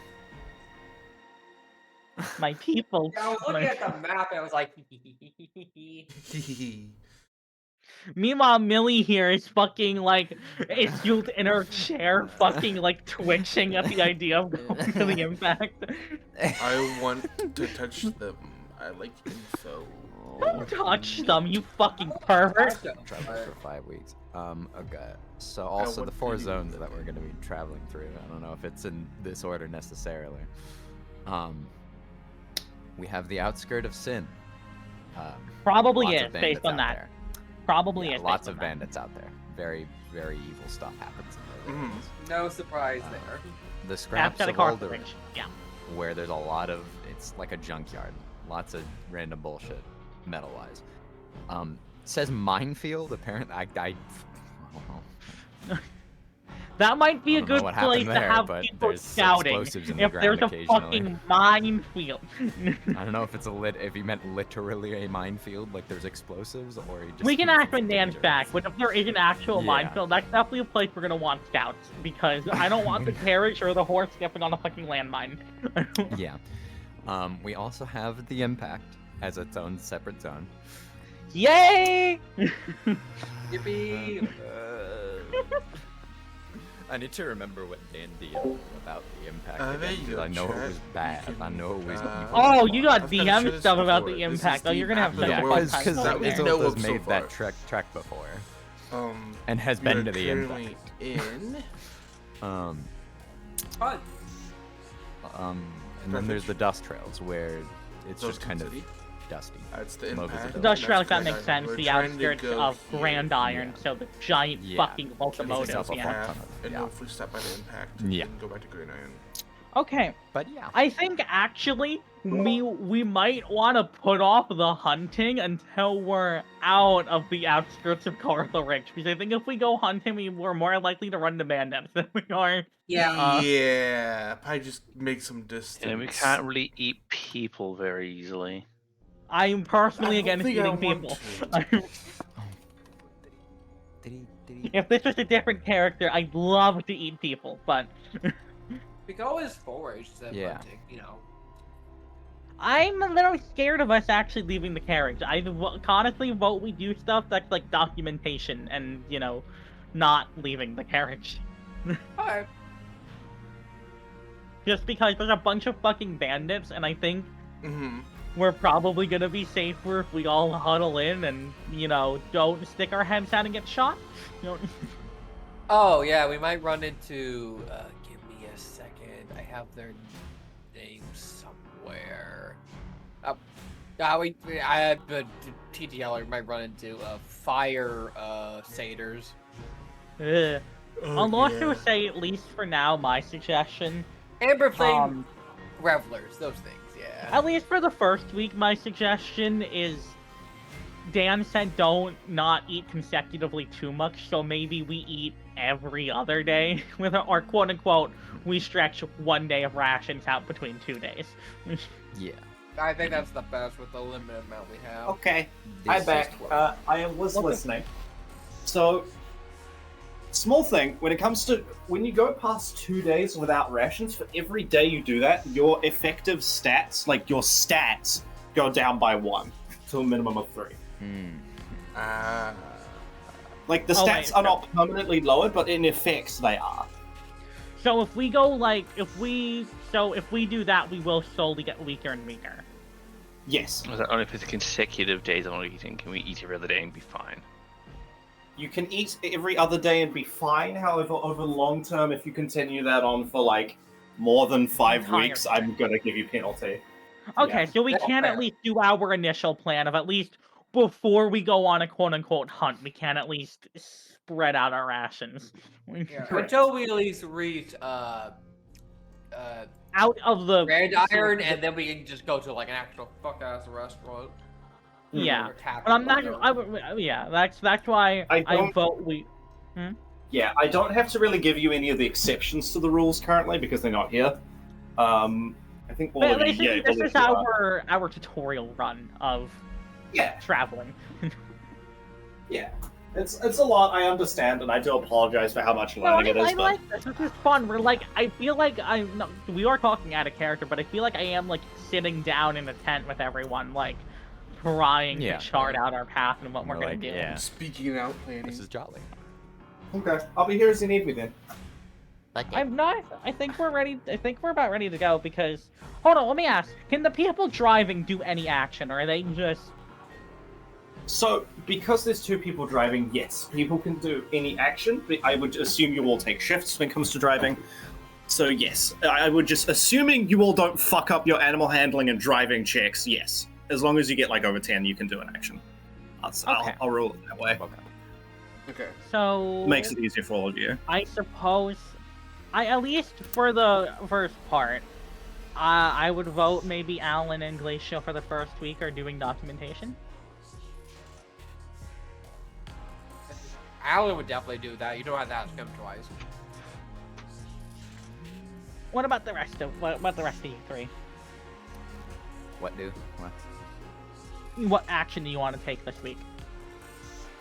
My people. Yeah, I was looking at the map and I was like, Meanwhile, Millie here is fucking, like, issued in her chair, fucking, like, twitching at the idea of going to the Impact. I want to touch them. I like info. Don't touch them, you fucking pervert! Traveling for 5 weeks. Okay. So also what the 4 do you zones do? that we're gonna be traveling through. I don't know if it's in this order necessarily. We have the outskirt of Sin. Probably Lots is, of based bandits on out that. there. Probably Yeah, is. lots based of on that. bandits out there. Very, very evil stuff happens in those Mhm. areas. no surprise there. The scraps After the of car Alderaan, bridge. Yeah. where there's a lot of, it's like a junkyard. Lots of random bullshit, metal-wise. Says minefield. Apparently, I don't know. That might be I a don't know good what happened place to there, have but people there's scouting. explosives in the If there's ground a occasionally. fucking minefield. I don't know if it's if you meant literally a minefield, like there's explosives, or you just We can mean ask when it's Dan's dangerous. back, but if there is an actual Yeah. minefield, that's definitely a place we're gonna want scouts, because I don't want the carriage or the horse stepping on a fucking landmine. Yeah. We also have the Impact as its own separate zone. Yay! Yippee! I need to remember what Dan did about the impact. There again, you 'cause I go, know chat. it was bad. You I know it was can, evil. Oh, you got I've gotta DM show this stuff about before. the This is impact. Oh, the you're gonna have map of such the a world fun because time. that we Izzo know has of so made that far. trek before And and has we been are to the currently impact. in. Fun. And then there's the dust trails where it's just Dustin kind City? of dusty. That's the Low impact. visibility. Dust That's Trails, that Grand makes Island. sense. We're The trying to outskirts go of here. Grand Iron, Yeah. so the giant Yeah. fucking There's locomotives. yourself a Yeah. fuck path, ton of them, and yeah. hopefully stop by the impact. Yeah. And go back to Green Iron. Okay, But yeah. I think actually we might want to put off the hunting until we're out of the outskirts of Cartha Ridge, because I think if we go hunting, we're more likely to run into bandits than we are. Yeah, probably just make some distance. And we can't really eat people very easily. I'm personally I don't against think I eating want people. If this was a different character, I'd love to eat people, but We can always forage them, Yeah. you know. I'm a little scared of us actually leaving the carriage. I honestly vote we do stuff that's like documentation and, you know, not leaving the carriage. Alright. Just because there's a bunch of fucking bandits, and I think Mm-hmm. we're probably gonna be safer if we all huddle in and, you know, don't stick our heads out and get shot. You know? Oh, yeah, we might run into... give me a second. I have their names somewhere. TTL might run into fire satyrs. Ugh. Oh, I'll also say, at least for now, my suggestion, Amber Flame Revelers, those things, yeah. at least for the first week, my suggestion is Dan said don't not eat consecutively too much, so maybe we eat every other day, with or quote unquote, we stretch 1 day of rations out between 2 days. Yeah. I think that's the best with the limited amount we have. Okay, This I'm is back. I was listening. So, small thing, when it comes to, when you go past 2 days without rations, for every day you do that, your effective stats, like your stats, go down by 1 to a minimum of 3. Like, the Oh, stats wait, are not permanently lowered, but in effect, they are. So if we go like, if we do that, we will slowly get weaker and weaker. Yes. Was that only if it's consecutive days of not eating? Can we eat every other day and be fine? You can eat every other day and be fine, however, over long term, if you continue that on for, like, more than 5 Entire weeks, I'm gonna give you penalty. Okay, Yeah. so we That's can at fair. least do our initial plan of at least before we go on a quote-unquote hunt, we can at least spread out our rations. Yeah, Correct. until we at least reach Out of the Grand Iron, and then we can just go to like an actual fuck-ass restaurant. Yeah, Or tavern, but I'm not. whatever. Yeah, that's why I I don't- vote we. Yeah, I don't have to really give you any of the exceptions to the rules currently because they're not here. I think all But of you, basically, yeah, this all of is you are. our tutorial run of Yeah, traveling. yeah. It's a lot, I understand, and I do apologize for how much No, learning it I is, but like this. This is fun. We're like, I feel like I'm. No, we are talking out of character, but I feel like I am like sitting down in a tent with everyone, like trying Yeah. to chart out our path and what we're We're gonna like, do. yeah. Speaking out, planning. This is jolly. okay. I'll be here as you need me then. I'm not. I think we're ready. I think we're about ready to go because. Hold on. Let me ask. Can the people driving do any action, or are they just? So, because there's 2 people driving, yes, people can do any action, but I would assume you all take shifts when it comes to driving. So, yes, I would just, assuming you all don't fuck up your animal handling and driving checks, yes. As long as you get, like, over 10, you can do an action. Okay. I'll rule it that way. Okay. So Makes it easier for all of you. I suppose. At least for the first part, I would vote maybe Alan and Glacial for the first week are doing documentation. Alan would definitely do that. You don't have to ask him twice. What about the rest of you three? What do? What? What action do you want to take this week?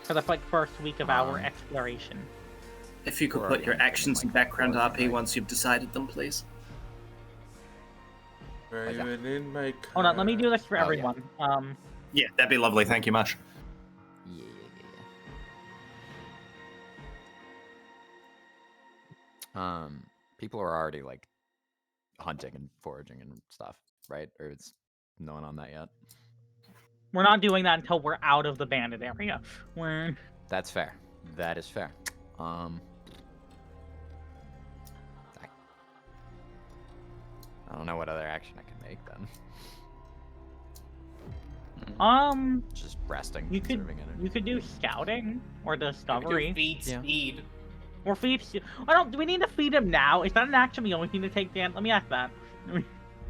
For the first week of our exploration. If you could We're put already your on actions in like background 4, RP right? once you've decided them, please. Driving in my car. Hold on, let me do this for Oh, yeah. everyone. Yeah, that'd be lovely. Thank you much. Yeah. People are already like hunting and foraging and stuff, right? Or it's no one on that yet. We're not doing that until we're out of the bandit area. That's fair. That is fair. I don't know what other action I can make then. Just resting. You could do scouting or discovery. Feed speed. Or feed. Do we need to feed him now? Is that an action we always need to take, Dan? Let me ask that.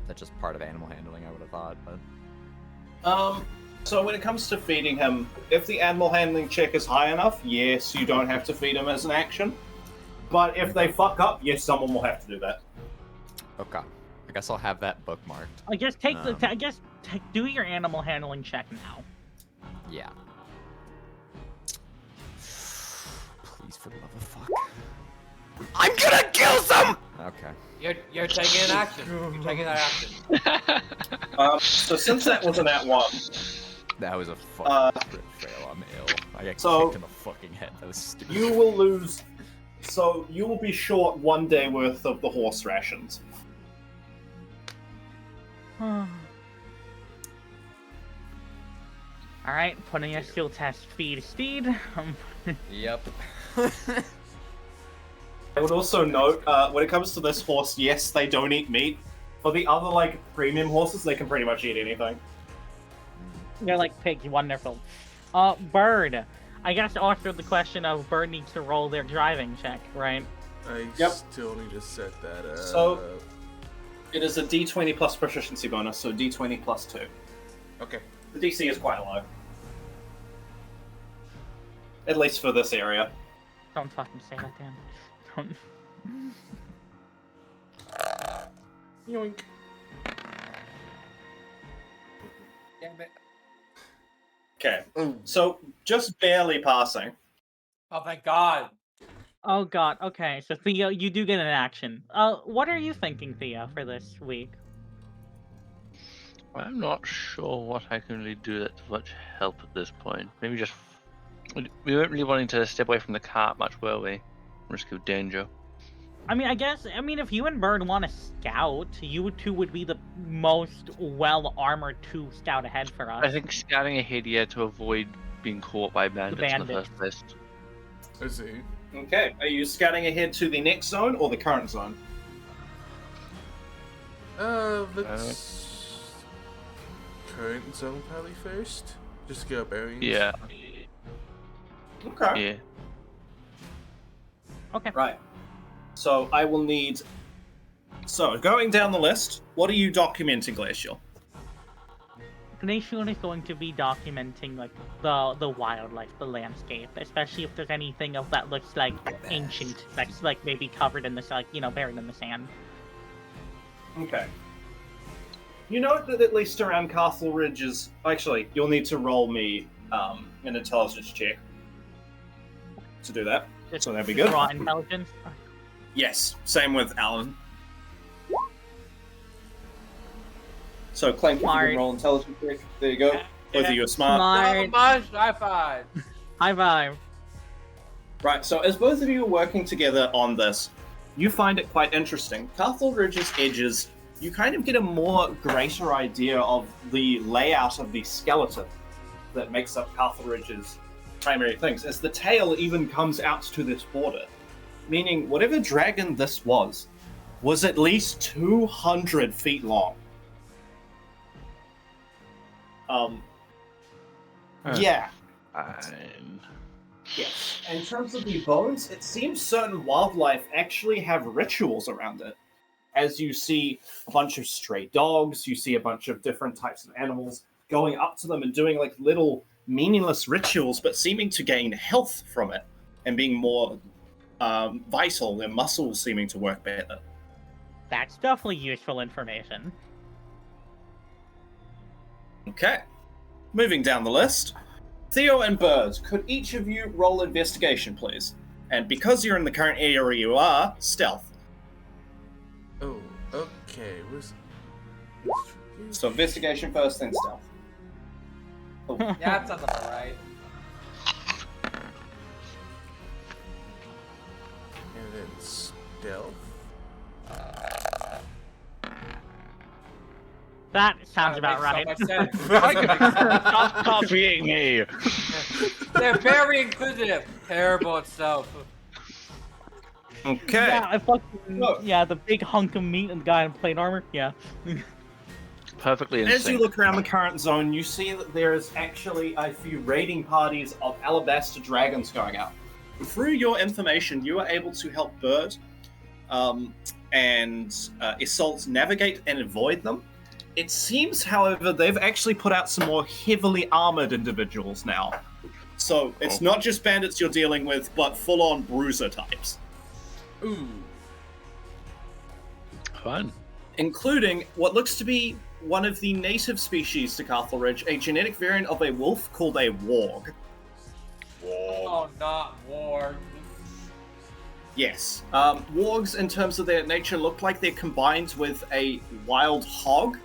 That's just part of animal handling, I would have thought, but. So when it comes to feeding him, if the animal handling check is high enough, yes, you don't have to feed him as an action. But if they fuck up, yes, someone will have to do that. Okay. I guess I'll have that bookmarked. I guess do your animal handling check now. Yeah. Please, for the love of fuck. I'm gonna kill some! Okay. You're taking an action. You're taking that action. So since that was an @1, that was a fucking crit fail. I'm ill. I got kicked in the fucking head. That was stupid. You will lose. So you will be short 1 day worth of the horse rations. Alright, putting a skill test feed steed. Yep. I would also note, when it comes to this horse, yes, they don't eat meat. For the other, like, premium horses, they can pretty much eat anything. They're like pigs, wonderful. Bird. I guess also the question of Bird needs to roll their driving check, right? I still need to set that up. So, it is a D20 plus proficiency bonus, so D20 plus 2. Okay. The DC is quite low. At least for this area. Don't fucking say that, Dan. Don't. Yoink. Damn it. Okay, so just barely passing. Oh, thank God. Oh god, okay, so Theo, you do get an action. What are you thinking, Theo, for this week? I'm not sure what I can really do that's much help at this point. Maybe just... We weren't really wanting to step away from the cart much, were we? Risk of danger. I mean, if you and Bird want to scout, you two would be the most well-armored to scout ahead for us. I think scouting ahead here to avoid being caught by bandits in the first place. I see. Okay, are you scouting ahead to the next zone or the current zone? Let's... current zone probably first. Just get our bearings. Yeah. Okay. Yeah. Okay. Right. So I will need... So, going down the list, what are you documenting, Glacial? Glacial is going to be documenting, like, the wildlife, the landscape, especially if there's anything of that looks like ancient, that's, like, maybe covered in this, like, buried in the sand. Okay. You know that at least around Castle Ridge is... Actually, you'll need to roll me an intelligence check to do that. So that'd be good. Raw intelligence? Yes, same with Alan. So, Clank, if you can roll intelligence check. There you go. Both of you are smart. High five. High five. Right, so as both of you are working together on this, you find it quite interesting. Castle Ridge's edges, you kind of get a more greater idea of the layout of the skeleton that makes up Castle Ridge's primary things, as the tail even comes out to this border. Meaning, whatever dragon this was at least 200 feet long. Yeah. Fine. Yes. In terms of the bones, it seems certain wildlife actually have rituals around it. As you see a bunch of stray dogs, you see a bunch of different types of animals going up to them and doing like little meaningless rituals, but seeming to gain health from it and being more vital, their muscles seeming to work better. That's definitely useful information. Okay. Moving down the list. Theo and Bird, could each of you roll investigation, please? And because you're in the current area you are, stealth. Oh, okay. So investigation first, then stealth. Oh. Yeah, that sounds about right. And then stealth. That sounds That about right. makes so much sense. Stop copying me! They're very inquisitive. Terrible itself. Okay. Yeah, I fucking Look. yeah, the big hunk of meat and the guy in plate armor. Yeah. Perfectly in As you sync. look around the current zone, you see that there is actually a few raiding parties of alabaster dragons going out. Through your information, you are able to help Bird and Isolde navigate and avoid them. It seems, however, they've actually put out some more heavily armored individuals now. So it's not just bandits you're dealing with, but full-on bruiser types. Ooh. Fun. Including what looks to be one of the native species to Castle Ridge, a genetic variant of a wolf called a warg. Oh, not war. Yes. Wargs, in terms of their nature, look like they're combined with a wild hog,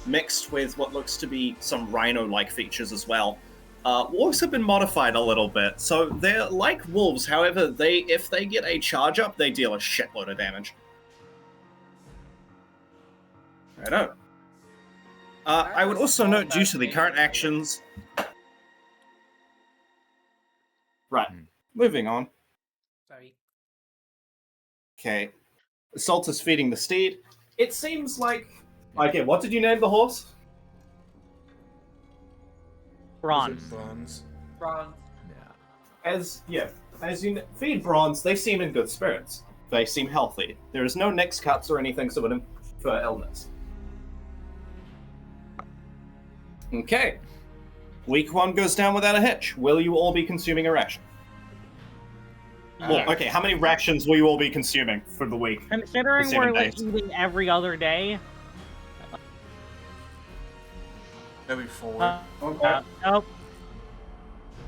mixed with what looks to be some rhino-like features as well. Wargs have been modified a little bit, so they're like wolves. However, if they get a charge up, they deal a shitload of damage. Righto. I would also note, due to the current actions... Right. Moving on. Sorry. Okay. Assault is feeding the steed. It seems like... Okay, what did you name the horse? Bronze. Bronze. Bronze. As you feed Bronze, they seem in good spirits. They seem healthy. There is no neck cuts or anything sort of for illness. Okay. Week 1 goes down without a hitch. Will you all be consuming a ration? Well, okay, how many rations will you all be consuming for the week? Considering For we're 7 like days. eating every other day. Maybe 4. Okay. Nope.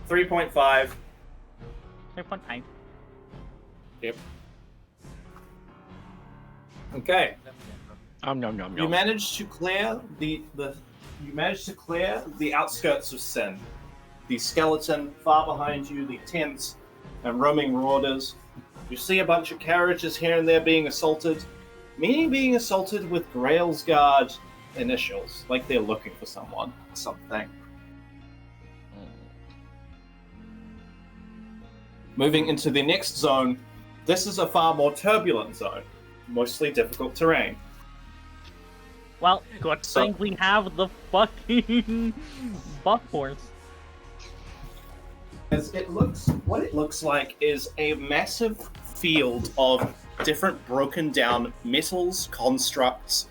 3.5. 3.5. Yep. Okay. Nom nom nom You nom. managed to clear the outskirts of Sin. The skeleton far behind you, the tents and roaming marauders. You see a bunch of carriages here and there being assaulted, meaning being assaulted with Grail's Guard initials, like they're looking for someone, something. Moving into the next zone, this is a far more turbulent zone, mostly difficult terrain. Well, good So- thing we have the fucking buff force. As what it looks like is a massive field of different broken down metals, constructs,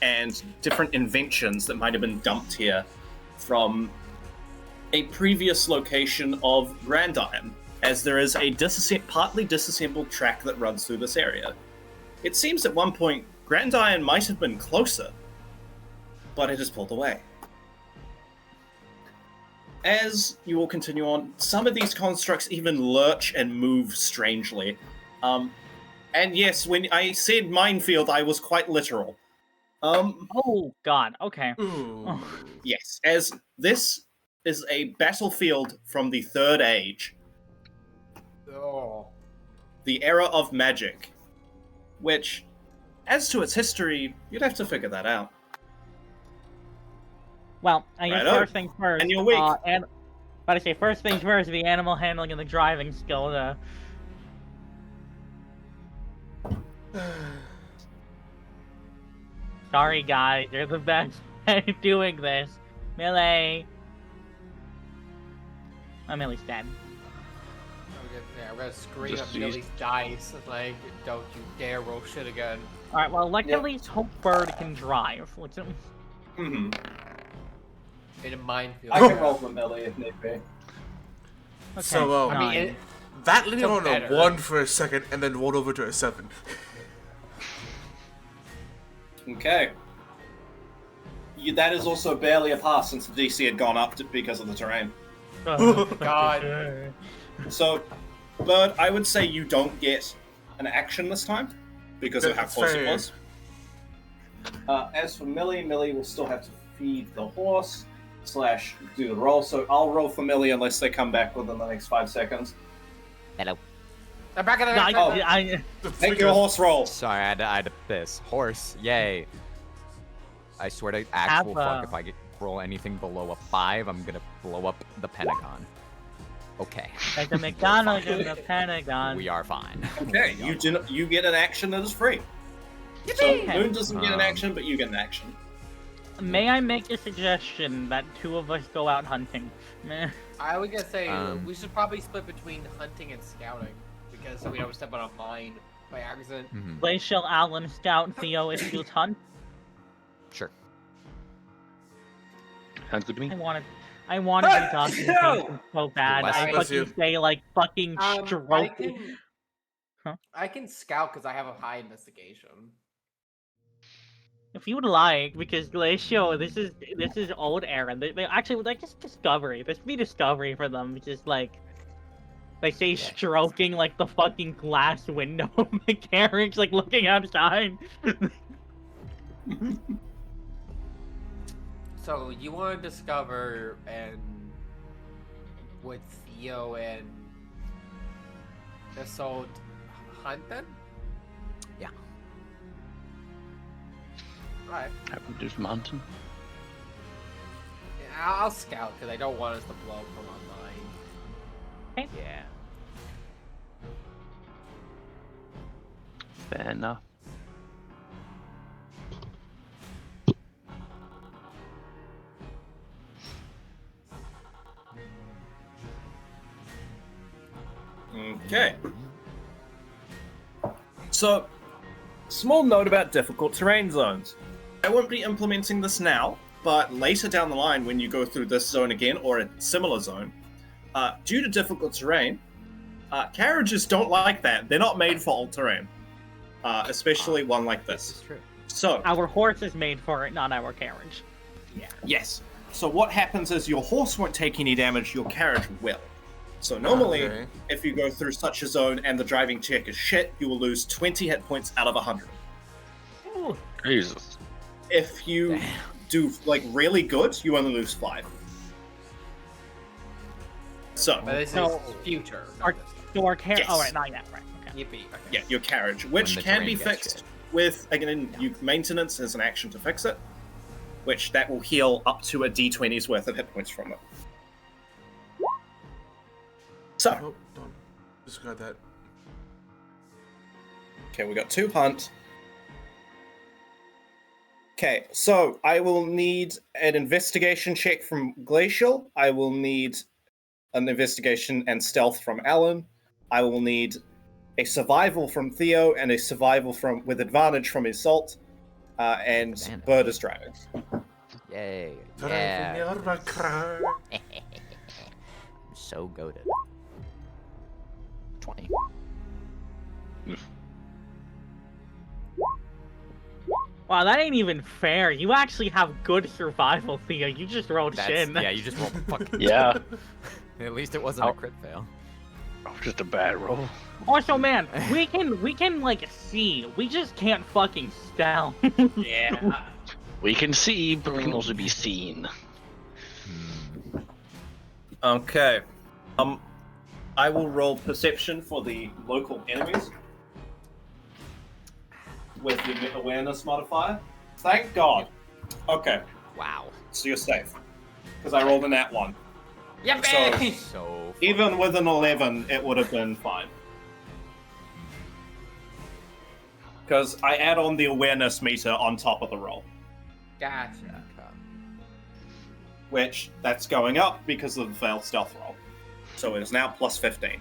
and different inventions that might have been dumped here from a previous location of Grand Iron, as there is a partly disassembled track that runs through this area. It seems at one point Grand Iron might have been closer, but it has pulled away. As you all continue on, some of these constructs even lurch and move strangely. And yes, when I said minefield, I was quite literal. Oh god, okay. Ooh. Yes, as this is a battlefield from the Third Age, Oh. the era of magic, which, as to its history, you'd have to figure that out. Well, I guess Righto. first things first. And you're weak. But I say first things first, the animal handling and the driving skill. Sorry, guys, you're the best at doing this. Millie. Oh, Millie's dead. I'm gonna scream Just at use- Millie's dice. Like, don't you dare roll shit again. Alright, well, let's at least hope Bird can drive. Let's... Mm-hmm. In a minefield. I can roll for Millie if need be. Okay, So, I mean, it, that leaned So on better. a 1 for a second and then rolled over to a 7. Okay. That is also barely a pass since the DC had gone up because of the terrain. God. So, Bird, I would say you don't get an action this time because of how That's close fair. it was. As for Millie will still have to feed the horse / do the roll. So I'll roll for Millie unless they come back within the next 5 seconds. Hello. I'm back at the next Make your horse roll. Sorry, I had to piss. Horse, yay. I swear to actual fuck, if I roll anything below a 5, I'm gonna blow up the Pentagon. Okay. Like the McDonald's and the Pentagon. We are fine. Okay, you get an action that is free. So Moon doesn't get an action, but you get an action. May I make a suggestion that 2 of us go out hunting? Meh. I was gonna say we should probably split between hunting and scouting because we don't step on a mine by accident. Glacial, Alan, Scout, Theo, Issues, Hunt. Sure. Sounds good to me. I wanted the documentation so bad. Bless I you. fucking say like fucking stroke. I can scout because I have a high investigation. If you would like, because Glacial, this is old era. They actually like just discovery. This would be discovery for them. Just like they say stroking like the fucking glass window of the carriage, like looking outside. So you want to discover and with Theo and assault hunt then? Yeah. Right. Happy to do some hunting. Yeah, I'll scout because I don't want us to blow from our mine. Yeah. Fair enough. Okay. So, small note about difficult terrain zones. I won't be implementing this now, but later down the line when you go through this zone again, or a similar zone, due to difficult terrain, carriages don't like that. They're not made for all terrain, especially one like this. True. So, Our horse is made for it, not our carriage. yes. So what happens is your horse won't take any damage, your carriage will. So normally, if you go through such a zone and the driving check is shit, you will lose 20 hit points out of 100. Jesus. If you do like really good, you only lose 5. So, But this No. is future. Our carriage. Yes. Oh, right, not yet. Right. Okay. Yippee. Okay. yeah, your carriage, which the can terrain be gets fixed shit. with, again, you maintenance as an action to fix it, which that will heal up to a d20's worth of hit points from it. So, Oh, don't discard that. okay, we got 2 hunt. Okay, so I will need an investigation check from Glacial. I will need an investigation and stealth from Alan. I will need a survival from Theo and a survival from with advantage from Assault. And Advantage. Bird is driving. Yay. Driving Yeah. your car. I'm so goated. 20. Wow, that ain't even fair. You actually have good survival, Theo. You just rolled shit. Yeah, you just rolled fucking. Yeah. At least it wasn't a crit fail. Oh, just a bad roll. Also, man, we can like see. We just can't fucking stealth. Yeah. We can see, but we can also be seen. Okay. I will roll perception for the local enemies with the awareness modifier. Thank God. Okay, Wow. so you're safe. Because I rolled a nat 1. Yippee! So. Even with an 11, it would have been fine. Because I add on the awareness meter on top of the roll. Gotcha. Which, that's going up because of the failed stealth roll. So it is now plus 15.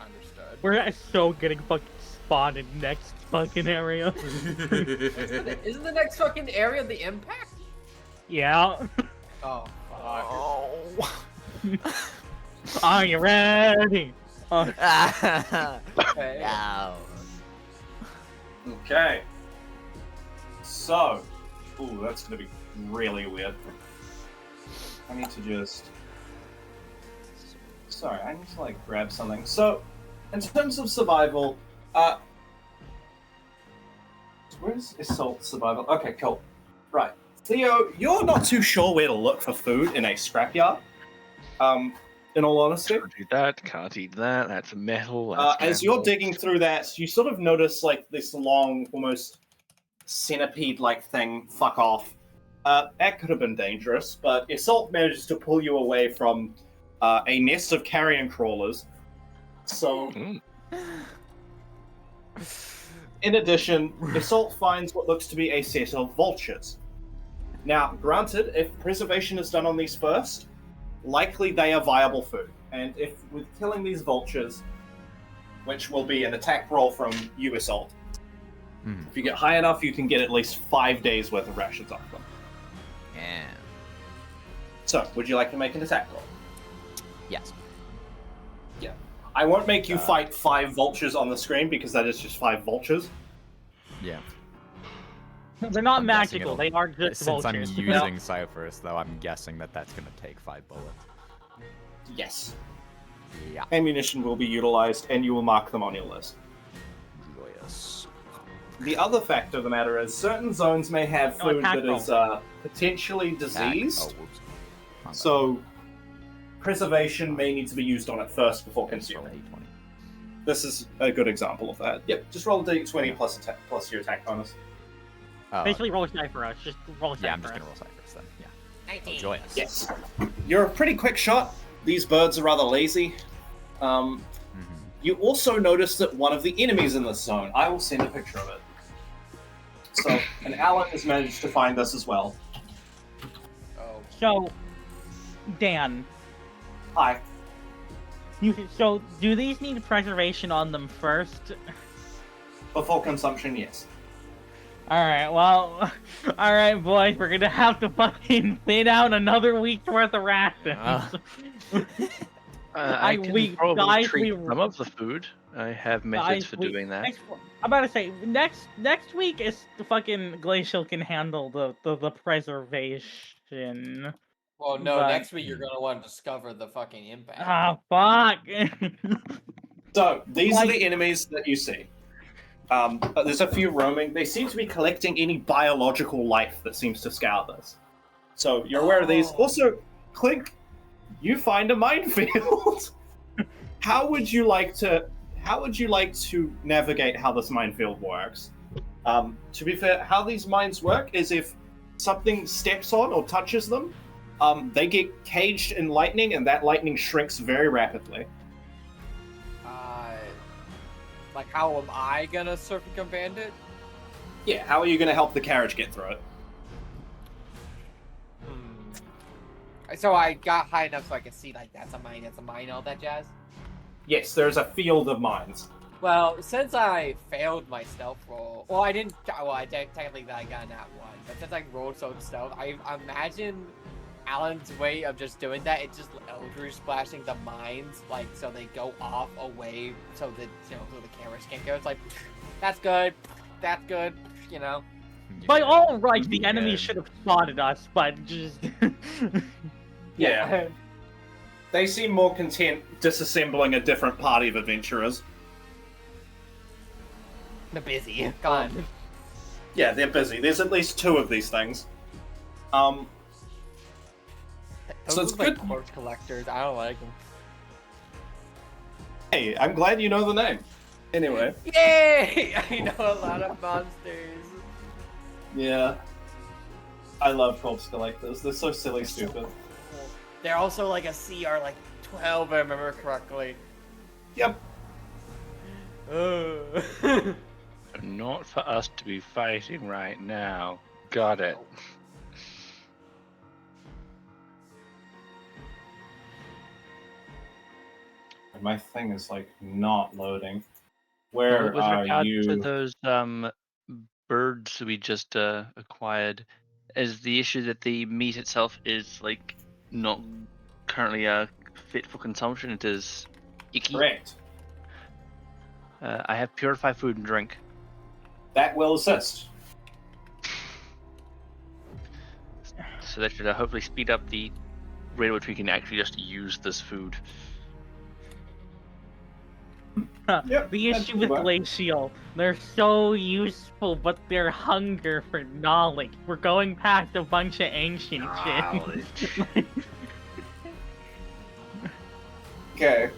Understood. We're so getting fucking spotted next fucking area. Isn't the next fucking area the impact? Yeah. Oh, fuck. Oh. Are you ready? Okay. Wow. Okay. So. Ooh, that's gonna be really weird. I need to just... Sorry, I need to like grab something. So, in terms of survival, where's Assault survival? Okay, cool. Right. Theo, you're not too sure where to look for food in a scrapyard. in all honesty. Can't eat that. Can't eat that. That's metal. As you're digging through that, you sort of notice like this long, almost centipede-like thing. Fuck off. That could have been dangerous, but Isolde manages to pull you away from a nest of carrion crawlers. So, in addition, Isolde finds what looks to be a set of vultures. Now, granted, if preservation is done on these first, likely they are viable food. And if with killing these vultures, which will be an attack roll from you, Isolde, if you get high enough, you can get at least 5 days worth of rations off them. Yeah. So, would you like to make an attack roll? Yes. Yeah. I won't make you fight 5 vultures on the screen because that is just 5 vultures. Yeah. They're not I'm guessing magical. it'll- They are just Since vultures. I'm using Cyphers, though, I'm guessing that that's going to take 5 bullets. Yes. Yeah. Ammunition will be utilized, and you will mark them on your list. Joyous. The other fact of the matter is, certain zones may have Oh, food attack that is potentially diseased, Oh, whoops. My bad. so preservation may need to be used on it first before Roll consuming. D20. This is a good example of that. Yep, just roll a d20 plus your attack bonus. Basically, roll a die for us. Just roll a die Yeah, I'm for just us. going to roll Cyphers then. Yeah. Oh, joyous. Yes. You're a pretty quick shot. These birds are rather lazy. You also notice that one of the enemies in this zone, I will send a picture of it. So, and Alan has managed to find this as well. Oh. So, Dan, Hi. so do these need preservation on them first? Before consumption, yes. Alright, well, alright boys, we're gonna have to fucking lay down another week's worth of rations. I can we- probably guys, treat we- some of the food. I have methods for doing that. I'm about to say, next week is the fucking Glacial can handle the preservation. Well, no, But- next week you're gonna want to discover the fucking impact. Ah, fuck! So, these are Like- the enemies that you see. There's a few roaming. They seem to be collecting any biological life that seems to scout this. So, you're aware of these. Oh. Also, Clink, you find a minefield. How would you like to navigate how this minefield works? To be fair, how these mines work is if something steps on or touches them, they get caged in lightning, and that lightning shrinks very rapidly. Like, how am I gonna circumvent it? Yeah, how are you going to help the carriage get through it? So I got high enough so I could see, like, that's a mine, all that jazz? Yes, there's a field of mines. Well, since I failed my stealth roll, well, I didn't, well, technically I got that one, but since I rolled so stealth, I imagine Alan's way of just doing that, it's just Eldritch splashing the mines, like, so they go off away, so that, so the carriage can't go. It's like, that's good, you know? By all rights, the enemy should have spotted us, but just... Yeah. They seem more content disassembling a different party of adventurers. They're busy. Come on. Yeah, they're busy. There's at least 2 of these things. Those So it's look like good- corpse collectors. I don't like them. Hey, I'm glad you know the name. Anyway. Yay! I know a lot of monsters. Yeah. I love corpse collectors. They're so silly stupid. They're also like a CR like 12, if I remember correctly. Yep. Not for us to be fighting right now. Got it. And my thing is like not loading. Where With are regard you? to those birds we just acquired, is the issue that the meat itself is like not currently fit for consumption? It is icky. Correct. I have purified food and drink. That will assist. So that should hopefully speed up the rate at which we can actually just use this food. Yep, The that issue should with work. Glacial, they're so useful, but their hunger for knowledge. We're going past a bunch of ancient shit. Okay.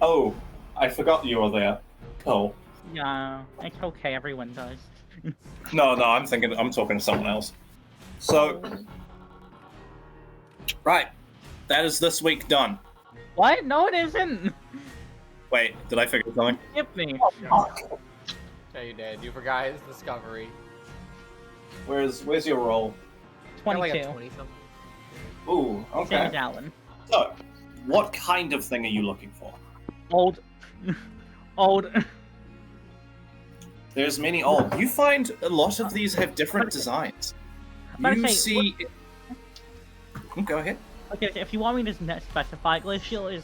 Oh, I forgot you were there. Oh. Yeah, it's okay. Everyone does. No, I'm talking to someone else. So, right. That is this week done. What? No, it isn't. Wait, did I figure something? Skip me. Yeah, you did. You forgot his discovery. Where's your roll? Kinda like 22. a 20-something. Ooh, Same okay. as Alan. So, what kind of thing are you looking for? Old. Old. There's many old. You find a lot of these have different designs. But You okay, see... Go ahead. Okay, if you want me to specify, Glacial is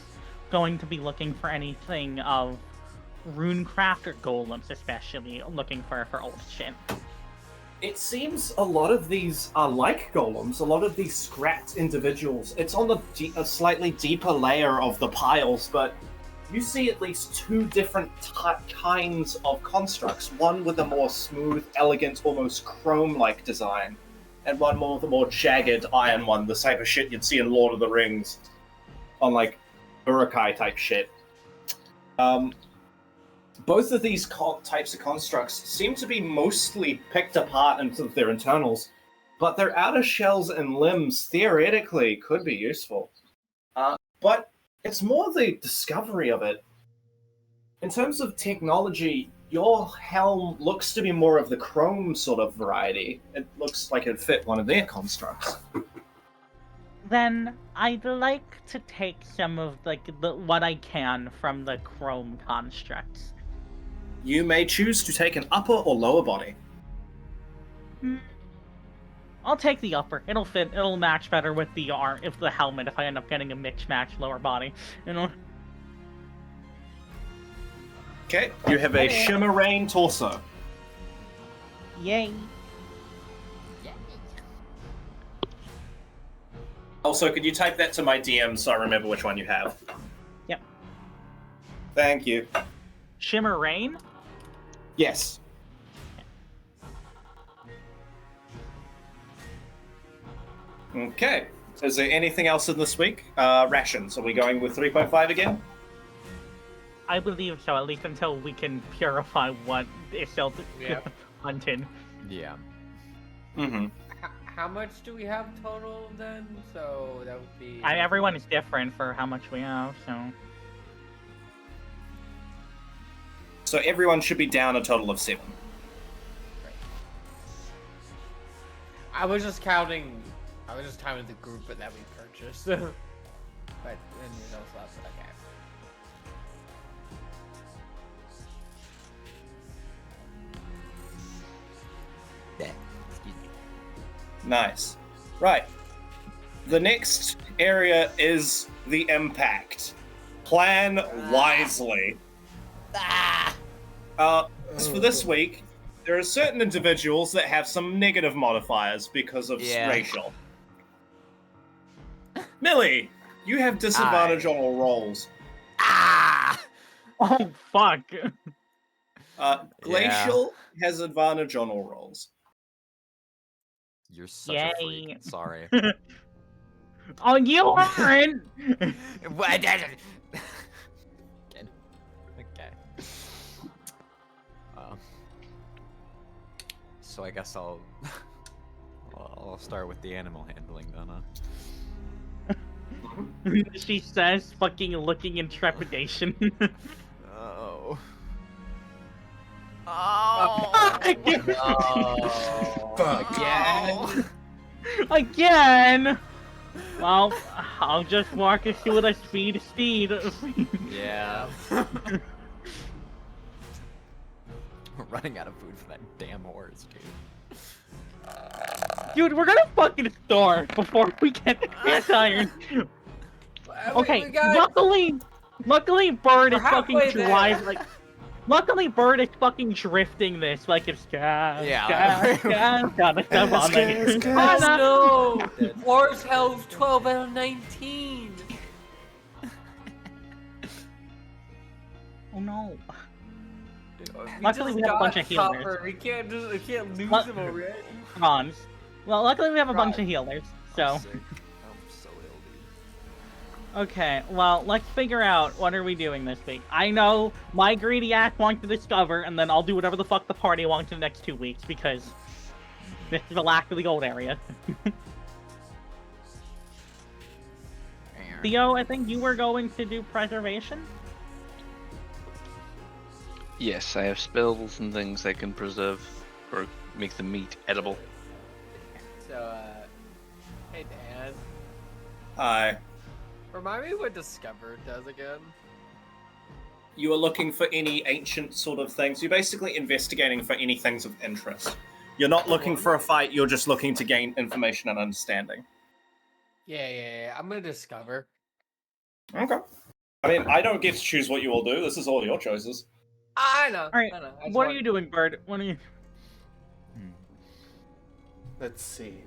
going to be looking for anything of runecraft or golems, especially looking for old shit. It seems a lot of these are like golems. A lot of these scrapped individuals. It's on a slightly deeper layer of the piles, but you see at least two different kinds of constructs. One with a more smooth, elegant, almost chrome-like design, and one more with a more jagged iron one, the type of shit you'd see in Lord of the Rings, on like Urukai type shit. Both of these types of constructs seem to be mostly picked apart into their internals, but their outer shells and limbs theoretically could be useful. But it's more the discovery of it. In terms of technology, your helm looks to be more of the chrome sort of variety. It looks like it'd fit one of their constructs. Then I'd like to take some of what I can from the chrome constructs. You may choose to take an upper or lower body. I'll take the upper. It'll fit. It'll match better with the helmet if I end up getting a mixed match lower body. You know. Okay, you have a Shimmer Rain torso. Yay. Also, could you type that to my DM so I remember which one you have? Yep. Thank you. Shimmer Rain? Yes. Okay. Is there anything else in this week? Rations. Are we going with 3.5 again? I believe so, at least until we can purify what is still hunted. Yeah. Mm-hmm. How much do we have total then? So that would be... Everyone is different for how much we have, so... So everyone should be down a total of 7. I was just counting the group that we purchased. But then there's also left, but okay. Excuse me. Nice. Right. The next area is the impact. Plan wisely. As for this week, there are certain individuals that have some negative modifiers because of racial. Millie, you have disadvantage on all rolls. Oh, fuck! Glacial has advantage on all rolls. You're such a freak. Sorry. Oh, you aren't! Okay. So I guess I'll start with the animal handling then, huh? She says, fucking looking in trepidation. Oh. Fuck. Again! Well, I'll just walk us through with a speed. Yeah. We're running out of food for that damn horse, dude. Dude, we're gonna fucking starve before we get the cast iron. Okay, luckily Bird is fucking driving. Luckily Bird is fucking drifting this like it's gas. Oh no! Wars held 12 out of 19. Oh no. Luckily we have a bunch of healers. We can't lose him already. Well, luckily we have a bunch of healers, so. I'm sick. I'm so ill, Okay, well, let's figure out what are we doing this week. I know my greedy ass wants to discover, and then I'll do whatever the fuck the party wants in the next 2 weeks, because this is the lack of the gold area. Theo, I think you were going to do preservation? Yes, I have spells and things that can preserve or make the meat edible. So, hey Dan, Hi. remind me what Discover does again? You are looking for any ancient sort of things. You're basically investigating for any things of interest. You're not looking for a fight, you're just looking to gain information and understanding. Yeah. I'm gonna Discover. Okay. I mean, I don't get to choose what you will do. This is all your choices. I know. Alright, I know. what are you doing, Bird? What are you... Let's see.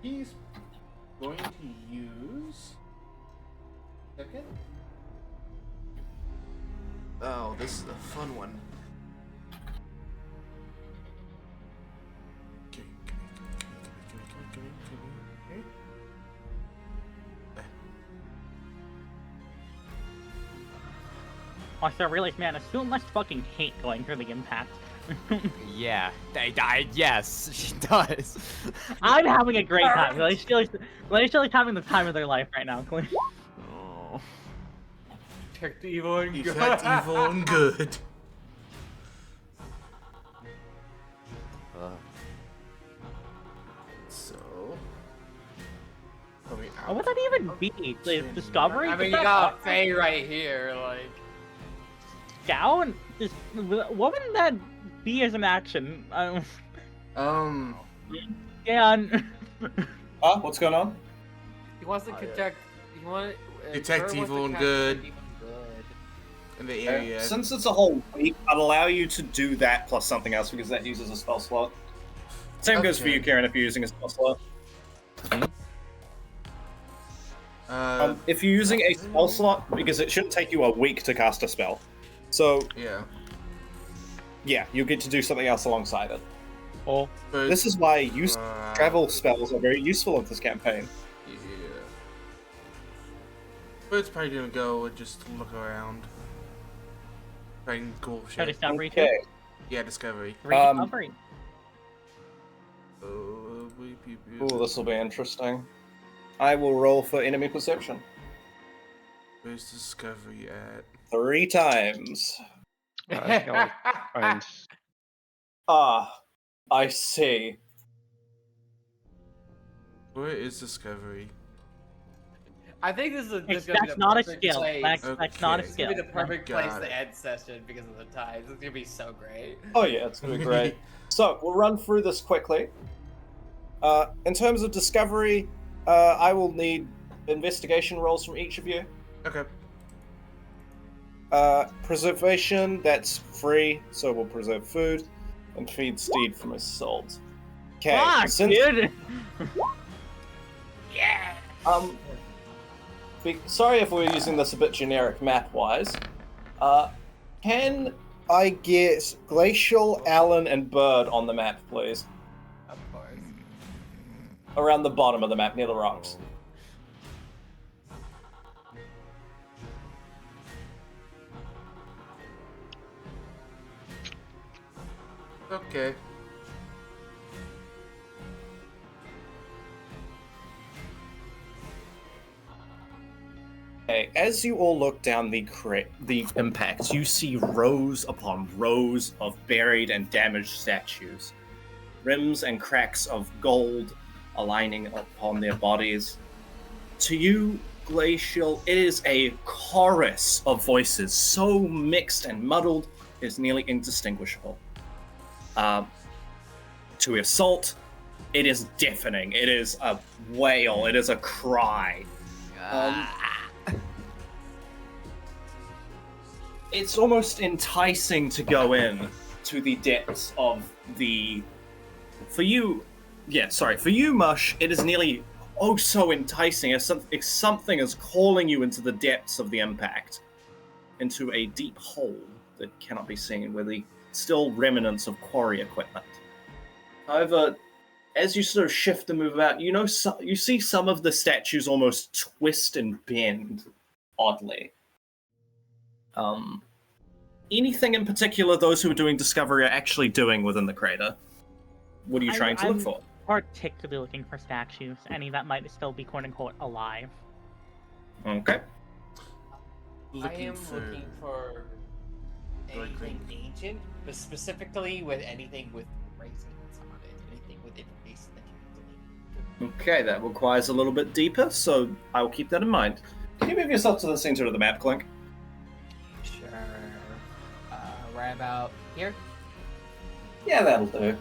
He's going to use. Second. Oh, this is a fun one. Okay. Also, I realized, man, Assume must fucking hate going through the impact. Yeah, yes, she does. I'm having a great time. Glacier's having the time of their life right now. Oh. Detect evil and good. Effect evil and good. So. What would that even be? The Discovery? I mean, you got Faye right here, like. Down? What would that be as an action? Dan. What's going on? He wants to detect. He want Detect evil and good in the area. Since it's a whole week, I'd allow you to do that plus something else because that uses a spell slot. Same goes for you, Karen, if you're using a spell slot. If you're using a spell slot, because it shouldn't take you a week to cast a spell. So, yeah, you get to do something else alongside it. Oh. This is why use travel spells are very useful in this campaign. Yeah. Bird's probably gonna go and just look around. Find cool shit. Discovery too? Okay. Yeah, discovery. Discovery. Ooh, this will be interesting. I will roll for enemy perception. Where's discovery at? 3 times. Find I see. Where is discovery? I think this is gonna be That's the not a perfect skill. place. That's not a It's skill. gonna be the perfect Got place it. to end session because of the times. It's gonna be so great. Oh yeah, it's gonna be great. So we'll run through this quickly. In terms of discovery, I will need investigation rolls from each of you. Okay. Preservation, that's free, so we'll preserve food and feed Steed from his salt. Okay, Fuck, dude! Yeah. Sorry if we're using this a bit generic map-wise. Can I get Glacial, Alan, and Bird on the map, please? Of course. Around the bottom of the map, near the rocks. Okay. Okay, as you all look down the impacts, you see rows upon rows of buried and damaged statues. Rims and cracks of gold aligning upon their bodies. To you, Glacial, it is a chorus of voices, so mixed and muddled, it is nearly indistinguishable. To Assault, it is deafening. It is a wail. It is a cry. It's almost enticing to go in to the depths of the... For you, Mush, it is nearly so enticing as something is calling you into the depths of the impact, into a deep hole that cannot be seen with the still remnants of quarry equipment. However, as you sort of shift and move about, you see some of the statues almost twist and bend oddly. Anything in particular those who are doing discovery are actually doing within the crater? What are you trying to look for? Particularly looking for statues, any that might still be quote unquote alive. Okay. I am looking for anything ancient, but specifically with anything with raisins on it, anything with information that you need to Okay, that requires a little bit deeper, so I will keep that in mind. Can you move yourself to the center of the map, Clink? Sure. Right about here? Yeah, that'll do. Okay.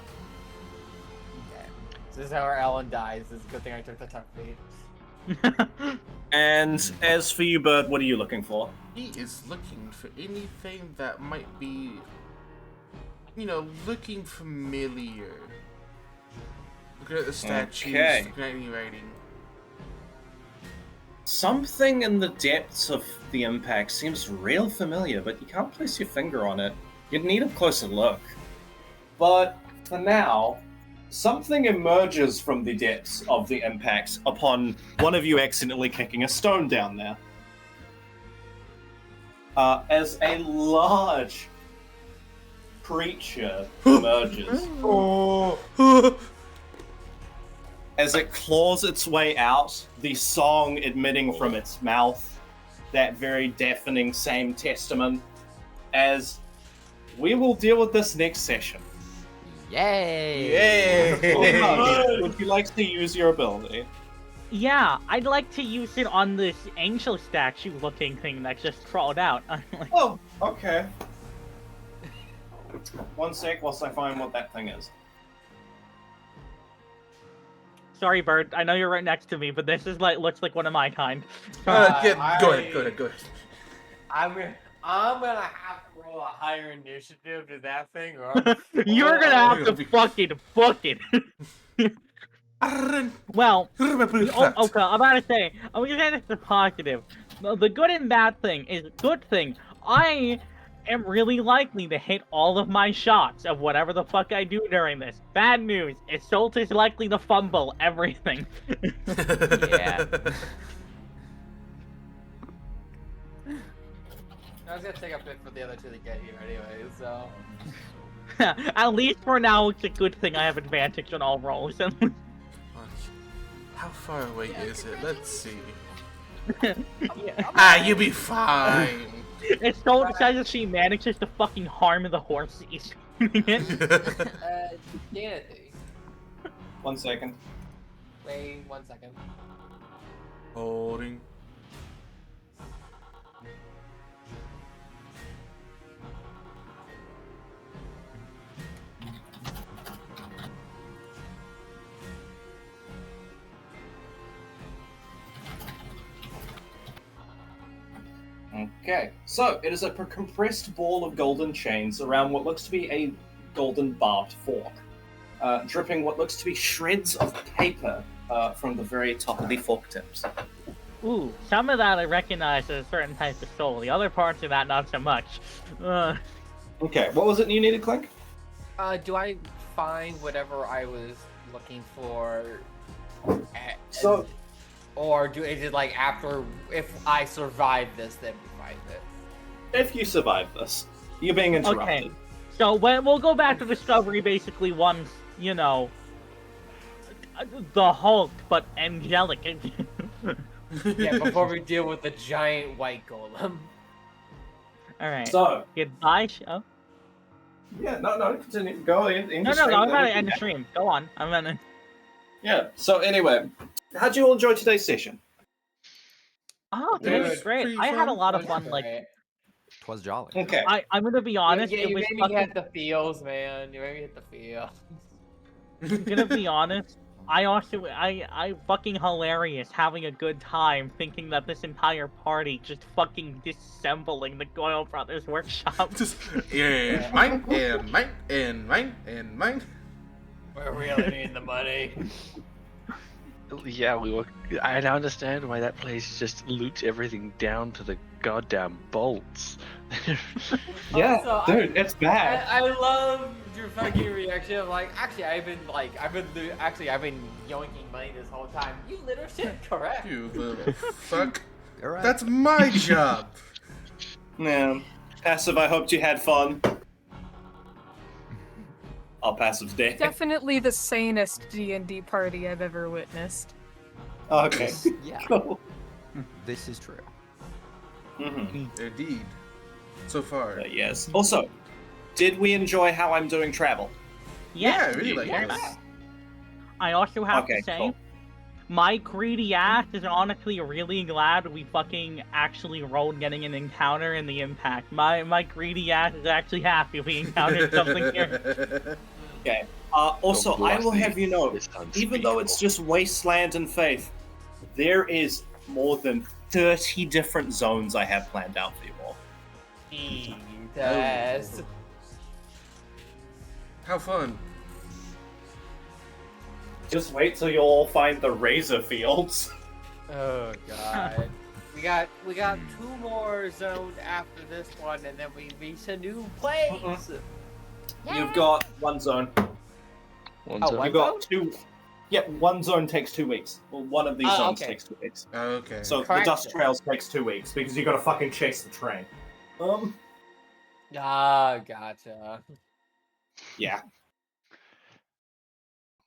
So this is how our Alan dies. It's a good thing I took the tuck feed. And as for you, Bird, what are you looking for? He is looking for anything that might be, looking familiar. Looking at the statues, Okay. looking at any writing. Something in the depths of the impact seems real familiar, but you can't place your finger on it. You'd need a closer look. But for now, something emerges from the depths of the impact upon one of you accidentally kicking a stone down there. As a large creature emerges. As it claws its way out, the song emitting from its mouth, that very deafening same testament, as we will deal with this next session. Yay! Would you like to use your ability? Yeah, I'd like to use it on this angel statue looking thing that just crawled out. Oh, okay. One sec whilst I find what that thing is. Sorry, Bert. I know you're right next to me, but this is looks like one of my kind. Go ahead. I'm gonna have to roll a higher initiative to that thing, or You're gonna have to fucking book it. Well, okay, I'm about to say, I'm gonna say this is positive. The good and bad thing is, good thing, I am really likely to hit all of my shots of whatever the fuck I do during this. Bad news, Isolt is likely to fumble everything. Yeah. I was gonna take a bit for the other two to get here anyway, so. At least for now, it's a good thing I have advantage on all rolls. How far away is it? Let's see. Yeah. You'll be fine. Isolt says that she manages to fucking harm the horses. Danity. 1 second. Wait 1 second. Holding. Okay, so it is a compressed ball of golden chains around what looks to be a golden barbed fork, dripping what looks to be shreds of paper from the very top of the fork tips. Ooh, some of that I recognize as a certain type of soul. The other parts of that, not so much. Okay, what was it you needed, Clink? Do I find whatever I was looking for? So, Or is it like after, if I survive this, then we find it? if you survive this, you're being interrupted. Okay, so we'll go back to Discovery basically once, the Hulk, but angelic. Yeah, before we deal with the giant white golem. Alright. So, Goodbye, oh. yeah, no, continue. Go in. No, I'm about to end the stream. Go on. I'm gonna... Yeah, so anyway, how'd you all enjoy today's session? Oh, Dude, it was great. I had a lot of fun, like... Twas jolly. Okay. I'm gonna be honest, Yeah, it you was made me fucking... hit the feels, man. You made me hit the feels. I'm gonna be honest, I fucking hilarious having a good time thinking that this entire party just fucking disassembling the Goyle Brothers workshop. Just, mine. We're really needing the money. Yeah, we were. I now understand why that place just loots everything down to the goddamn bolts. Yeah, Also, dude, it's bad. I love your fucking reaction of like, actually, I've been yoinking money this whole time. You literally said correct. You little fuck. All right. That's my job. Yeah. Passive, I hoped you had fun. Oh, Passive's dead. Definitely the sanest D&D party I've ever witnessed. Okay. Yeah. Cool. This is true. Mm-hmm. Indeed. So far. Yes. Also, did we enjoy how I'm doing travel? Yeah, I Yes, really like very this. much. I also have Okay, to say, cool. my greedy ass is honestly really glad we fucking actually rolled getting an encounter in the impact. My greedy ass is actually happy we encountered something here. Okay. Also, I will have you know, It's even though it's just Wasteland and Faith, there is more than 30 different zones I have planned out for you all. Jesus. How fun. Just wait till you all find the Razor Fields. Oh god. We got 2 more zones after this one, and then we reach a new place. You've got one zone. One Oh, zone. what? You've got 2. Yeah, one zone takes 2 weeks. Well, one of these Oh, zones okay. takes 2 weeks. Okay. So Correct. the Dust Trails takes 2 weeks because you got to fucking chase the train. Ah, gotcha. Yeah.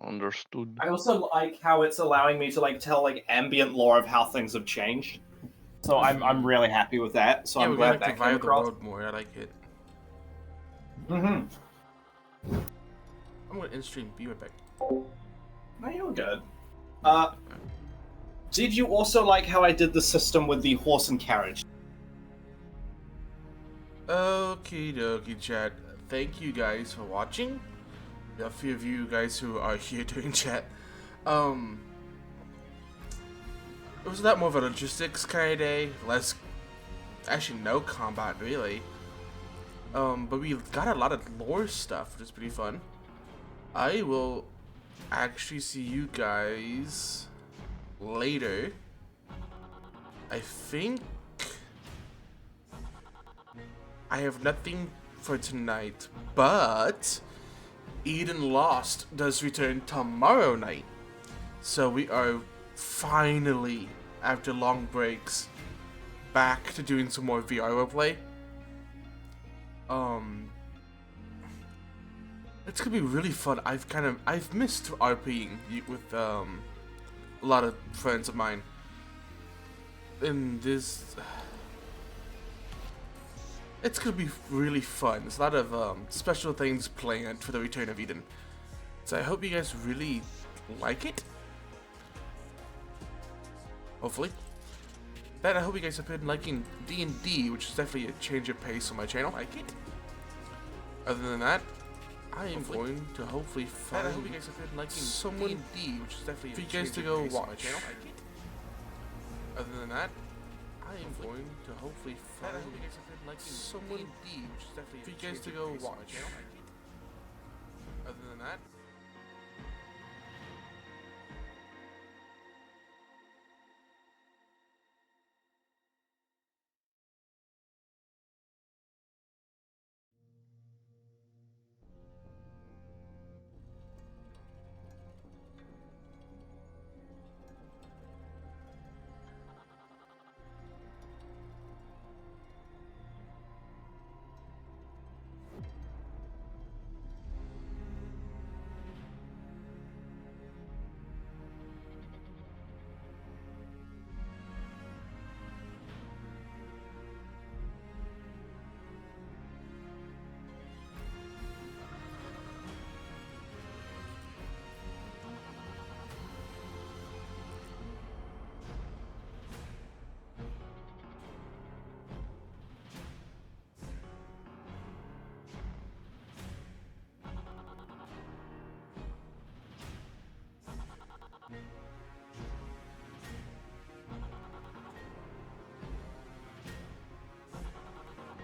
Understood. I also like how it's allowing me to like tell like ambient lore of how things have changed. So I'm really happy with that. So Yeah, I'm we're glad gonna that came divide the across. road more. I like it. Mm-hmm. I'm gonna in-stream. Be right back. No, you're good. Did you also like how I did the system with the horse and carriage? Okie dokie, chat. Thank you guys for watching. A few of you guys who are here doing chat. It was a lot more of a logistics kind of day. Less, actually, no combat really. But we got a lot of lore stuff, which is pretty fun. I will actually see you guys later. I think I have nothing for tonight, but Eden Lost does return tomorrow night. So we are finally, after long breaks, back to doing some more VR roleplay. It's gonna be really fun. I've missed RPing with a lot of friends of mine. And this, it's gonna be really fun. There's a lot of special things planned for the Return of Eden. So I hope you guys really like it. Hopefully. Then I hope you guys have been liking D&D, which is definitely a change of pace on my channel. Like it. Other than that, I am going to hopefully find someone D&D, which is definitely for you guys to go watch. Other than that, I am going to hopefully find someone D, which is definitely for you guys to go watch. Other than that.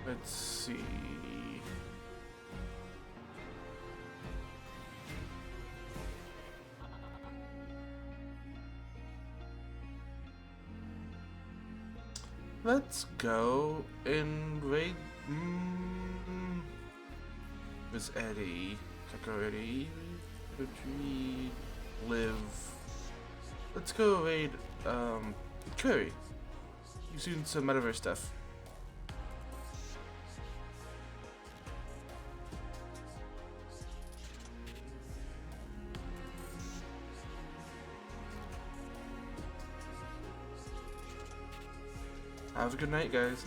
Let's see. Let's go and raid. Where's Eddie? Taco Eddie. Where did we live? Let's go raid. Curry. He's doing some metaverse stuff. Have a good night, guys.